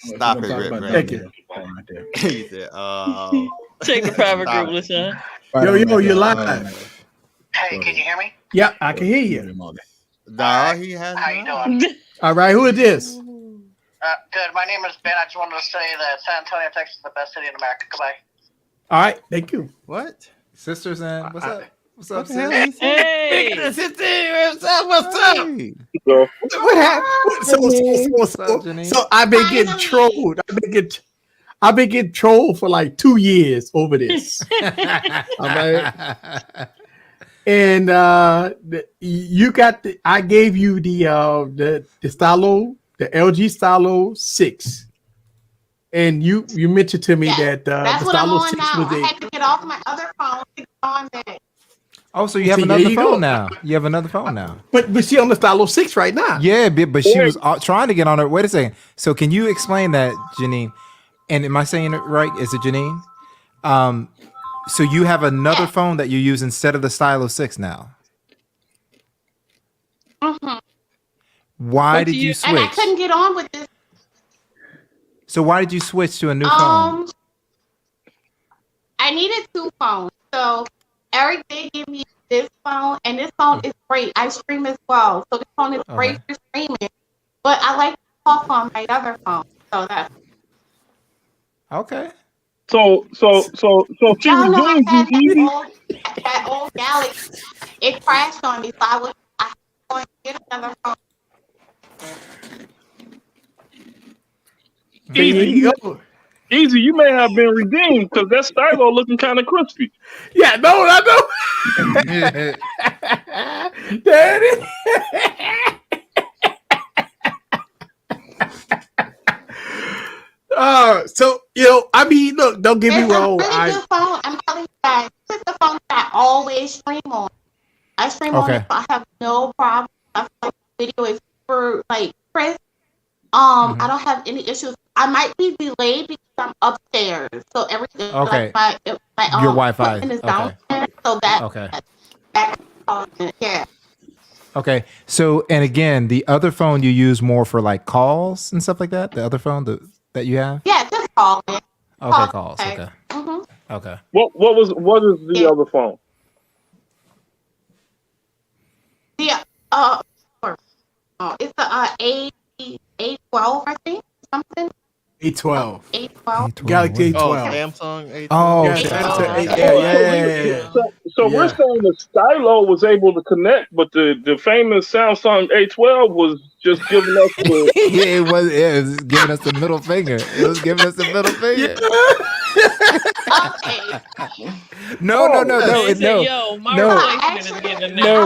Stop it, Rick. Thank you. He said, Check the private group, LaShawn. Yo, you're live. Hey, can you hear me? Yeah, I can hear you. No, he has How you not. doing? All right, who is this? Good. My name is Ben. I just wanted to say that San Antonio, Texas is the best city in America. Goodbye. All right, thank you. What? Sisters and what's up? What's up, What the hell sis? he said? Hey. What's up? What's up? Hey. What happened? So I've been getting trolled. I've been getting trolled for like 2 years over this. All right. And you got I gave you the Stylo, the LG Stylo 6. And you mentioned to me that That's the what I'm Stylo on 6 now. was I had to get off my other phone to get on that. Oh, so you have See, there another you phone go. now. You have another phone now. But she on the Stylo 6 right now. Yeah, but she was trying to get on her. Wait a second. So can you explain that, Janine? And am I saying it right? Is it Janine? So you have another phone that you use instead of the Stylo 6 now. Mm-hmm. Why did you switch? And I couldn't get on with this. So why did you switch to a new phone? I needed 2 phones. So Eric did give me this phone, and this phone is great. I stream as well. So this phone is great for streaming. But I like to talk on my other phone. So that's okay. So she y'all know I redeemed had you, Evie. that old Galaxy. It crashed on me, so I was going to get another phone. Easy, you may have been redeemed because that stylo looking kind of crispy. Yeah, no, I know. There it is. So I mean, look, don't get me wrong. It's a really good phone. I'm telling you guys, this is the phone that I always stream on. I stream on it, so I have no problem. I feel like the video is super crisp. I don't have any issues. I might be delayed because I'm upstairs, so everything Okay. my Your Wi-Fi. equipment is Okay. downstairs, so that Okay. yeah. Okay. So, and again, the other phone you use more for like calls and stuff like that. The other phone that you have. Yeah, just call it. Okay, calls. Okay. Mm-hmm. Okay. What is the other phone? Yeah. It's the A12, I think, something. A12. A12. Galaxy A12. Oh, Samsung A12. Oh, yeah, Samsung. Yeah. So we're saying the stylo was able to connect, but the famous Samsung A12 was just giving us the It was giving us the middle finger. It was giving us the middle finger. No,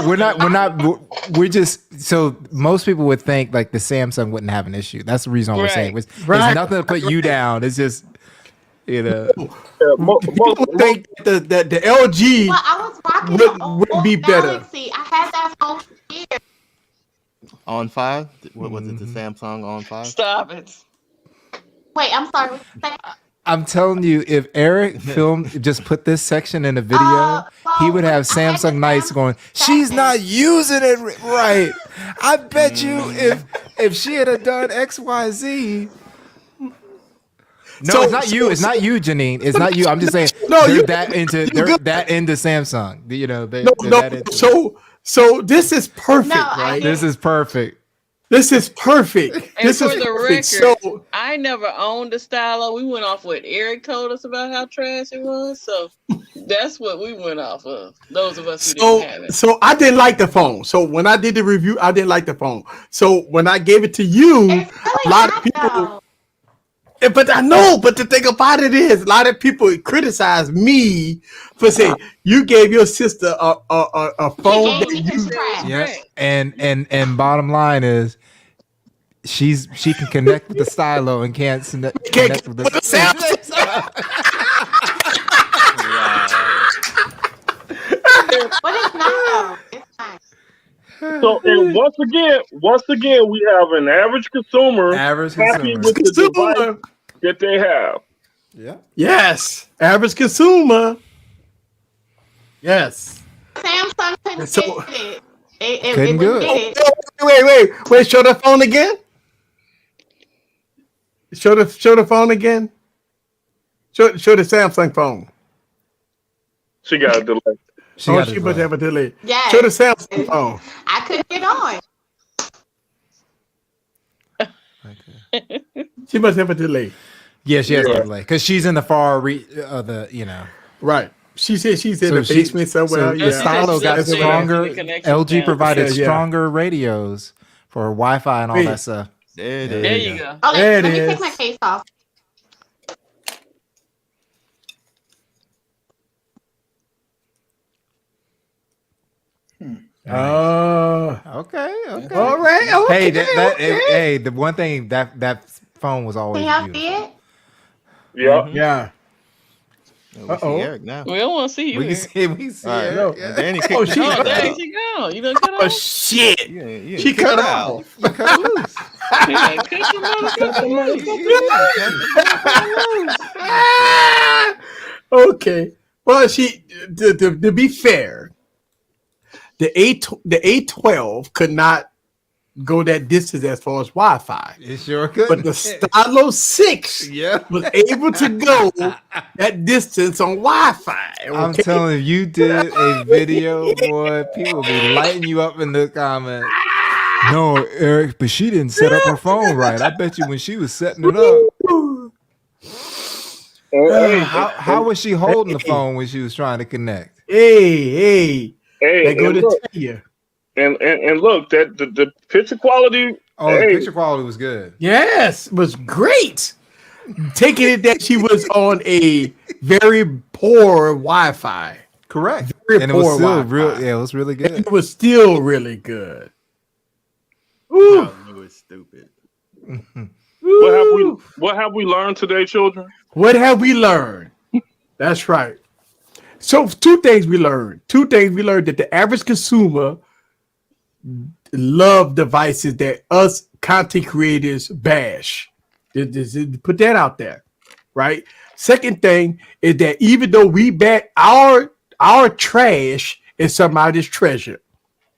we're not. We're just so most people would think like the Samsung wouldn't have an issue. That's the reason we're saying it's nothing to put you down. It's just People think that the LG would be better. Galaxy. I had that phone for years. On 5? What was it? The Samsung on 5? Stop it. Wait, I'm sorry. What you say? I'm telling you, if Eric just put this section in a video, he would have Samsung Nights going, she's not using it right. I bet you if she had done XYZ. No, it's not you. It's not you, Janine. It's not you. I'm just saying they're that into Samsung. You know, they're that into So this is perfect, right? This is perfect. This is perfect. And this for is the perfect. record, So I never owned a stylo. We went off what Eric told us about how trash it was. So that's what we went off of. Those of us who didn't have it. So I didn't like the phone. So when I did the review, I didn't like the phone. So when I gave it to you, a lot of people. But I know. But the thing about it is, a lot of people criticize me for saying you gave your sister a phone that you. Yes, and bottom line is, she can connect with the stylo and can't connect with the Samsung. But it's not though. It's not. So and once again, we have an average consumer happy with the device that they have. Yeah. Yes. Average consumer. Yes. Samsung couldn't get it. Couldn't do it. Wait. Show the phone again. Show the phone again. Show the Samsung phone. She got a delay. She must have a delay. Yes. Show the Samsung phone. I couldn't get on. She must have a delay. Yeah, she has a delay because she's in the far Right. She said she's in the basement somewhere. So Stylo got stronger. LG provided stronger radios for Wi-Fi and all that stuff. There you go. Okay, let me take my case off. Okay. All right. Hey, hey, the one thing that phone was always Can y'all beautiful. see it? Yeah. Yeah. We see Eric now. We don't want to see you. We can see Right. Eric. No. Danny Oh, kicked she her out. There she go. You done cut Oh off? shit! Yeah, She cut off. You cut her loose. Yeah, cut the motherfucker loose. Okay. Well, to be fair, the A12 could not go that distance as far as Wi-Fi. It sure could. But the Stylo 6 was able to go that distance on Wi-Fi. Okay? I'm telling you, you did a video, boy. People will be lighting you up in the comments. No, Eric, but she didn't set up her phone right. I bet you when she was setting it up. How was she holding the phone when she was trying to connect? Hey, they go to tell you. And look, that the picture quality. Oh, the picture quality was good. Yes, was great. Taking it that she was on a very poor Wi-Fi. Correct. Very and it poor was still Wi-Fi. it was really good. And it was still really good. Ooh. It was stupid. What have we learned today, children? What have we learned? That's right. So two things we learned. That the average consumer love devices that us content creators bash. Just put that out there, right? Second thing is that even though we bet our trash is somebody's treasure.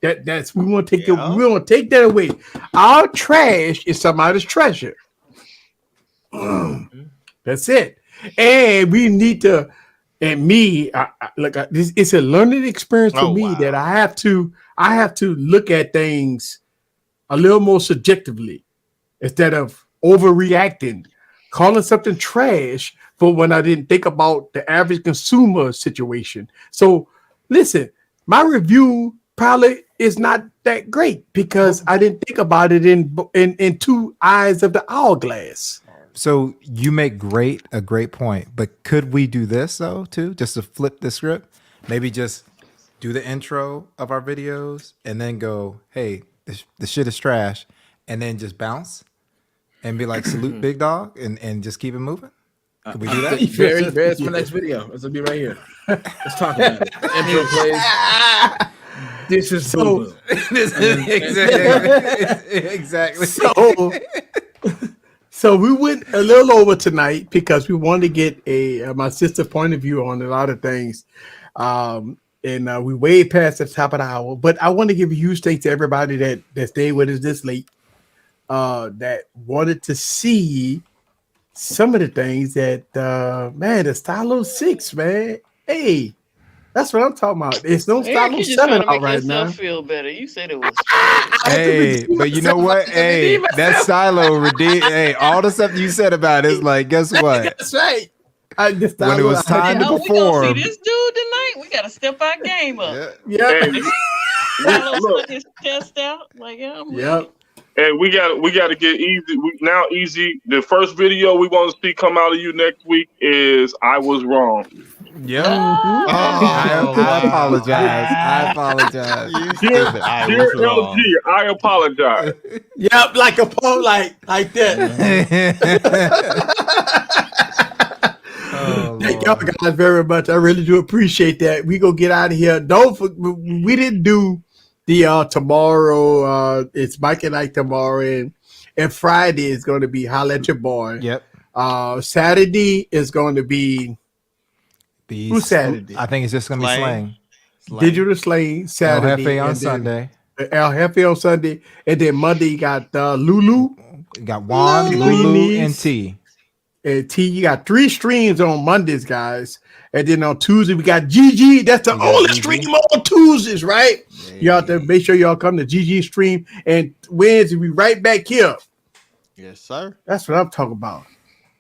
That's we want to take we want to take that away. Our trash is somebody's treasure. That's it. And we need to. And me, this it's a learning experience for me that I have to look at things a little more subjectively instead of overreacting, calling something trash for when I didn't think about the average consumer situation. So listen, my review probably is not that great because I didn't think about it in two eyes of the hourglass. So you make a great point, but could we do this though too? Just to flip the script, maybe just do the intro of our videos and then go, "Hey, the shit is trash," and then just bounce and be like, "Salute, big dog," and just keep it moving. Could we do that? Very, that's my next video. This will be right here. Let's talk about it. The intro plays. This is so. Exactly. So we went a little over tonight because we wanted to get my sister's point of view on a lot of things. And we way past the top of the hour. But I want to give a huge thanks to everybody that stayed with us this late, that wanted to see some of the things that, man, the Stylo 6, man. Hey, that's what I'm talking about. It's no Stylo 7 out right now. Feel better. You said it was. Hey, but you know what? Hey, that Stylo redeemed. Hey, all the stuff you said about it is like, guess what? That's right. When it was time to We perform, gonna see this dude tonight. We gotta step our game up. Yeah. Look his chest out. Like, yeah, I'm ready. Hey, we got to get easy. Easy. The first video we want to see come out of you next week is "I Was Wrong." Yep. I apologize. Dear LG, I apologize. Yep, like a poem, like that. Thank y'all guys very much. I really do appreciate that. We gonna get out of here. We didn't do the tomorrow. It's Mike and Ike tomorrow, and Friday is going to be Holla at Your Boy. Yep. Saturday is going to be who's Saturday? I think it's just going to be Slang. Digital Slang Saturday. El Jefe on Sunday. El Jefe on Sunday, and then Monday you got Lulu. You got Juan, Lulu, and T. And T, you got 3 streams on Mondays, guys. And then on Tuesday, we got GG. That's the only stream on Tuesdays, right? You have to make sure y'all come to GG stream. And Wednesday, we right back here Yes, sir. That's what I'm talking about.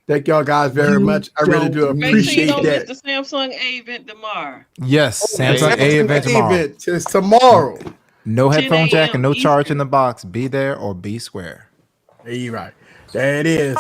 Thank y'all guys very much. I really do appreciate Make sure you that. don't miss the Samsung A event tomorrow. Yes, Samsung A event tomorrow. It's tomorrow. No 10 headphone jack and no a.m. charge in the box. Be there or be square. You're right. There it is.